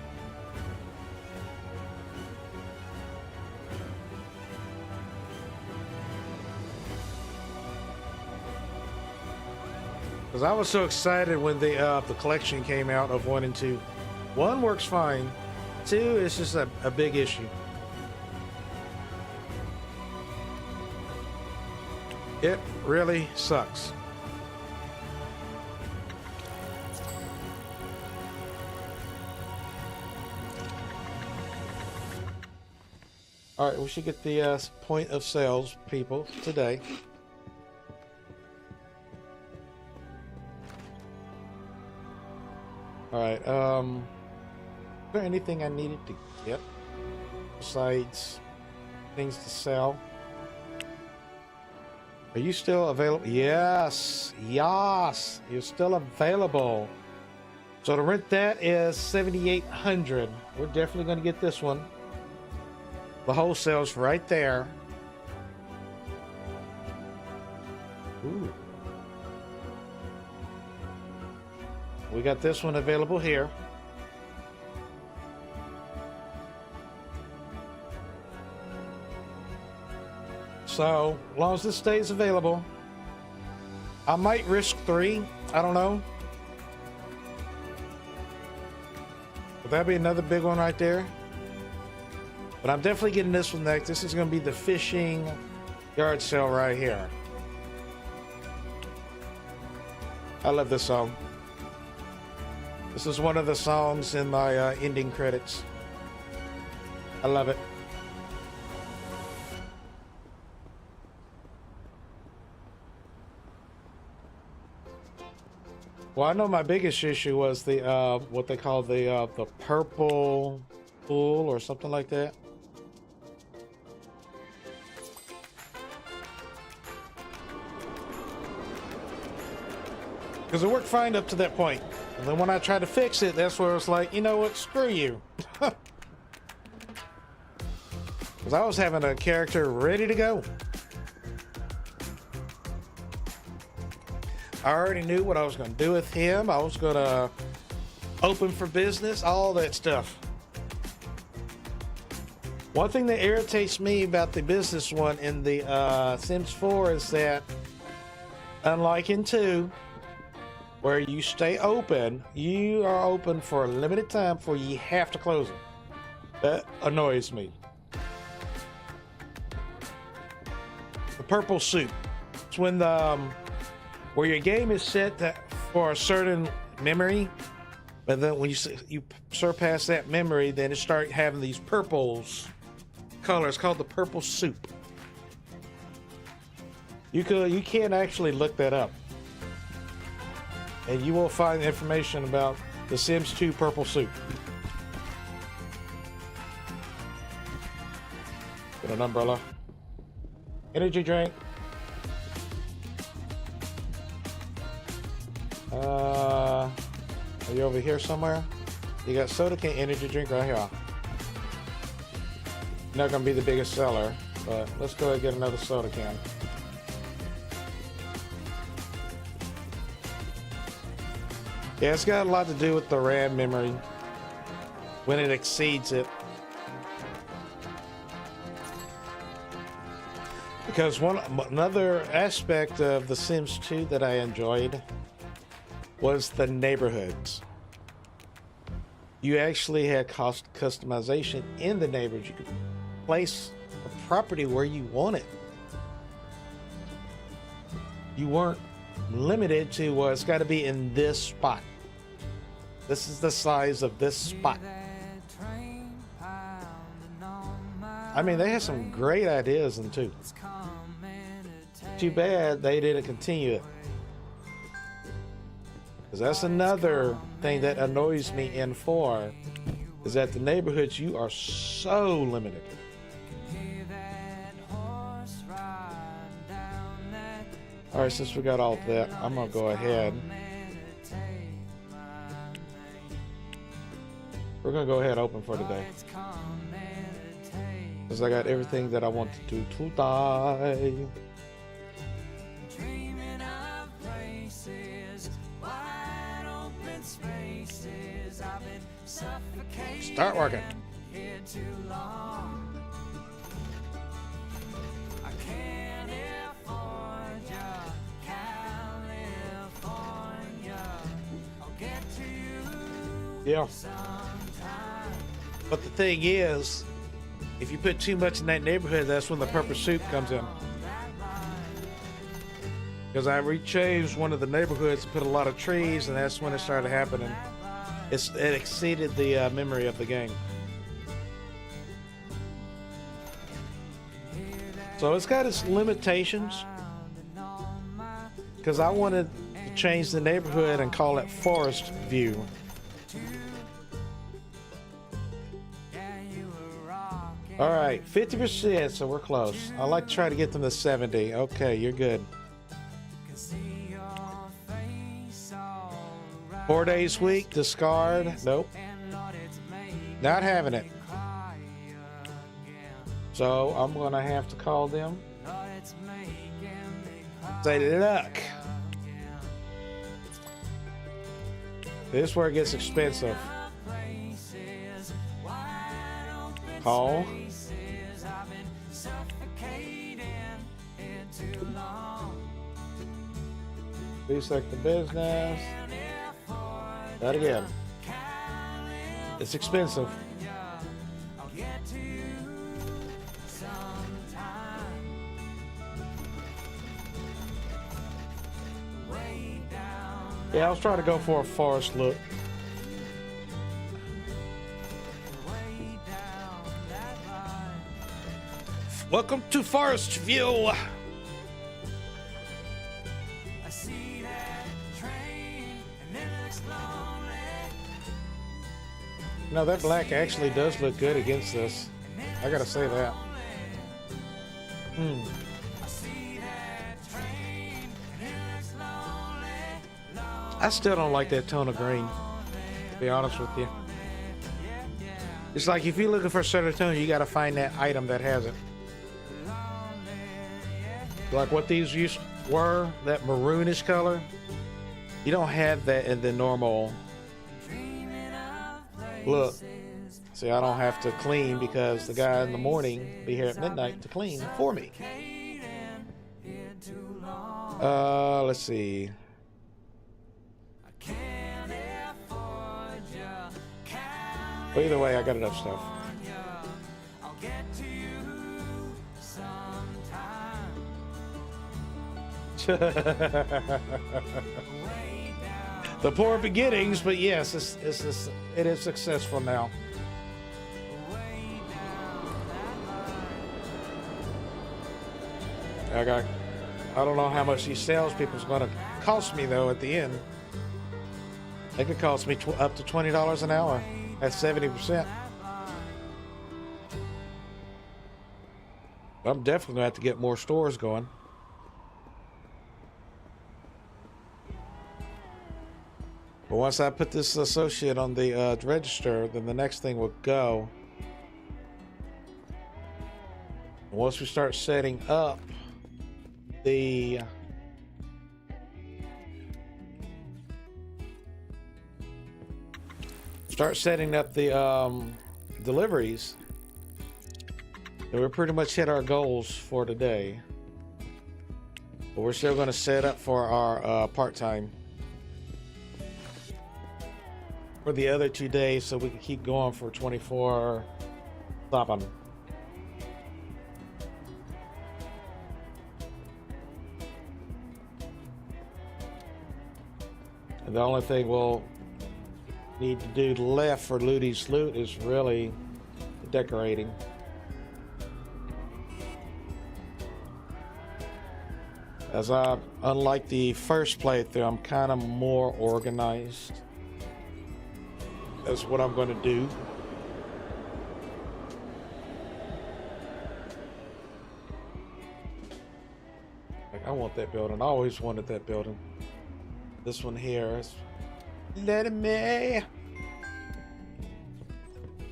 Because I was so excited when the collection came out of 1 and 2. 1 works fine. 2 is just a big issue. It really sucks. All right, we should get the point of sales people today. All right, is there anything I needed to get besides things to sell? Are you still available? Yes, yes, you're still available. So to rent that is $7,800. We're definitely going to get this one. The wholesale's right there. Ooh. We got this one available here. So, as long as this stays available, I might risk 3. I don't know. But that'd be another big one right there. But I'm definitely getting this one next. This is going to be the fishing yard sale right here. I love this song. This is one of the songs in my ending credits. I love it. Well, I know my biggest issue was the what they call the purple pool or something like that. Because it worked fine up to that point. And then when I tried to fix it, that's where it's like, you know what, screw you. Because I was having a character ready to go. I already knew what I was going to do with him. I was going to open for business, all that stuff. One thing that irritates me about the business one in the Sims 4 is that, unlike in 2, where you stay open. You are open for a limited time before you have to close it. That annoys me. The purple soup. It's when the where your game is set for a certain memory, but then when you surpass that memory, then it start having these purples colors called the purple soup. You can actually look that up, and you will find information about the Sims 2 purple soup. Get an umbrella. Energy drink. Are you over here somewhere? You got soda can, energy drink right here. Not gonna be the biggest seller, but let's go ahead and get another soda can. Yeah, it's got a lot to do with the RAM memory when it exceeds it. Because another aspect of The Sims 2 that I enjoyed was the neighborhoods. You actually had customization in the neighborhoods. You could place a property where you want it. You weren't limited to, well, it's got to be in this spot. This is the size of this spot. I mean, they had some great ideas in 2. Too bad they didn't continue it. Because that's another thing that annoys me in 4, is that the neighborhoods, you are so limited. All right, since we got all that, I'm gonna go ahead. We're gonna go ahead and open for today. Because I got everything that I want to do today. Start working. Yeah. But the thing is, if you put too much in that neighborhood, that's when the purple soup comes in. Because I rechanged one of the neighborhoods, put a lot of trees, and that's when it started happening. It exceeded the memory of the game. So it's got its limitations. Because I wanted to change the neighborhood and call it Forest View. All right, 50%, so we're close. I like to try to get them to 70. Okay, you're good. 4 days week, discard. Nope. Not having it. So I'm gonna have to call them. Say, look. This is where it gets expensive. Call. Reselect the business. That again. It's expensive. Yeah, I was trying to go for a forest look. Welcome to Forest View. No, that black actually does look good against this. I gotta say that. I still don't like that tone of green, to be honest with you. It's like if you're looking for a certain tone, you gotta find that item that has it. Like what these were, that maroonish color. You don't have that in the normal look. See, I don't have to clean because the guy in the morning be here at midnight to clean for me. Let's see. But either way, I got enough stuff. I'll get to you sometime. The poor beginnings, but yes, it is successful now. I don't know how much these salespeople's going to cost me though at the end. They could cost me up to $20 an hour at 70%. I'm definitely going to have to get more stores going. But once I put this associate on the register, then the next thing will go. Once we start setting up the deliveries, then we're pretty much hit our goals for today. But we're still going to set up for our part-time for the other 2 days so we can keep going for 24 7. And the only thing we'll need to do left for Looty's loot is really decorating. As unlike the first playthrough, I'm kind of more organized. That's what I'm going to do. Like, I want that building. I always wanted that building. This one here is let me.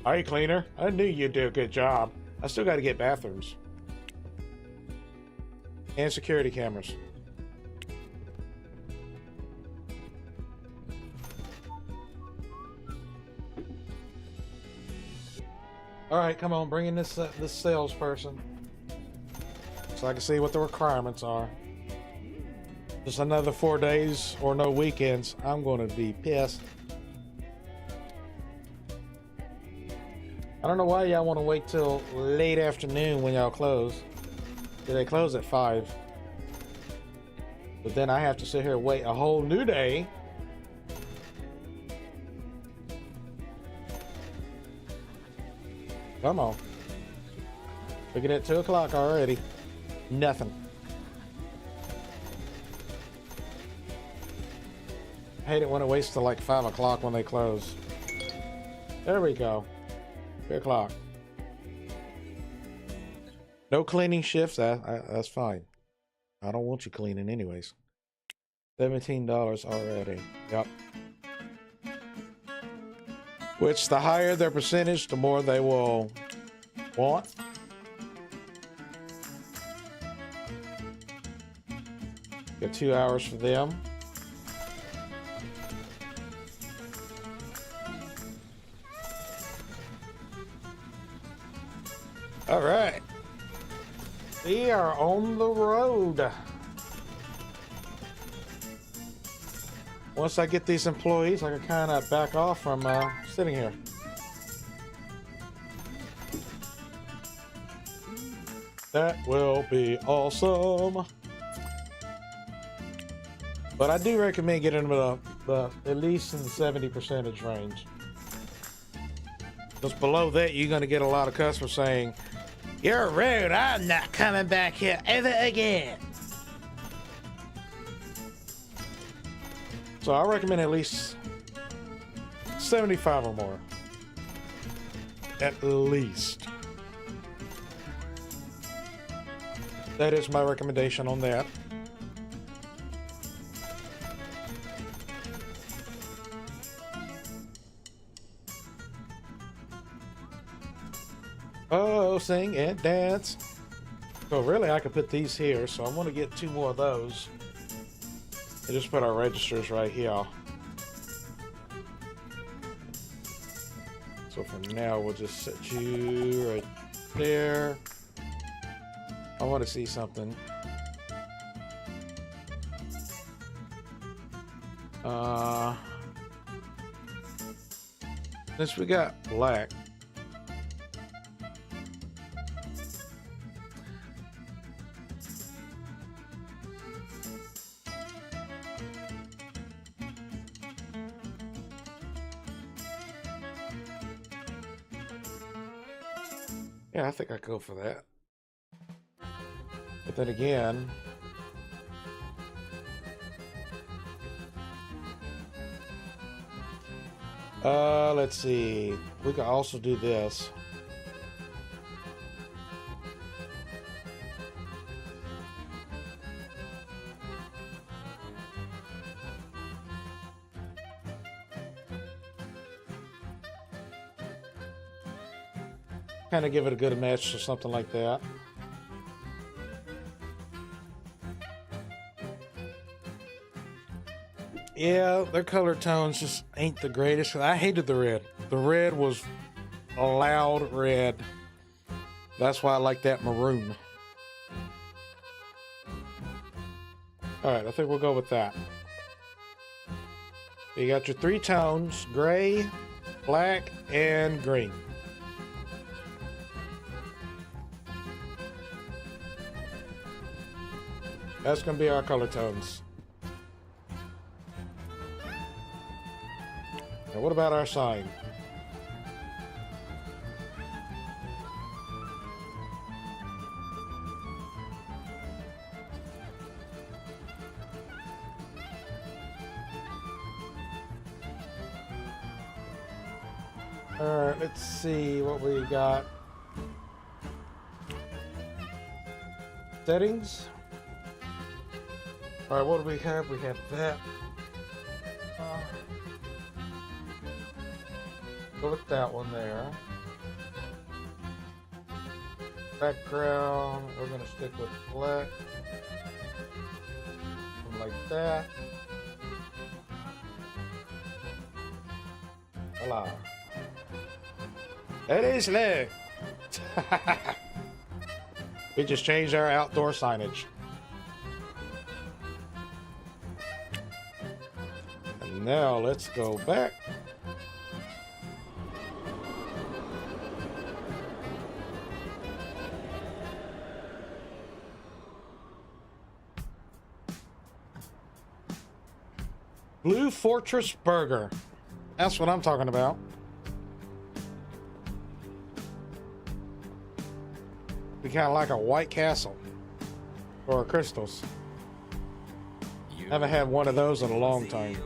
All right, cleaner. I knew you'd do a good job. I still got to get bathrooms and security cameras. All right, come on, bring in this salesperson so I can see what the requirements are. Just another 4 days or no weekends. I'm going to be pissed. I don't know why y'all want to wait till late afternoon when y'all close. They close at 5. But then I have to sit here and wait a whole new day. Come on. Looking at 2 o'clock already. Nothing. I hate it when it waits till like 5 o'clock when they close. There we go. 3 o'clock. No cleaning shifts. That's fine. I don't want you cleaning anyways. $17 already. Yep. Which the higher their percentage, the more they will want. Got 2 hours for them. All right. We are on the road. Once I get these employees, I can kind of back off from sitting here. That will be awesome. But I do recommend getting them at least in the 70% range. Because below that, you're going to get a lot of customers saying, "You're rude, I'm not coming back here ever again." So I recommend at least 75 or more. At least. That is my recommendation on that. Oh, sing and dance. So really I could put these here, so I'm gonna get 2 more of those. And just put our registers right here. So for now, we'll just set you right there. I want to see something. Since we got black, yeah, I think I go for that. But then again, let's see. We could also do this. Kind of give it a good mesh or something like that. Yeah, their color tones just ain't the greatest. I hated the red. The red was a loud red. That's why I like that maroon. All right, I think we'll go with that. You got your three tones: gray, black, and green. That's going to be our color tones. Now, what about our sign? All right, let's see what we got. Settings. All right, what do we have? We have that. Go with that one there. Background, we're going to stick with black. Like that. Voila. It is lit. We just changed our outdoor signage. And now let's go back. Blue Fortress Burger. That's what I'm talking about. Be kind of like a White Castle or a Crystals. Haven't had one of those in a long time.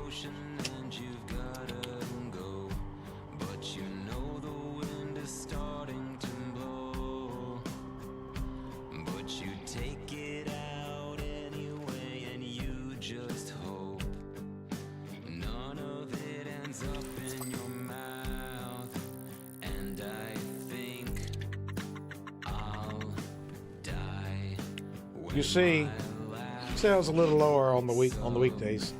You see, sales a little lower on the weekdays.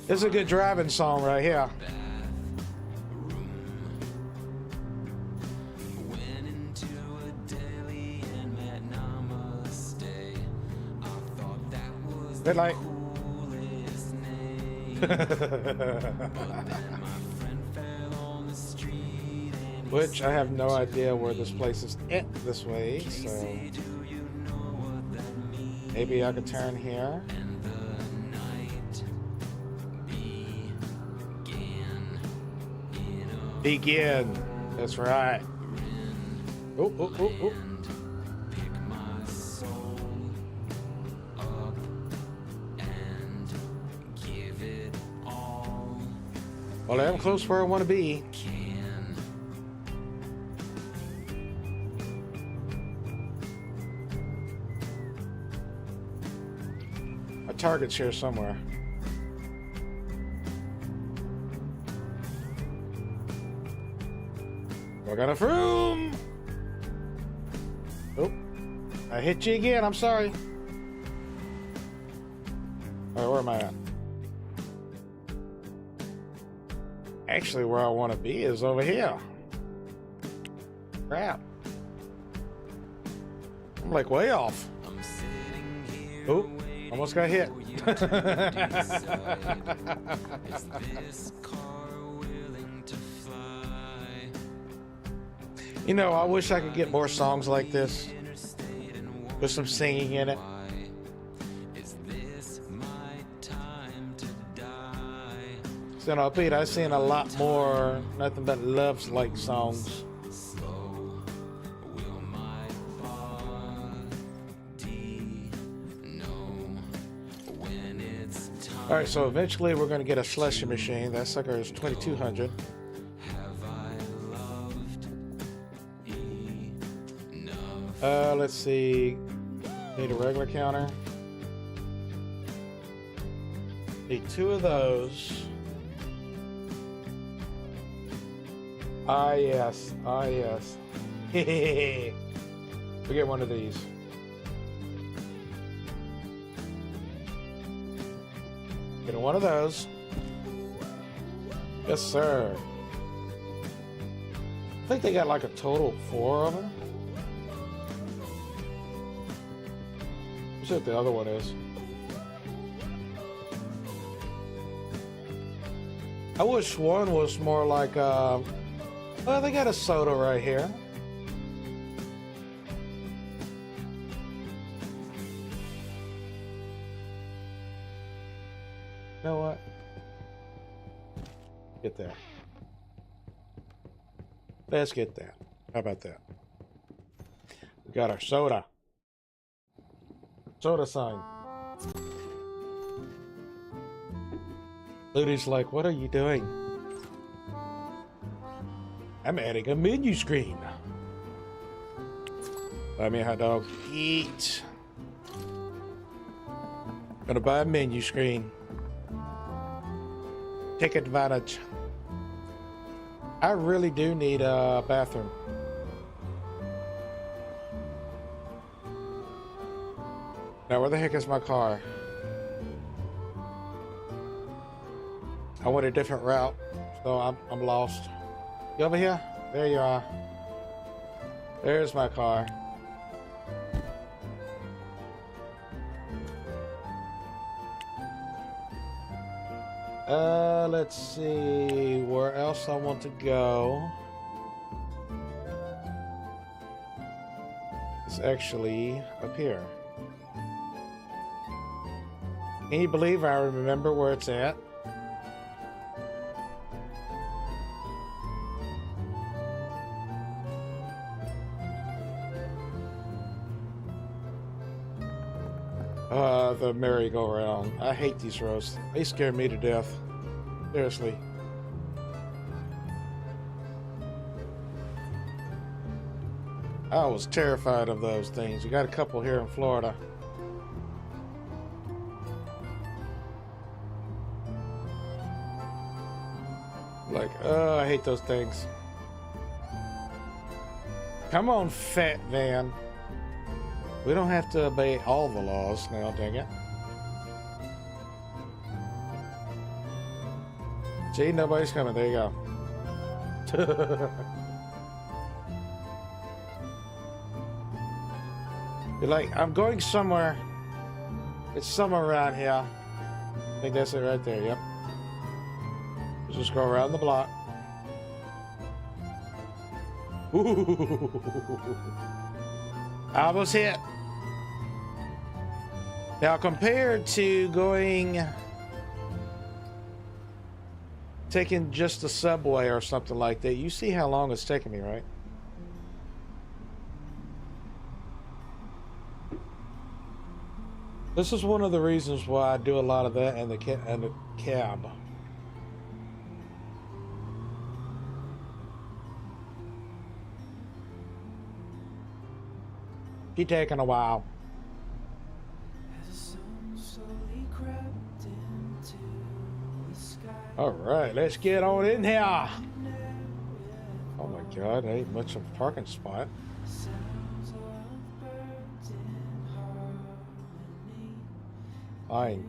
It's a good driving song right here. Red light. Which I have no idea where this place is at this way, so maybe I could turn here. Begin. That's right. Oh, oh, oh, oh. Well, I'm close where I want to be. My target's here somewhere. I got a room. Oh, I hit you again. I'm sorry. All right, where am I at? Actually, where I want to be is over here. Crap. I'm like way off. I'm sitting here Oh, almost got hit. You know, I wish I could get more songs like this with some singing in it. So, no, Pete, I've seen a lot more nothing but love-like songs. All right, so eventually we're going to get a slushy machine. That sucker is 2200. Let's see. Need a regular counter. Need 2 of those. Ah, yes. Ah, yes. We get one of these. Get one of those. Yes, sir. I think they got like a total of 4 of them. Let's see what the other one is. I wish one was more like, well, they got a soda right here. You know what? Get that. Let's get that. How about that? We got our soda. Soda sign. Looty's like, what are you doing? I'm adding a menu screen. Buy me a hot dog. Eat. Gonna buy a menu screen. Take advantage. I really do need a bathroom. Now, where the heck is my car? I went a different route, so I'm lost. You over here? There you are. There's my car. Let's see where else I want to go. It's actually up here. Can you believe I remember where it's at? The merry-go-round. I hate these roads. They scare me to death. Seriously. I was terrified of those things. We got a couple here in Florida. Like, oh, I hate those things. Come on, fat van. We don't have to obey all the laws now, dang it. See, nobody's coming. There you go. You're like, I'm going somewhere. It's somewhere around here. I think that's it right there, yep. Just go around the block. Ooh. I almost hit. Now, compared to taking just the subway or something like that, you see how long it's taking me, right? This is one of the reasons why I do a lot of that and the cab. Keep taking a while. All right, let's get on in here. Oh my God, ain't much of a parking spot. Fine,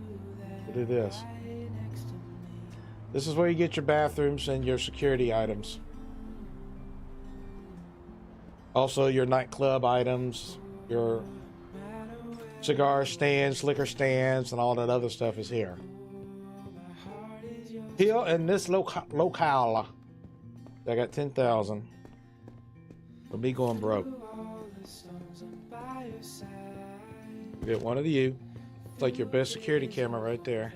we'll do this. This is where you get your bathrooms and your security items. Also your nightclub items, your cigar stands, liquor stands, and all that other stuff is here. Here in this locale, I got 10,000. For me going broke. Get one of you. It's like your best security camera right there.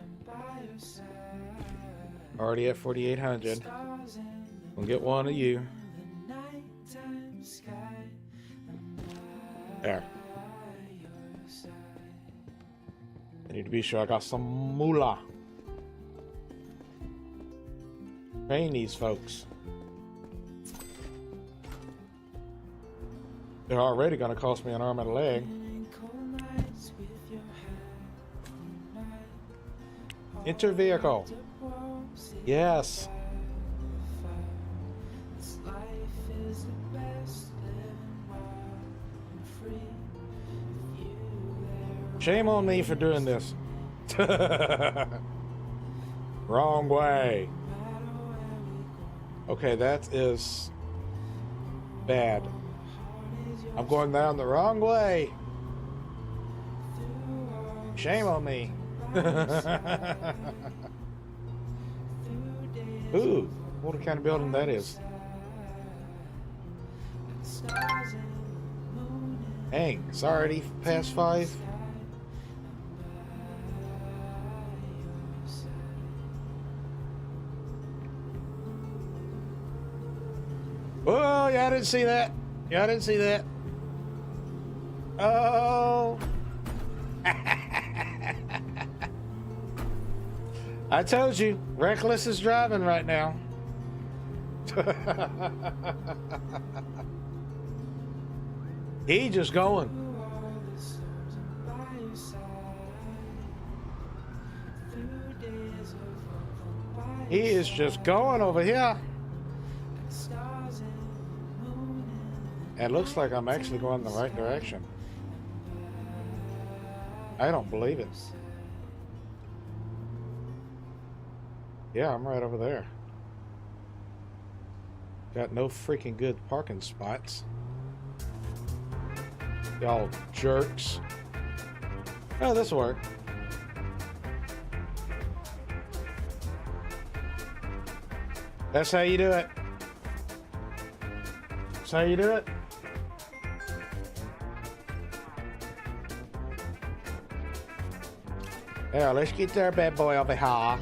Already at 4,800. We'll get one of you. There. I need to be sure I got some moolah. Train these folks. They're already going to cost me an arm and a leg. Enter vehicle. Yes. Shame on me for doing this. Wrong way. Okay, that is bad. I'm going down the wrong way. Shame on me. Ooh, what kind of building that is. Dang, it's already past 5. Oh, yeah, I didn't see that. Yeah, I didn't see that. Oh. I told you, reckless is driving right now. He just going. He is just going over here. It looks like I'm actually going in the right direction. I don't believe it. Yeah, I'm right over there. Got no freaking good parking spots. Y'all jerks. Oh, this'll work. That's how you do it. That's how you do it. Yeah, let's get their bad boy over here.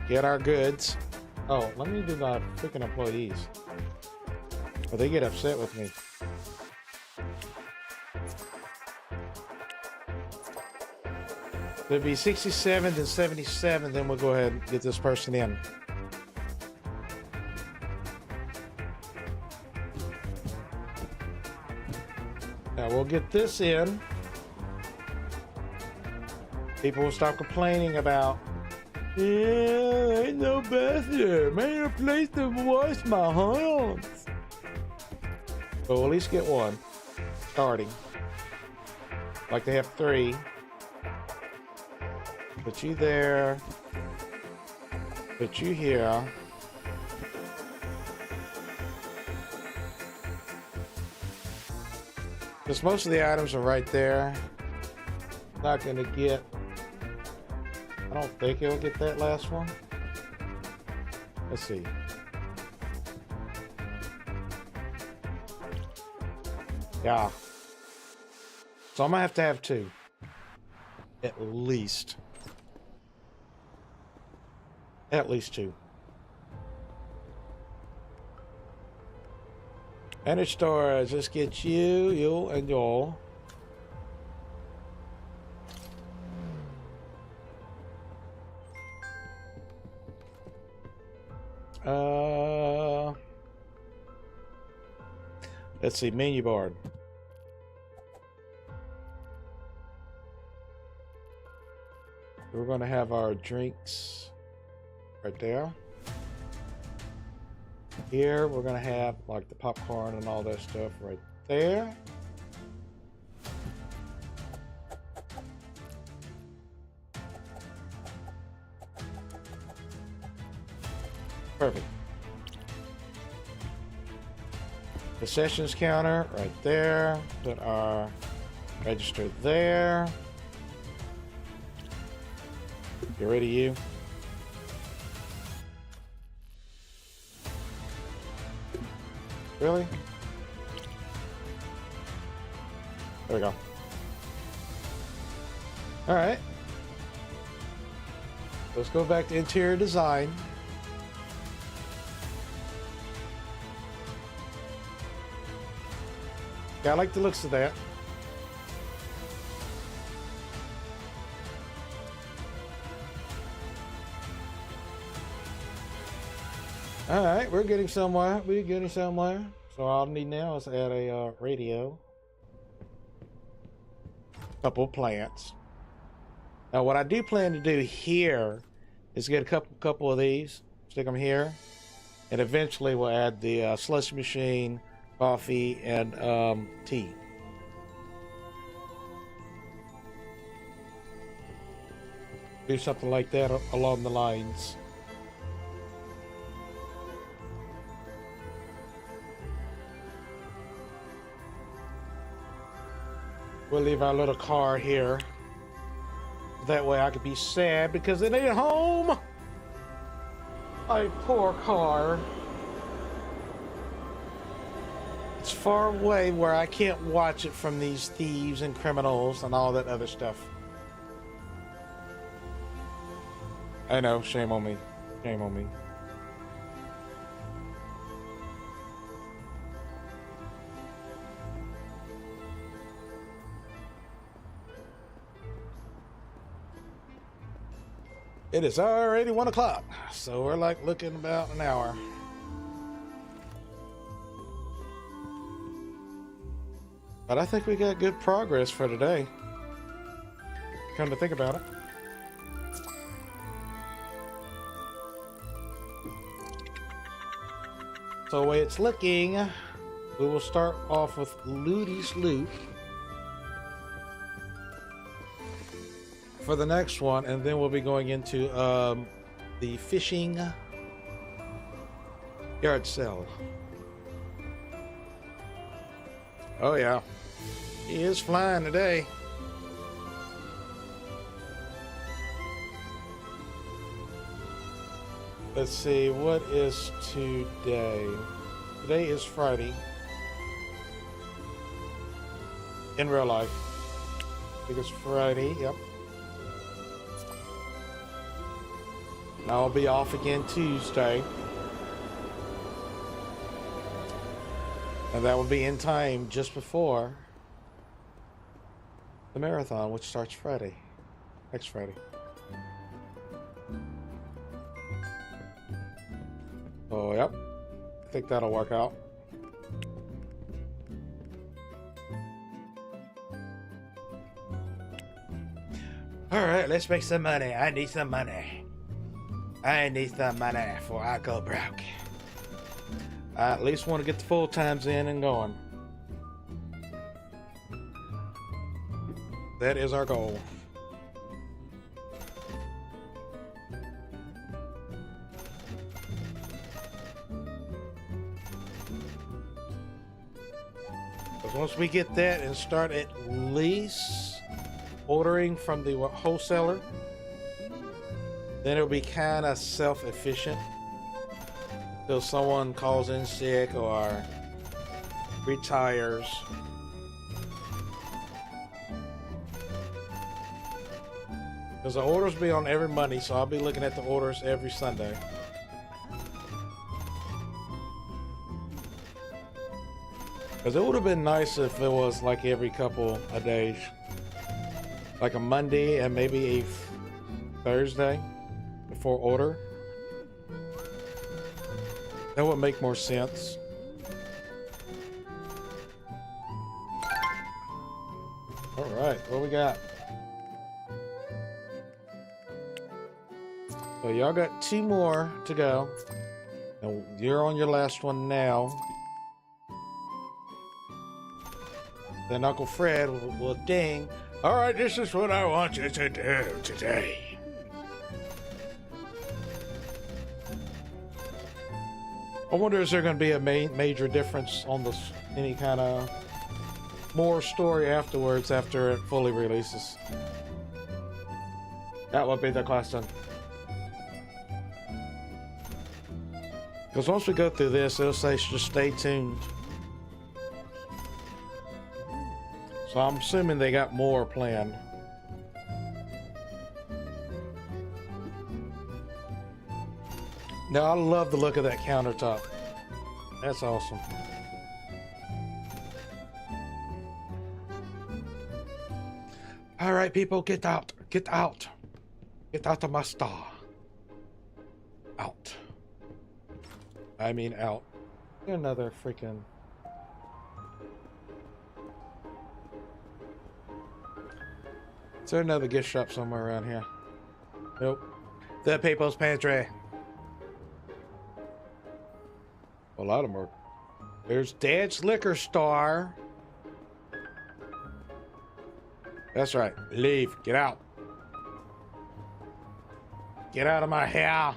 Get our goods. Oh, let me do my freaking employees. Or they get upset with me. There'd be 67 and 77, then we'll go ahead and get this person in. Now we'll get this in. People will stop complaining about, yeah, ain't no bathroom, ain't a place to wash my hands. But we'll at least get one, starting. Like they have 3. Put you there. Put you here. Because most of the items are right there. Not gonna get. I don't think it'll get that last one. Let's see. Yeah. So I'm gonna have to have 2. At least. At least 2. Manage storage. Let's get you, and you. Let's see, menu board. We're going to have our drinks right there. Here we're going to have like the popcorn and all that stuff right there. Perfect. the sessions counter right there. Put our register there. Get rid of you. Really? There we go. All right. Let's go back to interior design. Yeah, I like the looks of that. All right, we're getting somewhere. We're getting somewhere. So all I need now is add a radio. Couple of plants. Now, what I do plan to do here is get a couple of these, stick them here, and eventually we'll add the slush machine, coffee, and tea. Do something like that along the lines. We'll leave our little car here. That way I could be sad because it ain't home. My poor car. It's far away where I can't watch it from these thieves and criminals and all that other stuff. I know, shame on me. Shame on me. It is already 1 o'clock, so we're like looking about an hour. But I think we got good progress for today. Come to think about it. So the way it's looking, we will start off with Looty's Loot for the next one, and then we'll be going into the fishing yard sale. Oh yeah, he is flying today. Let's see, what is today? Today is Friday. In real life. I think it's Friday, yep. And I'll be off again Tuesday. And that will be in time just before the marathon, which starts Friday. Next Friday. Oh, yep. I think that'll work out. All right, let's make some money. I need some money. I need some money before I go broke. I at least want to get the full times in and going. That is our goal. Because once we get that and start at least ordering from the wholesaler, then it'll be kind of self-efficient. Till someone calls in sick or retires. Because the orders be on every Monday, so I'll be looking at the orders every Sunday. Because it would have been nice if it was like every couple of days. Like a Monday and maybe a Thursday before order. That would make more sense. All right, what we got? So y'all got 2 more to go. And you're on your last one now. Then Uncle Fred will ding. All right, this is what I want you to do today. I wonder, is there going to be a major difference on this, any kind of more story afterwards after it fully releases? That would be the question. Because once we go through this, it'll say just stay tuned. So I'm assuming they got more planned. Now, I love the look of that countertop. That's awesome. All right, people, get out. Get out. Get out of my star. Out. I mean out. Another freaking... Is there another gift shop somewhere around here? Nope. The People's Pantry. A lot of them are. There's Dad's Liquor Store. That's right. Leave. Get out. Get out of my hair.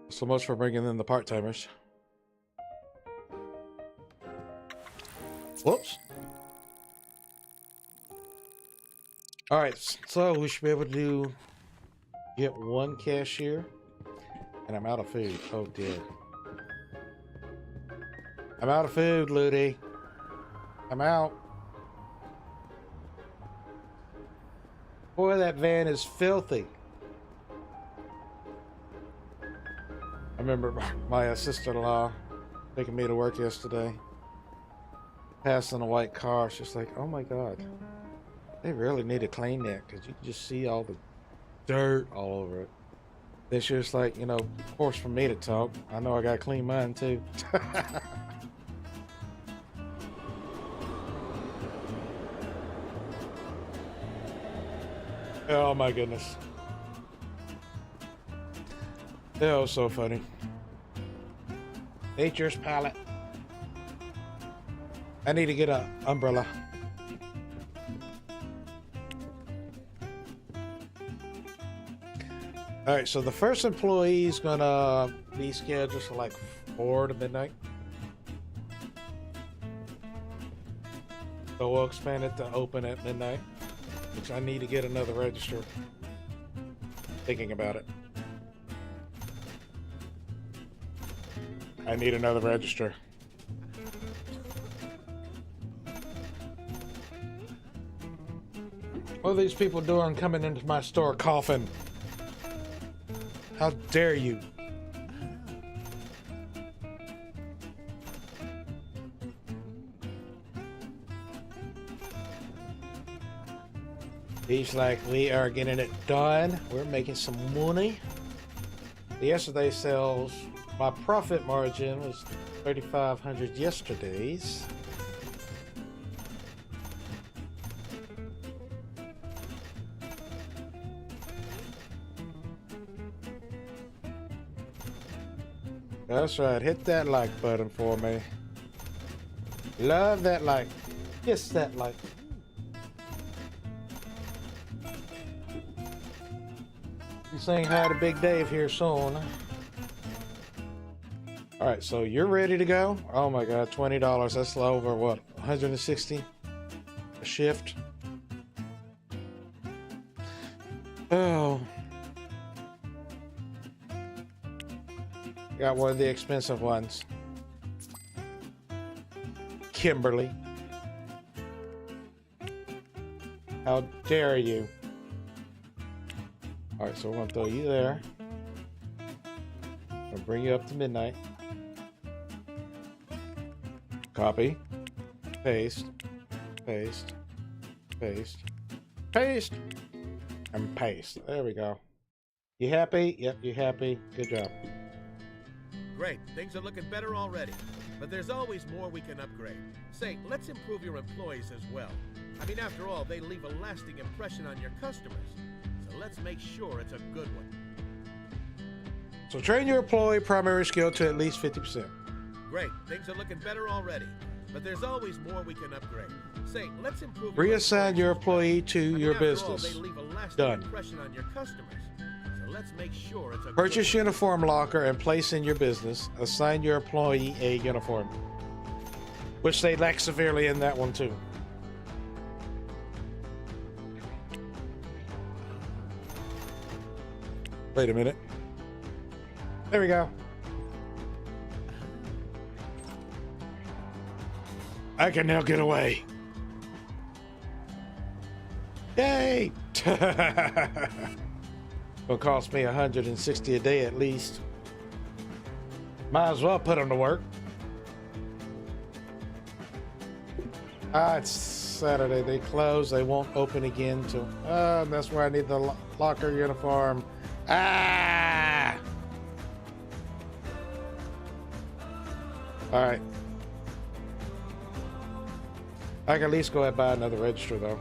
So much for bringing in the part-timers. Whoops. All right, so we should be able to get one cashier, and I'm out of food. Oh dear. I'm out of food, Looty. I'm out. Boy, that van is filthy. I remember my sister-in-law taking me to work yesterday, passing a white car. She's like, oh my God. They really need to clean that because you can just see all the dirt all over it. Then she was like, you know, of course for me to talk, I know I got to clean mine too. Oh my goodness. Oh, so funny. Nature's palette. I need to get an umbrella. All right, so the first employee is gonna be scheduled for like 4 to midnight. So we'll expand it to open at midnight, which I need to get another register. Thinking about it. I need another register. What are these people doing coming into my store coughing? How dare you? He's like, we are getting it done. We're making some money. Yesterday's sales, my profit margin was 3,500 yesterday's. That's right, hit that like button for me. Love that like. Kiss that like. Be saying hi to Big Dave here soon. Alright, so you're ready to go? Oh my God, $20. That's over what? 160 a shift. Oh. Got one of the expensive ones. Kimberly. How dare you? Alright, so we're gonna throw you there. I'll bring you up to midnight. Copy. Paste. Paste. Paste. Paste. And paste. There we go. You happy? Yep, you happy. Good job. Great, things are looking better already. But there's always more we can upgrade. Say, let's improve your employees as well. I mean, after all, they leave a lasting impression on your customers. So let's make sure it's a good one. So train your employee primary skill to at least 50%. Great, things are looking better already. but there's always more we can upgrade. Say, let's improve. Reassign your employee to your after all, business. they leave a lasting Done. impression on your customers. So let's make sure it's a Purchase good uniform locker and place in your business. Assign your employee a uniform. Which they lack severely in that one too. Wait a minute. There we go. I can now get away. Yay! Will cost me 160 a day at least. Might as well put them to work. It's Saturday. They close. They won't open again till. That's where I need the locker uniform. Ah! All right. I can at least go ahead and buy another register though.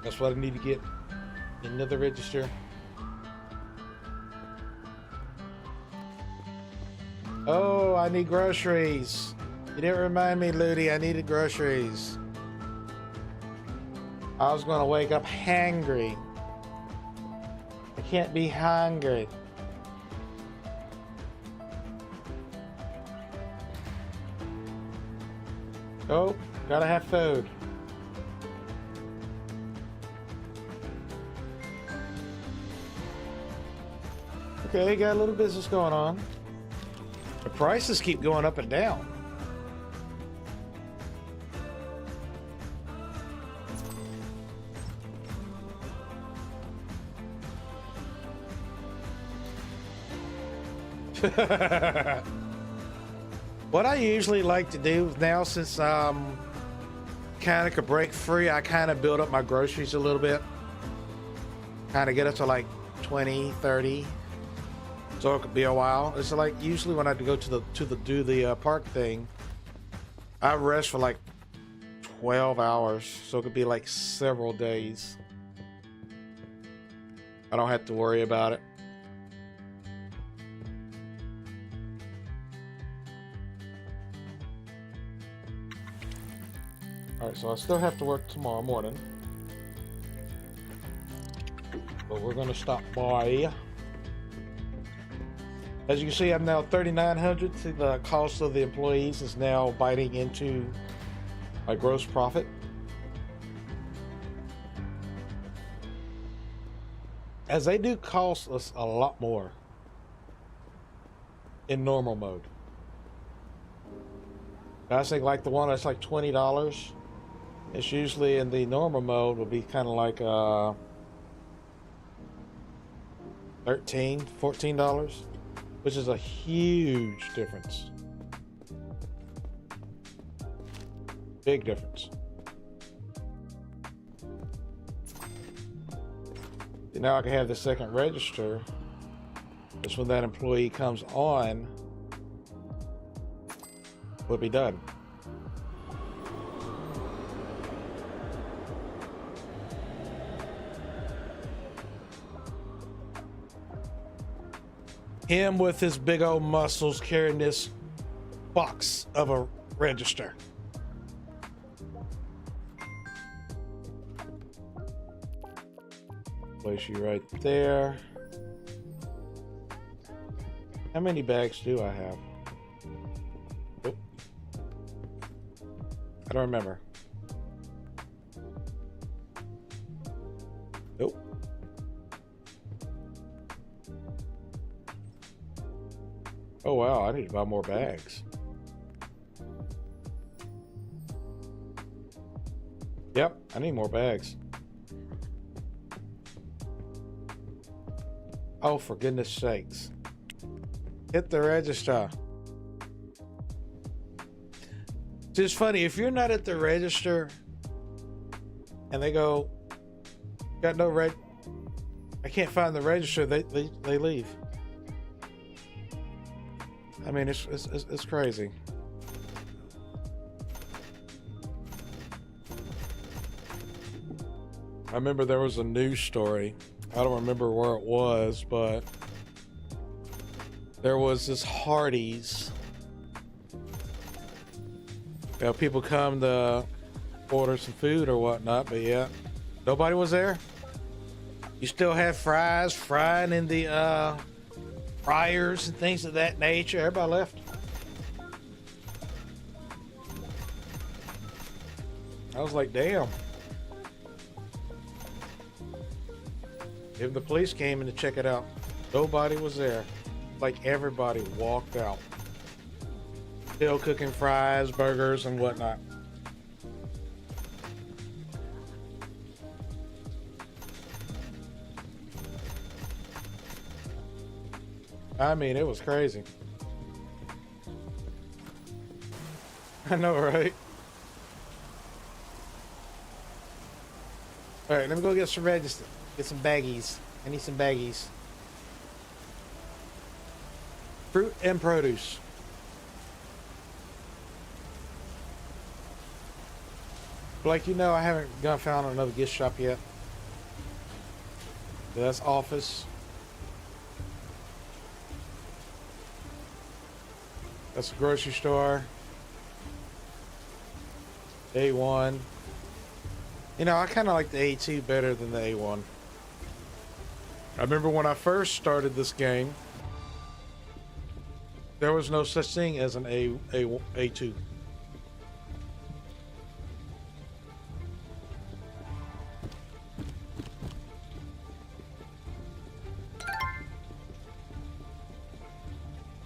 That's what I need to get. Another register. Oh, I need groceries. You didn't remind me, Looty. I needed groceries. I was going to wake up hangry. I can't be hungry. Oh, gotta have food. Okay, got a little business going on. The prices keep going up and down. What I usually like to do now, since I'm kind of break free, I kind of build up my groceries a little bit. Kind of get up to like 20, 30. So it could be a while. It's like usually when I go to the park thing, I rest for like 12 hours. So it could be like several days. I don't have to worry about it. All right, so I still have to work tomorrow morning, but we're gonna stop by. As you can see, I'm now 3,900. See, the cost of the employees is now biting into my gross profit. As they do cost us a lot more in normal mode. I think like the one that's like $20. It's usually in the normal mode will be kind of like $13, $14, which is a huge difference. Big difference. Now I can have the second register. Just when that employee comes on, will be done. Him with his big old muscles carrying this box of a register. Place you right there. How many bags do I have? Oh. I don't remember. Nope. Oh wow, I need to buy more bags. Yep, I need more bags. Oh, for goodness sakes. Hit the register. It's funny, if you're not at the register and they go, got no I can't find the register, they leave. I mean, it's crazy. I remember there was a news story. I don't remember where it was, but there was this Hardee's. You know, people come to order some food or whatnot, but yeah, nobody was there. You still had fries frying in the fryers and things of that nature. Everybody left. I was like, damn. If the police came in to check it out, nobody was there. Like everybody walked out. Still cooking fries, burgers, and whatnot. I mean, it was crazy. I know, right? All right, let me go get some register. Get some baggies. I need some baggies. Fruit and produce. Like, you know, I haven't found another gift shop yet. That's office. That's a grocery store. A01. You know, I kind of like the A2 better than the A1. I remember when I first started this game, there was no such thing as an A2.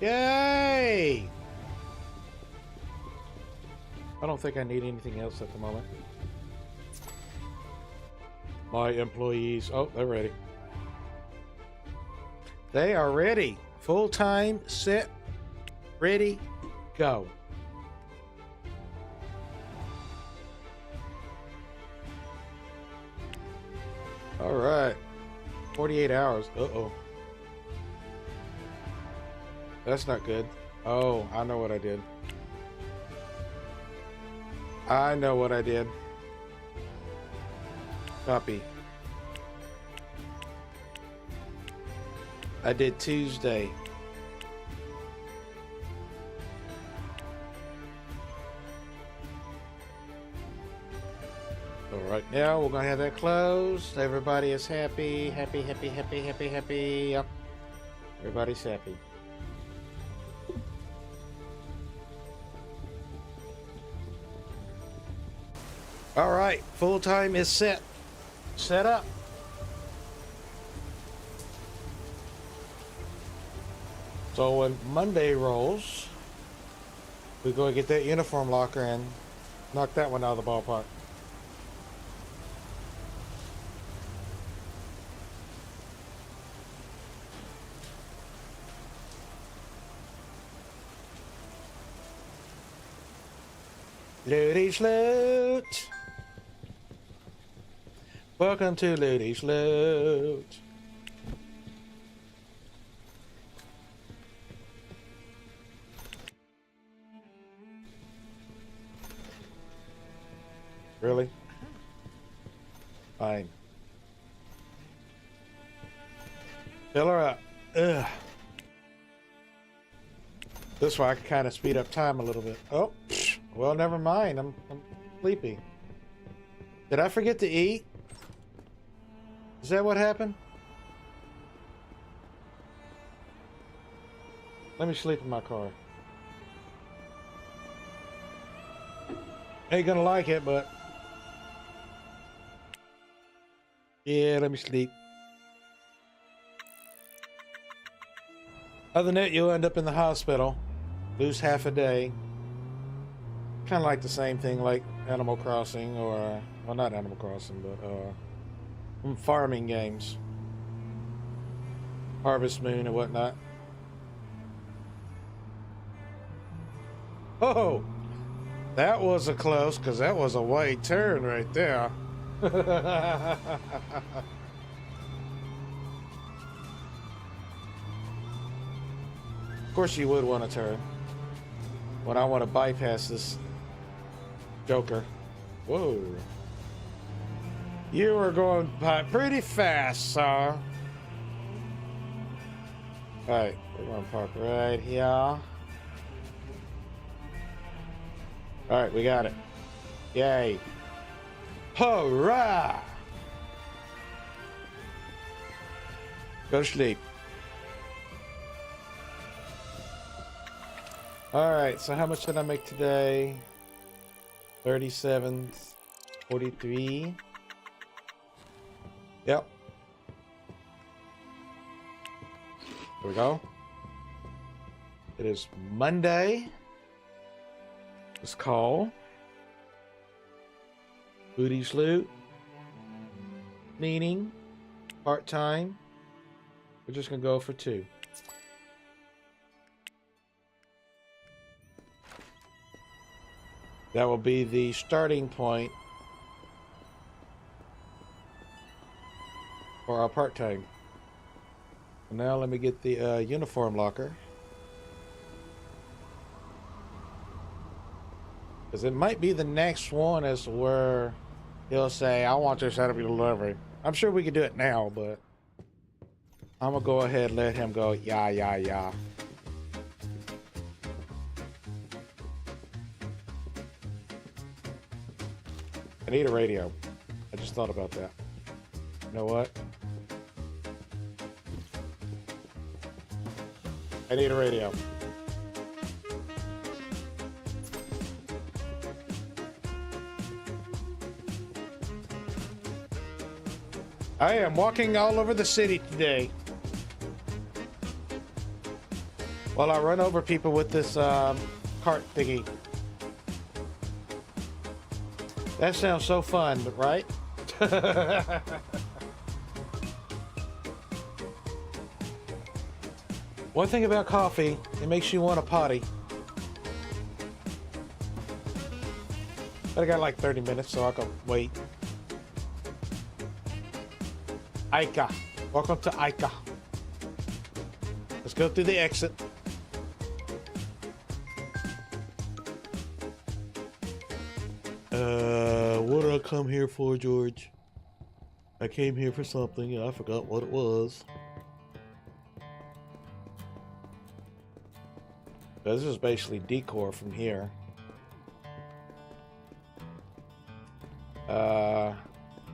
Yay! I don't think I need anything else at the moment. My employees, oh, they're ready. They are ready. Full time, set, ready, go. All right. 48 hours. Uh-oh. That's not good. Oh, I know what I did. I know what I did. Copy. I did Tuesday. So right now we're gonna have that closed. Everybody is happy, happy, happy, happy, happy, happy. Yep. Everybody's happy. All right, full time is set. Set up. So when Monday rolls, we go get that uniform locker and knock that one out of the ballpark. Looty's Loot. Welcome to Looty's Loot. Really? Fine. Fill her up. Ugh. This way I can kind of speed up time a little bit. Oh, well, never mind. I'm sleepy. Did I forget to eat? Is that what happened? Let me sleep in my car. Ain't gonna like it, but yeah, let me sleep. Other than that, you'll end up in the hospital, lose half a day. Kind of like the same thing like Animal Crossing, or well, not Animal Crossing, but farming games, Harvest Moon and whatnot. Oh, that was a close, because that was a wide turn right there. Of course you would want to turn when I want to bypass this Joker. Whoa. You were going by pretty fast, sir. Alright, we're gonna park right here. Alright, we got it. Yay. Hurrah! Go to sleep. Alright, so how much did I make today? 37.43. Yep. There we go. It is Monday. Let's call Looty's Loot. Meaning part-time. We're just gonna go for 2. That will be the starting point for our part-time. Now let me get the uniform locker. Because it might be the next one as to where he'll say, I want this out of your delivery. I'm sure we could do it now, but I'm going to go ahead and let him go, yeah. I need a radio. I just thought about that. You know what? I need a radio. I am walking all over the city today. While I run over people with this cart thingy. That sounds so fun, right? One thing about coffee, it makes you want a potty. But I got like 30 minutes, so I can wait. Ica. Welcome to Ica. Let's go through the exit. What did I come here for, George? I came here for something and I forgot what it was. This is basically decor from here. There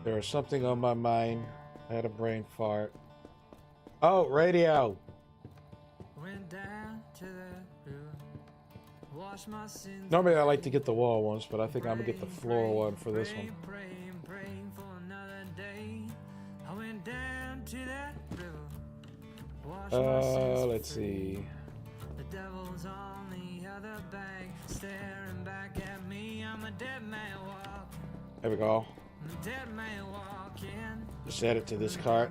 was something on my mind. I had a brain fart. Oh, radio. Went down to the river, washed my sins. Normally I like to get the wall ones, but I think I'm gonna get the floor one for this one. For another day. I went down to that river, let's see. The devil's on the other bank, staring back at me. I'm a dead man walking. There we go. I'm a dead man walking. Just add it to this cart.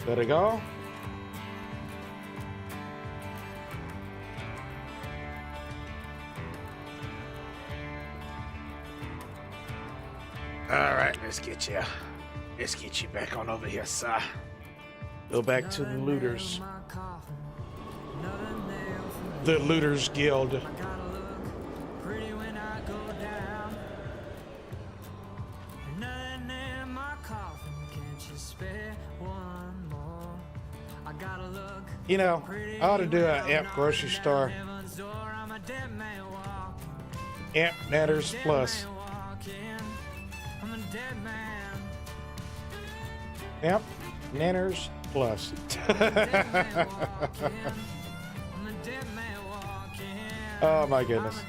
There we go. All right, let's get you back on over here, sir. Go back to the looters. The Looters Guild. You know, I ought to do an Amp grocery store. Amp Matters Plus. Amp Nanners Plus. Oh my goodness.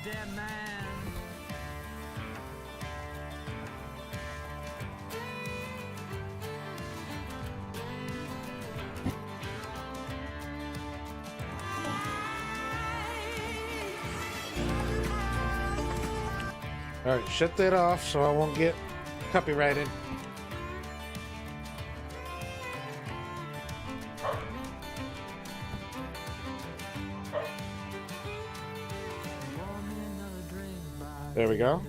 All right, shut that off so I won't get copyrighted. There we go.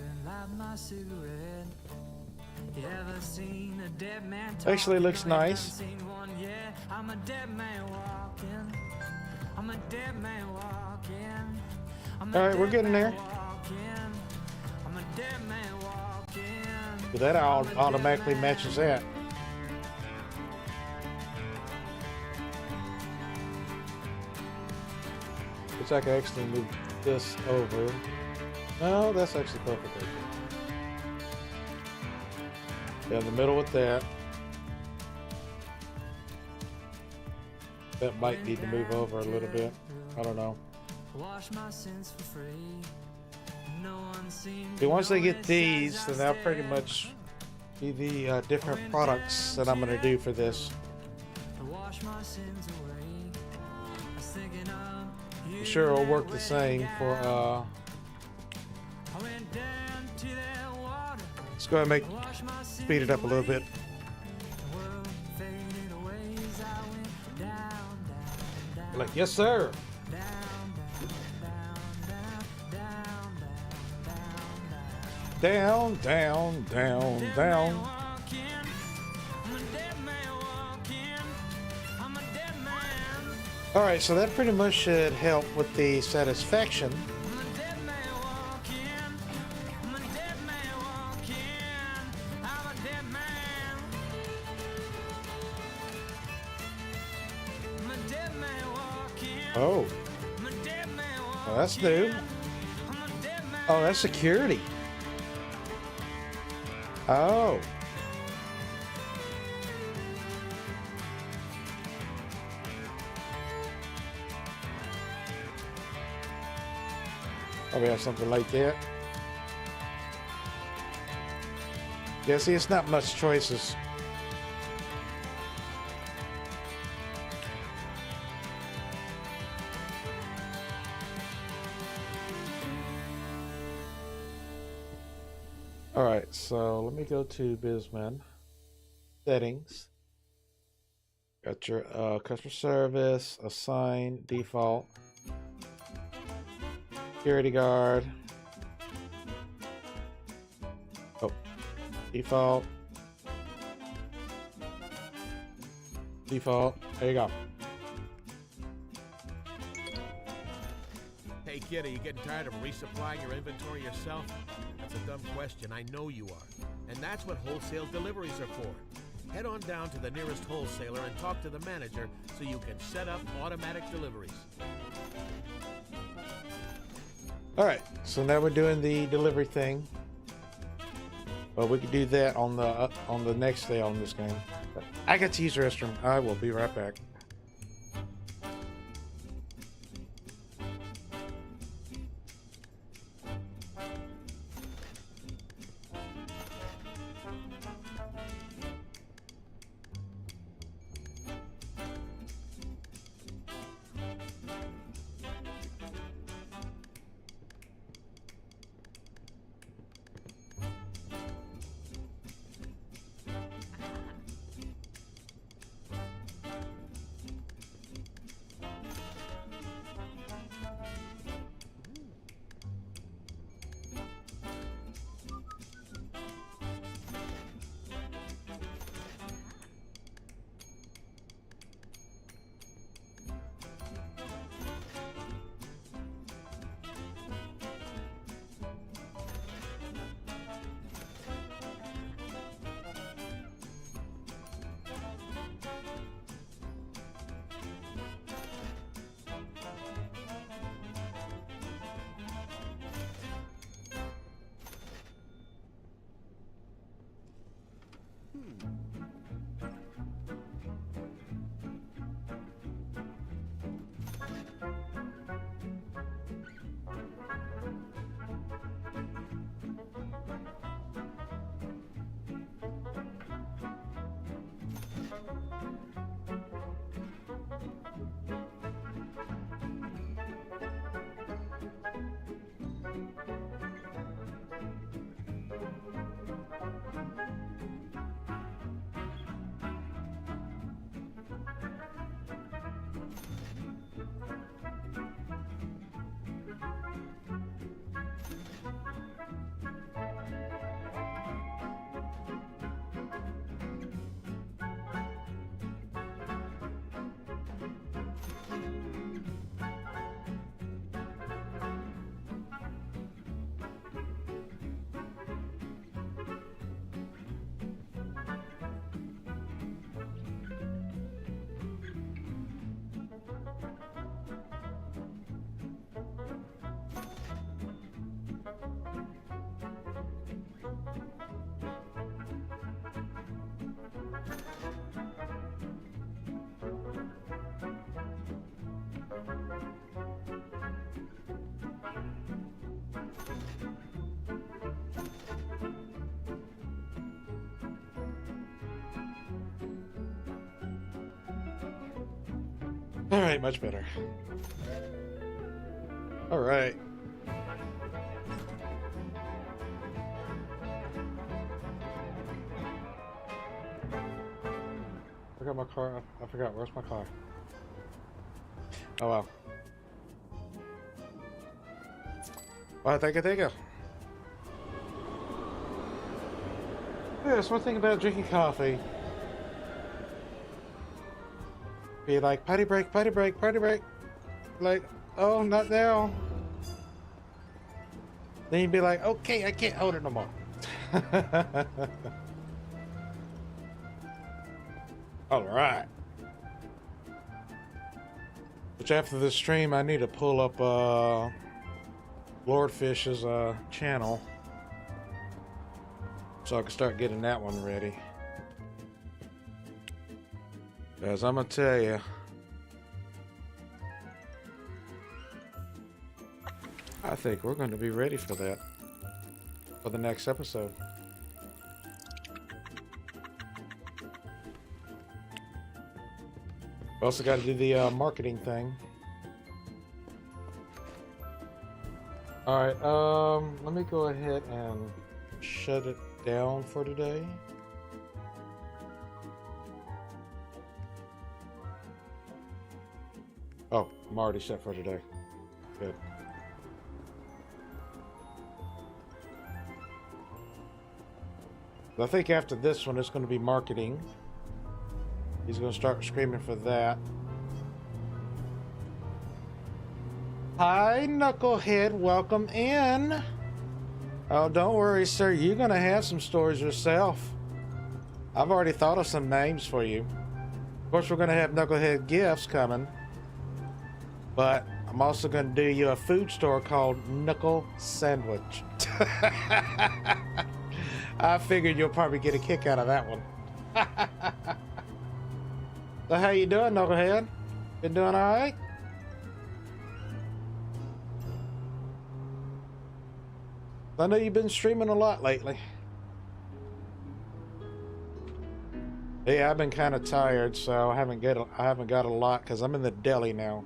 Actually looks nice. All right, we're getting there. But that automatically matches that. Looks like I actually moved this over. No, that's actually perfect. Yeah, in the middle with that. That might need to move over a little bit. I don't know. See, once they get these, then that'll pretty much be the different products that I'm going to do for this. I'm sure it'll work the same for let's go ahead and speed it up a little bit. Like, yes sir. Down, down, down, down. Alright, so that pretty much should help with the satisfaction. Oh. Well, that's new. Oh, that's security. Oh. Probably have something like that. Yeah, see, it's not much choices. Alright, so let me go to BizMen. Settings. Got your customer service, assign, default, security guard. Oh, default. Default. There you go. Hey kid, are you getting tired of resupplying your inventory yourself? That's a dumb question, I know you are. And that's what wholesale deliveries are for. Head on down to the nearest wholesaler and talk to the manager so you can set up automatic deliveries. Alright, so now we're doing the delivery thing. Well, we could do that on the next day on this game. But I got to use the restroom. I will be right back. All right, much better. All right. I forgot my car. I forgot. Where's my car? Oh, well. Well, thank you, thank you. Yeah, that's one thing about drinking coffee. Be like, potty break, potty break, potty break. Like, oh, not now. Then you'd be like, okay, I can't hold it no more. All right. Which after this stream, I need to pull up Lordfish's channel so I can start getting that one ready. Because I'm gonna tell you, I think we're going to be ready for that for the next episode. We also got to do the marketing thing. All right, let me go ahead and shut it down for today. Oh, I'm already set for today. Good. I think after this one, it's going to be marketing. He's going to start screaming for that. Hi, Knucklehead. Welcome in. Oh, don't worry, sir. You're going to have some stories yourself. I've already thought of some names for you. Of course, we're going to have Knucklehead gifts coming. But I'm also going to do you a food store called Knuckle Sandwich. I figured you'll probably get a kick out of that one. So how you doing, Knucklehead? Been doing all right? I know you've been streaming a lot lately. Yeah, I've been kind of tired, so I haven't got a lot because I'm in the deli now,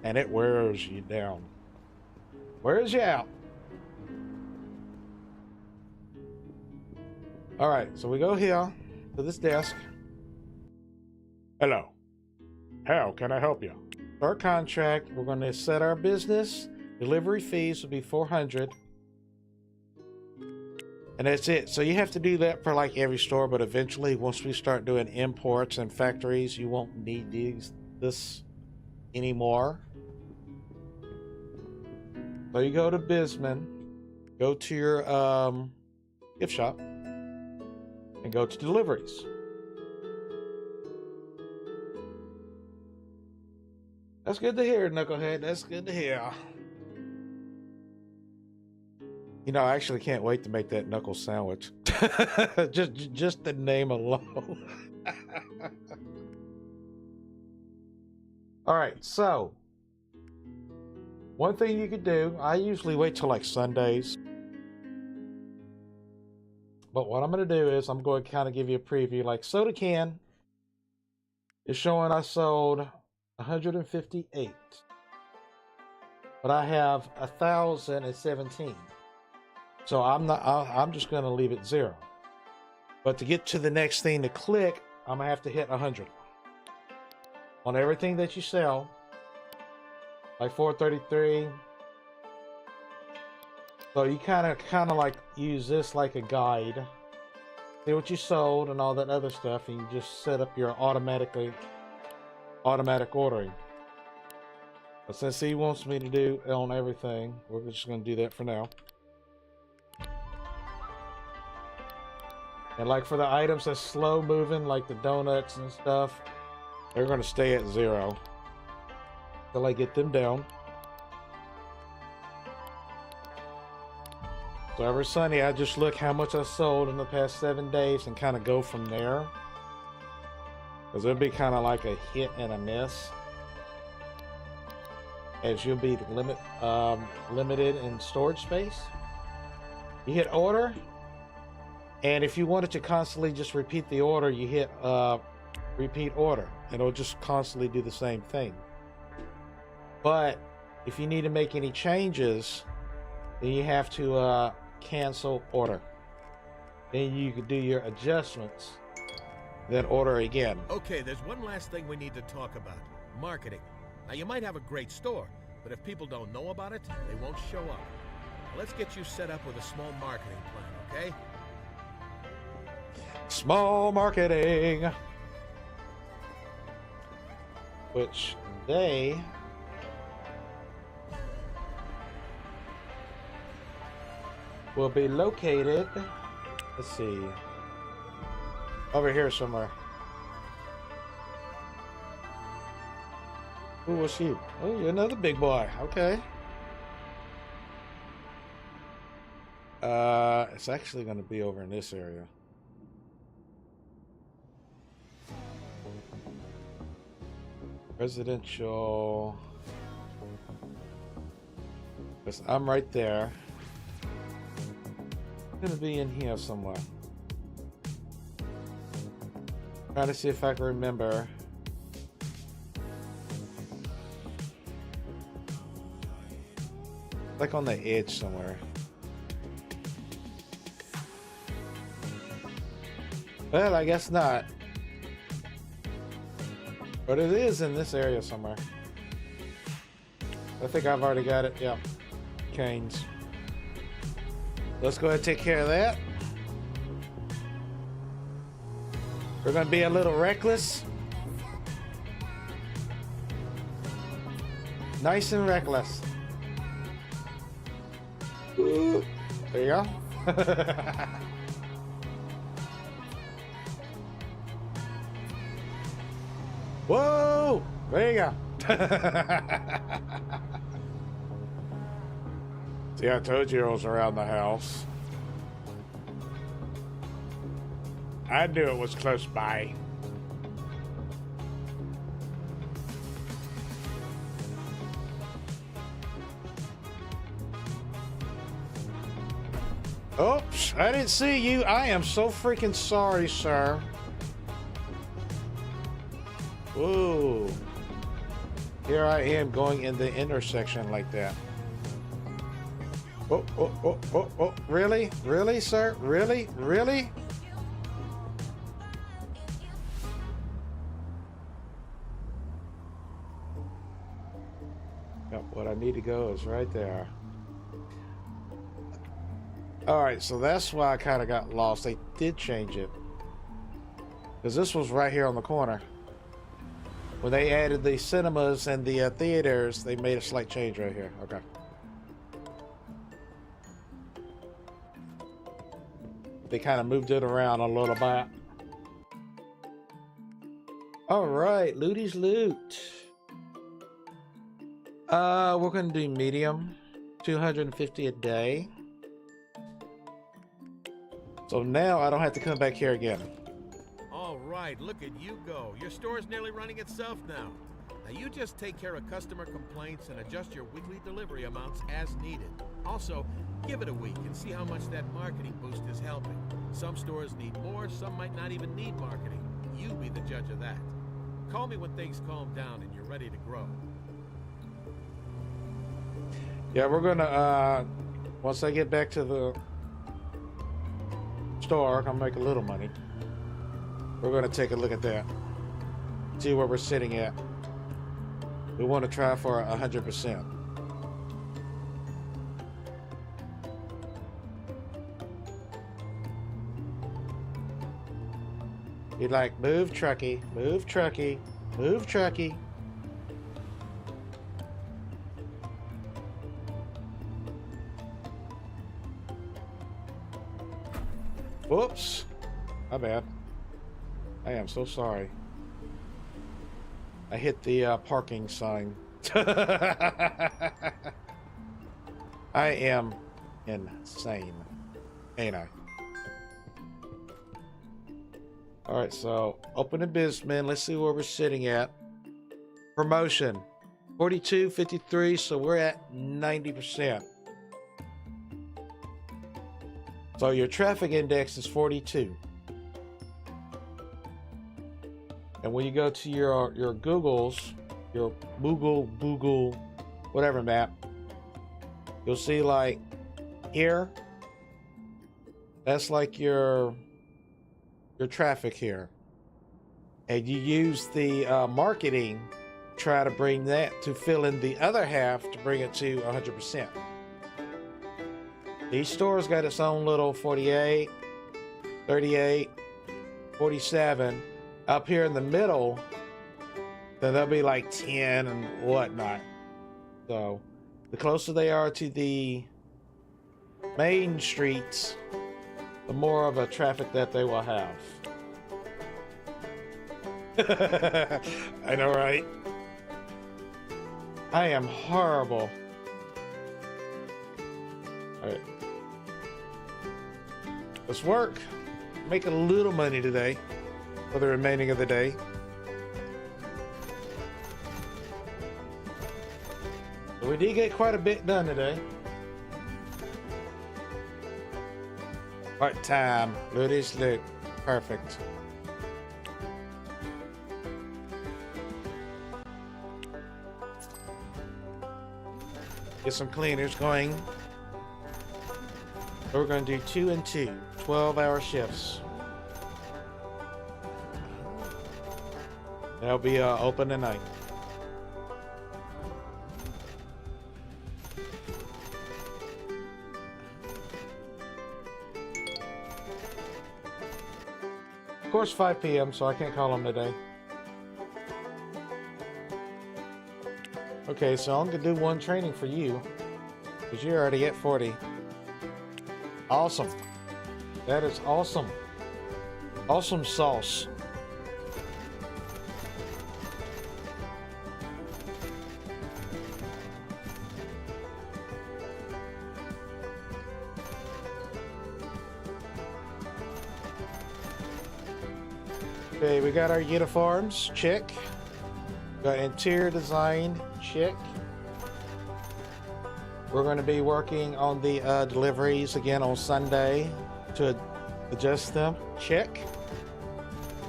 and it wears you down. Wears you out. All right, so we go here to this desk. Hello. How can I help you? Our contract, we're going to set our business. Delivery fees will be $400. And that's it. So you have to do that for like every store, but eventually once we start doing imports and factories, you won't need this anymore. So you go to Bisman, go to your gift shop, and go to deliveries. That's good to hear, Knucklehead. That's good to hear. You know, I actually can't wait to make that knuckle sandwich. just the name alone. All right, so one thing you could do, I usually wait till like Sundays. But what I'm going to do is I'm going to kind of give you a preview. Like Soda Can is showing I sold 158. But I have 1,017. So I'm just going to leave it 0. But to get to the next thing to click, I'm going to have to hit 100. On everything that you sell, like 433. So you kind of like use this like a guide. See what you sold and all that other stuff, and you just set up your automatic ordering. But since he wants me to do on everything, we're just going to do that for now. And like for the items that's slow moving, like the donuts and stuff, they're going to stay at 0 till I get them down. So every Sunday, I just look how much I sold in the past 7 days and kind of go from there. Because it'll be kind of like a hit and a miss. As you'll be limited in storage space. You hit order. And if you wanted to constantly just repeat the order, you hit repeat order. It'll just constantly do the same thing. But if you need to make any changes, then you have to cancel order. Then you can do your adjustments, then order again. Okay, there's one last thing we need to talk about. Marketing. Now, you might have a great store, but if people don't know about it, they won't show up. Now, let's get you set up with a small marketing plan, okay? Small marketing. Which they will be located, let's see, over here somewhere. Who was you? Oh, you're another big boy. Okay. It's actually going to be over in this area. Residential. Because I'm right there. Gonna be in here somewhere. Trying to see if I can remember. Like on the edge somewhere. Well, I guess not. But it is in this area somewhere. I think I've already got it. Yeah. Canes. Let's go ahead and take care of that. We're going to be a little reckless. Nice and reckless. Ooh. There you go. Whoa! There you go. See, I told you it was around the house. I knew it was close by. Oops, I didn't see you. I am so freaking sorry, sir. Ooh. Here I am going in the intersection like that. Oh, oh, oh, oh, oh. Really? Really, sir? Really? Really? Yep, what I need to go is right there. Alright, so that's why I kind of got lost. They did change it. Because this was right here on the corner. When they added the cinemas and the theaters, they made a slight change right here. Okay. They kind of moved it around a little bit. Alright, Looty's Loot. We're going to do medium. 250 a day. So now I don't have to come back here again. All right, look at you go. Your store's nearly running itself now. Now you just take care of customer complaints and adjust your weekly delivery amounts as needed. Also, give it a week and see how much that marketing boost is helping. Some stores need more, some might not even need marketing. You be the judge of that. Call me when things calm down and you're ready to grow. Yeah, we're gonna, once I get back to the store, I'm gonna make a little money. We're gonna take a look at that. See where we're sitting at. We want to try for 100%. You're like, move trucky, move trucky, move trucky. Whoops. My bad. I am so sorry. I hit the parking sign. I am insane, ain't I? Alright, so open a business. Let's see where we're sitting at. Promotion 42, 53, so we're at 90%. So your traffic index is 42. And when you go to your Googles, your Google, whatever map, you'll see like here, that's like your traffic here. And you use the marketing, try to bring that to fill in the other half to bring it to 100%. Each store's got its own little 48, 38, 47. Up here in the middle, then there'll be like 10 and whatnot. So the closer they are to the main streets, the more of a traffic that they will have. I know, right? I am horrible. All right. Let's work. Make a little money today for the remaining of the day. So we did get quite a bit done today. Part-time. Looty's loot. Perfect. Get some cleaners going. We're going to do 2 and 2, 12-hour shifts. They'll be open tonight. Of course, 5 p.m., so I can't call them today. Okay, so I'm gonna do one training for you, because you're already at 40. Awesome. That is awesome. Awesome sauce. Okay, we got our uniforms, check. Got interior design, check. We're going to be working on the deliveries again on Sunday to adjust them, check.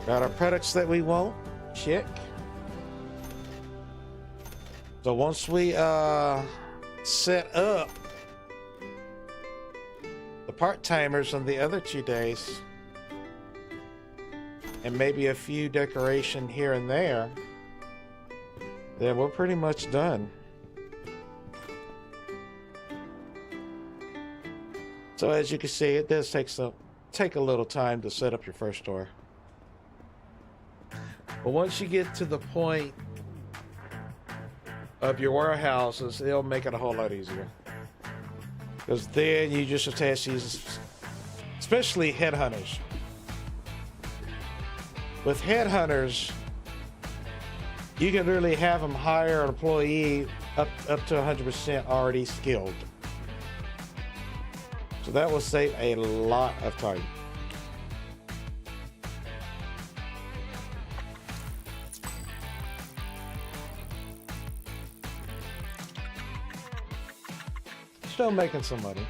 Got our products that we want, check. So once we set up the part-timers on the other 2 days, and maybe a few decoration here and there, then we're pretty much done. So as you can see, it does take a little time to set up your first store. But once you get to the point of your warehouses, it'll make it a whole lot easier. Because then you just attach these, especially headhunters. With headhunters, you can really have them hire an employee up to 100% already skilled. So that will save a lot of time. Still making some money.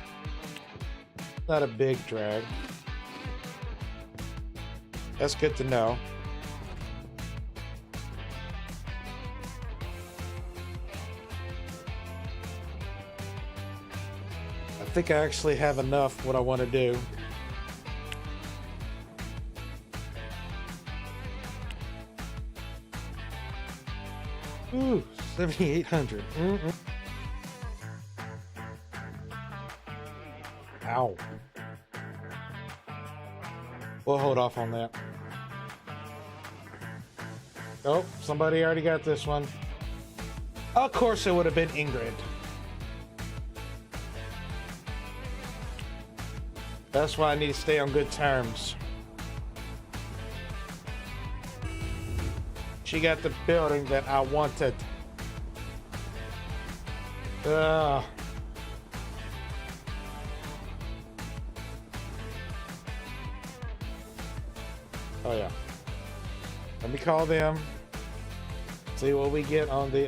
Not a big drag. That's good to know. I think I actually have enough what I want to do. Ooh, 7,800. Ow. We'll hold off on that. Oh, somebody already got this one. Of course it would have been Ingrid. That's why I need to stay on good terms. She got the building that I wanted. Oh yeah. Let me call them. See what we get on the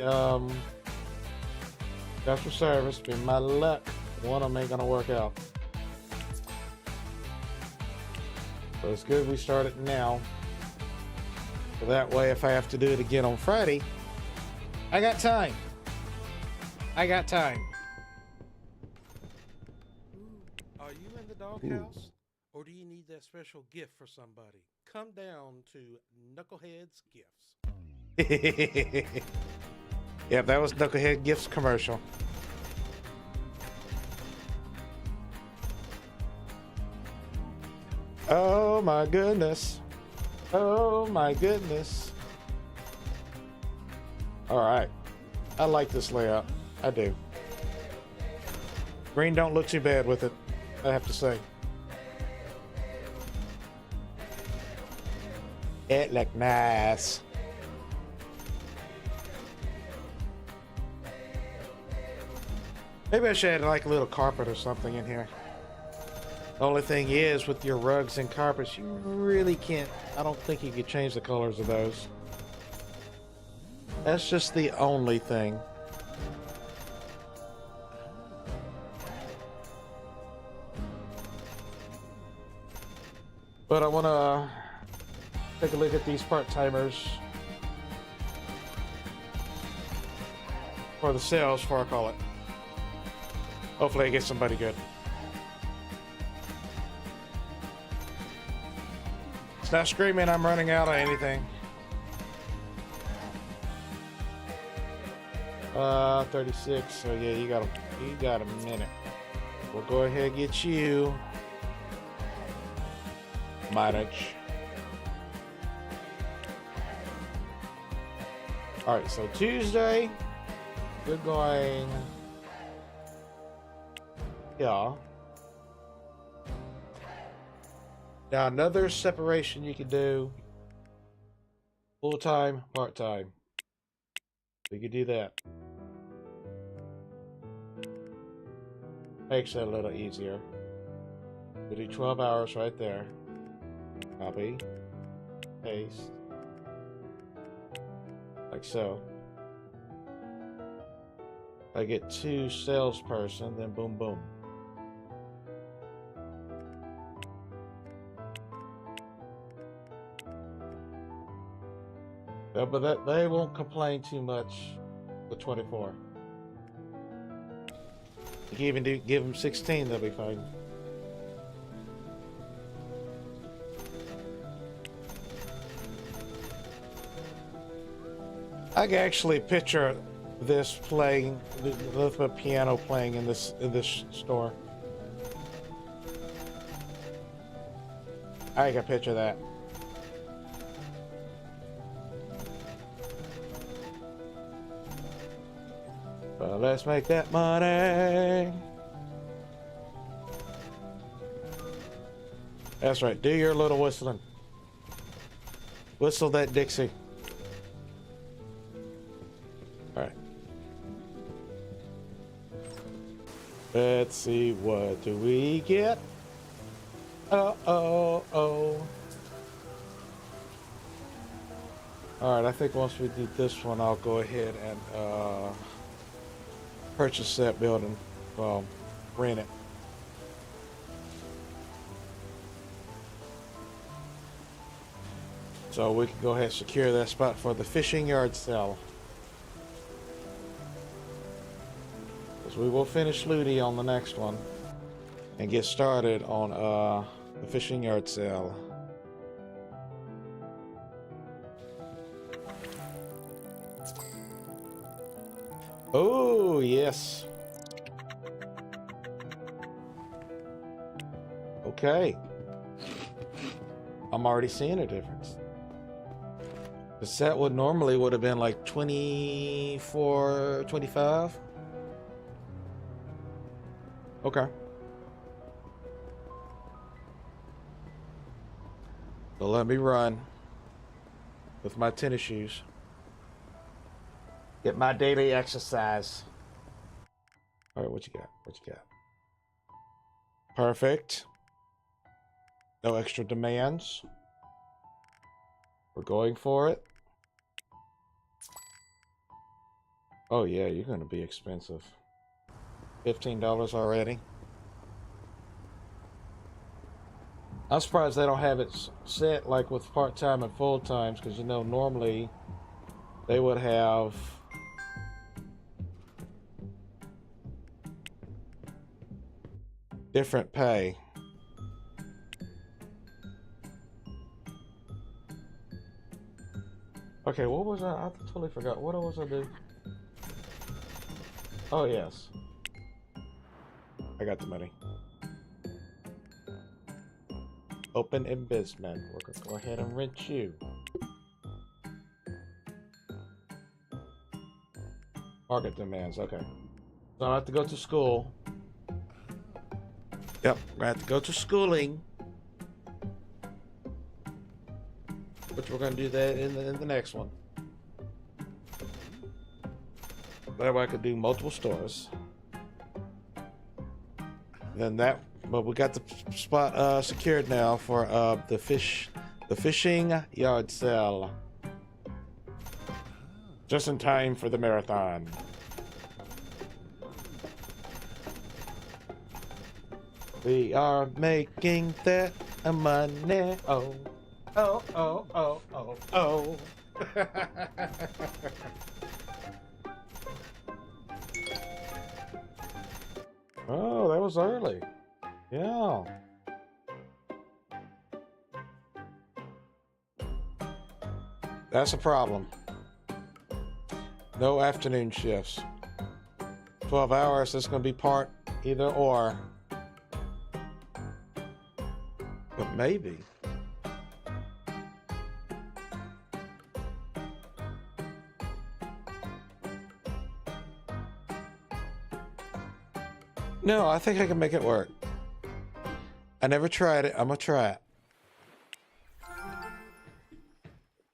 customer service. Be my luck. One of them ain't gonna work out. So it's good we started now. So that way, if I have to do it again on Friday, I got time. I got time. Are you in the doghouse? Or do you need that special gift for somebody? Come down to Knucklehead's Gifts. Yep, that was Knucklehead Gifts commercial. Oh my goodness. Oh my goodness. All right. I like this layout. I do. Green don't look too bad with it, I have to say. It look nice. Maybe I should add like a little carpet or something in here. The only thing is, with your rugs and carpets, you really can't, I don't think you could change the colors of those. That's just the only thing. But I want to take a look at these part-timers for the sales, before I call it. Hopefully I get somebody good. It's not screaming I'm running out of anything. 36, so yeah, you got a minute. We'll go ahead and get you mileage. Alright, so Tuesday we're going, yeah. Now another separation you can do, full-time, part-time. We could do that. Makes it a little easier. We do 12 hours right there. Copy. Paste. Like so. I get 2 salesperson, then boom boom. Yeah, but that they won't complain too much with 24. You can even give them 16, they'll be fine. I can actually picture this playing, the piano playing in this store. I can picture that. But let's make that money. That's right. Do your little whistling. Whistle that Dixie. All right. Let's see, what do we get? Oh. All right, I think once we do this one, I'll go ahead and purchase that building. Well, rent it. So we can go ahead and secure that spot for the fishing yard sale. Because we will finish Looty on the next one and get started on the fishing yard sale. Oh, yes. Okay. I'm already seeing a difference. The set would have been like 24, 25. Okay. So let me run with my tennis shoes. Get my daily exercise. All right, what you got? What you got? Perfect. No extra demands. We're going for it. Oh yeah, you're going to be expensive. $15 already. I'm surprised they don't have it set like with part-time and full-times, because you know normally they would have different pay. Okay, what was I totally forgot. What was I do? Oh yes, I got the money. Open investment. We're gonna go ahead and rent you. Market demands. Okay, so I have to go to school. Yep, I have to go to schooling. Which we're gonna do that in the next one. That way I could do multiple stores. Then that, but we got the spot secured now for the fishing yard sale. Just in time for the marathon. We are making that money. Oh, oh, oh, oh, oh, oh. Oh, that was early. Yeah. That's a problem. No afternoon shifts. 12 hours, it's going to be part either or. But maybe. No, I think I can make it work. I never tried it. I'm gonna try it.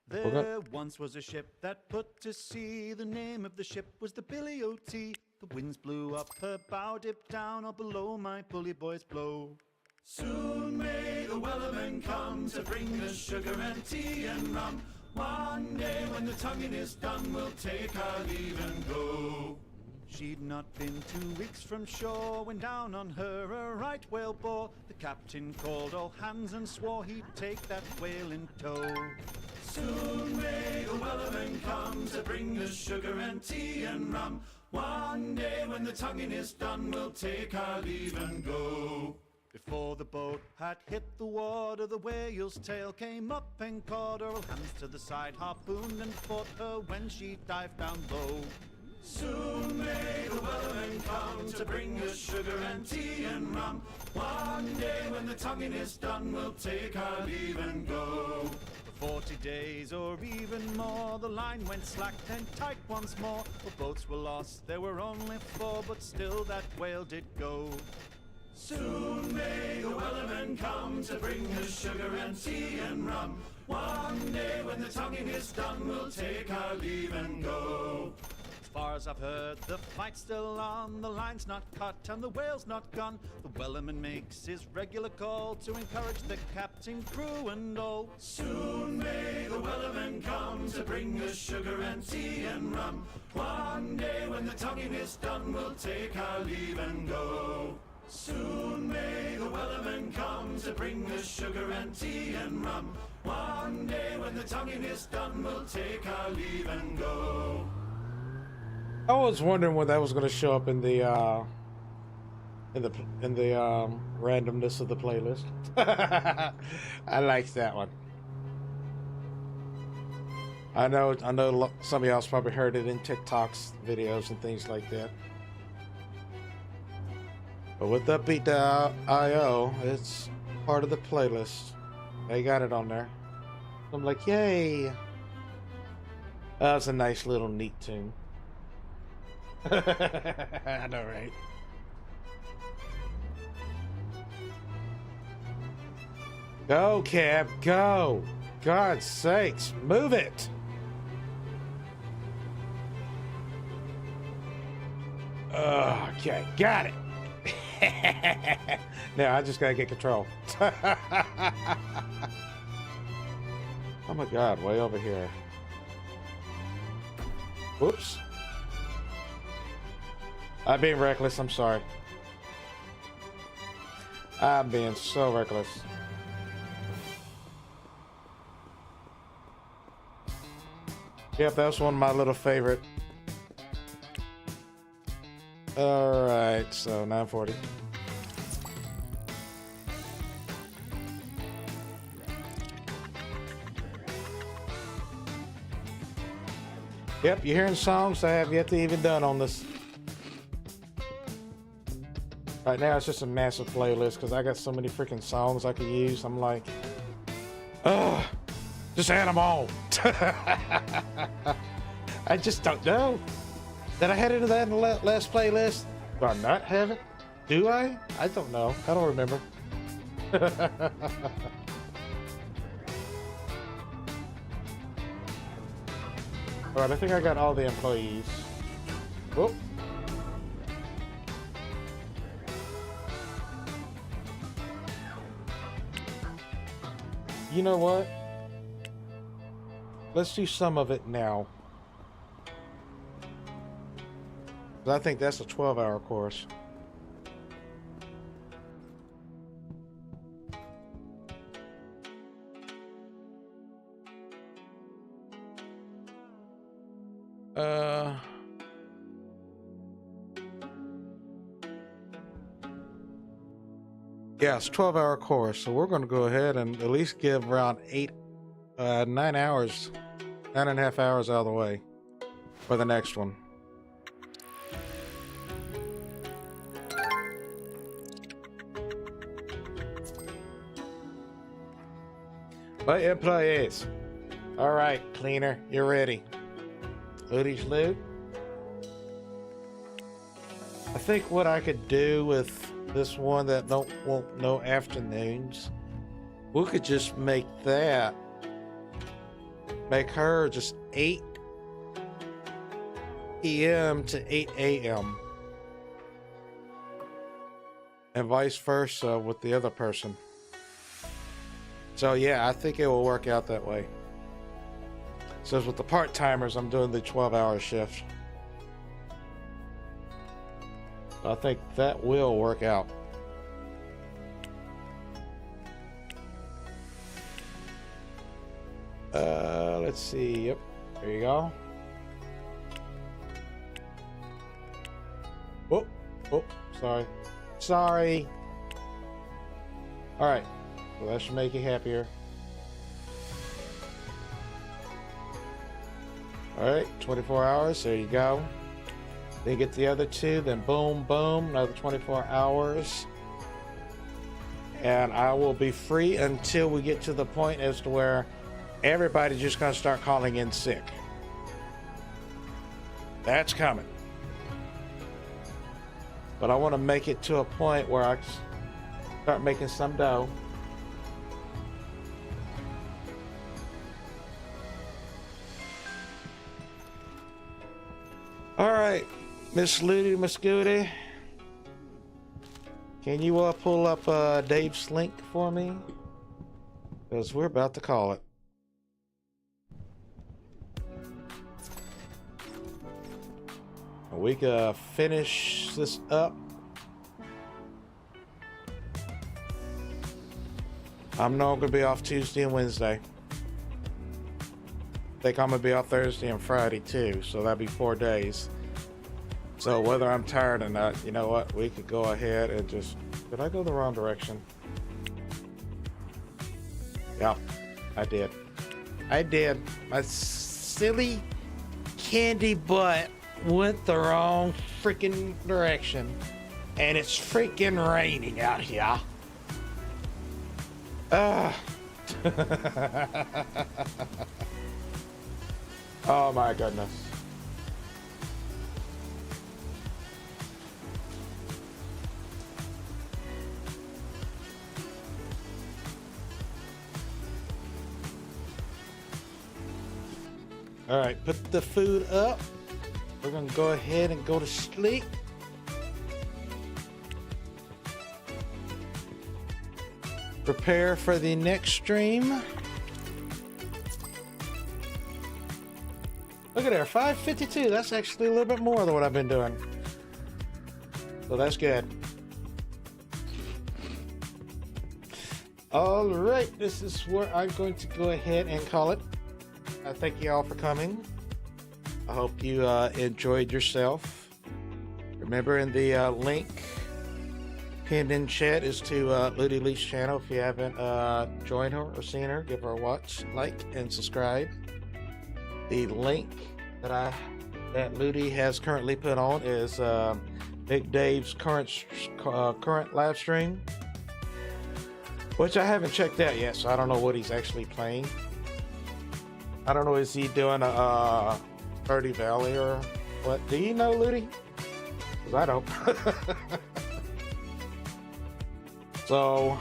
There once was a ship that put to sea. The name of the ship was the Billy O.T. The winds blew up her bow, dipped down or below, my bully boys blow. Soon may the wellerman come to bring us sugar and tea and rum. One day when the tonguing is done, we'll take our leave and go. She'd not been 2 weeks from shore when down on her a right whale bore. The captain called all hands and swore he'd take that whale in tow. Soon may the wellerman come to bring us sugar and tea and rum. One day when the tonguing is done, we'll take our leave and go. Before the boat had hit the water, the whale's tail came up and caught her. All hands to the side, harpooned and fought her when she dived down low. Soon may the wellerman come to bring us sugar and tea and rum. One day when the tonguing is done, we'll take our leave and go. For 40 days or even more, the line went slack and tight once more. The boats were lost, there were only 4, but still that whale did go. Soon may the wellerman come to bring us sugar and tea and rum. One day when the tonguing is done, we'll take our leave and go. As far as I've heard, the fight's still on, the line's not cut and the whale's not gone. The wellerman makes his regular call to encourage the captain, crew and all. Soon may the wellerman come to bring us sugar and tea and rum. One day when the tonguing is done, we'll take our leave and go. Soon may the wellerman come to bring us sugar and tea and rum. One day when the tonguing is done, we'll take our leave and go. I was wondering when that was going to show up in the randomness of the playlist. I liked that one. I know some of y'all probably heard it in TikToks videos and things like that. But with Upbeat.io, it's part of the playlist. They got it on there. I'm like, yay! That's a nice little neat tune. I know, right? Go, Cab, go! God's sakes, move it! Okay, got it! Now I just gotta get control. Oh my God, way over here. Whoops. I'm being reckless, I'm sorry. I'm being so reckless. Yep, that's one of my little favorite. All right, so 940. Yep, you're hearing songs I have yet to even done on this. Right now, it's just a massive playlist because I got so many freaking songs I could use. I'm like, ugh, just add them all. I just don't know. Did I head into that in the last playlist? Do I not have it? Do I? I don't know. I don't remember. Alright, I think I got all the employees. Whoop. You know what? Let's do some of it now. I think that's a 12-hour course. Yeah, it's a 12-hour course, so we're going to go ahead and at least give around 9 hours, 9.5 hours out of the way for the next one. My employees. All right, cleaner, you're ready. Looty's loot. I think what I could do with this one that won't no afternoons, we could just make her just 8 p.m. to 8 a.m. and vice versa with the other person. So yeah, I think it will work out that way. So with the part-timers, I'm doing the 12-hour shift. I think that will work out. Let's see. Yep, there you go. Oh, sorry. All right, well, that should make you happier. All right, 24 hours, there you go. Then get the other two, then boom, another 24 hours. And I will be free until we get to the point as to where everybody's just gonna start calling in sick. That's coming. But I wanna make it to a point where I start making some dough. All right, Miss Looty, Miss Goody, can you pull up Dave's link for me? Because we're about to call it. We can finish this up. I'm not going to be off Tuesday and Wednesday. I think I'm going to be off Thursday and Friday too, so that'll be 4 days. So whether I'm tired or not, you know what? We could go ahead and just... Did I go the wrong direction? Yeah, I did. My silly candy butt went the wrong freaking direction. And it's freaking raining out here. Oh my goodness. All right, put the food up. We're gonna go ahead and go to sleep. Prepare for the next stream. Look at there, 552. That's actually a little bit more than what I've been doing. So that's good. All right, this is where I'm going to go ahead and call it. Thank you all for coming. I hope you enjoyed yourself. Remember, in the link pinned in chat is to Looty Lee's channel. If you haven't joined her or seen her, give her a watch, like, and subscribe. The link that Looty has currently put on is Big Dave's current live stream, which I haven't checked out yet, so I don't know what he's actually playing. I don't know, is he doing a 30 Valley or what? Do you know, Looty? Because I don't. So,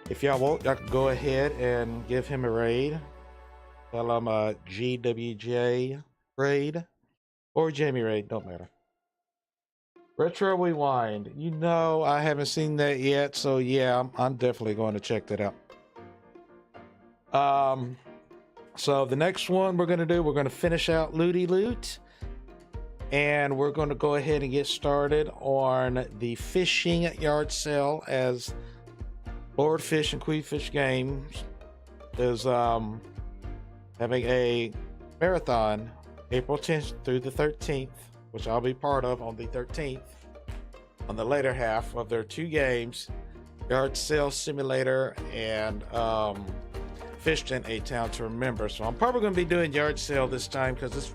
if y'all want, y'all can go ahead and give him a raid. Tell him a GWJ raid or Jamie raid, don't matter. Retro Rewind. You know, I haven't seen that yet, so yeah, I'm definitely going to check that out. So the next one we're going to do, we're going to finish out Looty Loot. And we're going to go ahead and get started on the fishing yard sale, as Lord Fish and Queen Fish Games is having a marathon April 10th through the 13th, which I'll be part of on the 13th, on the later half of their 2 games, Yard Sale Simulator and Fishton, A Town to Remember. So I'm probably going to be doing Yard Sale this time, because this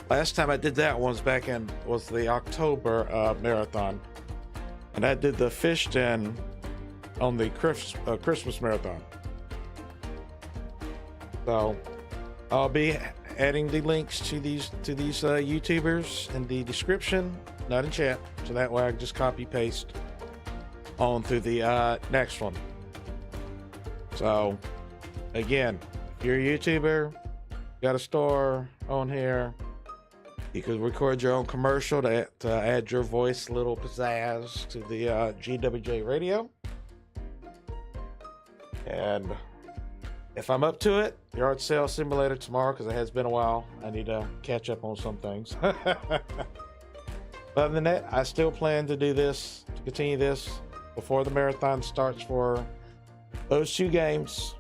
last time I did that was the October marathon, and I did the Fishton on the Christmas marathon. So I'll be adding the links to these YouTubers in the description, not in chat, so that way I can just copy paste on through the next one. So again, if you're a YouTuber, got a store on here, you could record your own commercial to add your voice, a little pizzazz to the GWJ radio. And if I'm up to it, Yard Sale Simulator tomorrow, because it has been a while. I need to catch up on some things. Other than that, I still plan to do this, to continue this before the marathon starts for those 2 games.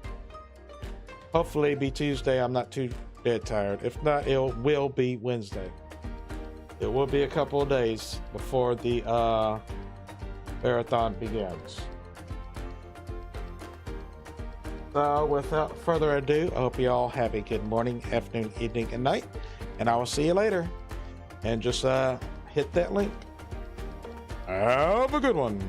Hopefully it'll be Tuesday. I'm not too dead tired. If not, it will be Wednesday. It will be a couple of days before the marathon begins. So without further ado, I hope you all have a good morning, afternoon, evening, and night, and I will see you later. And just hit that link. Have a good one.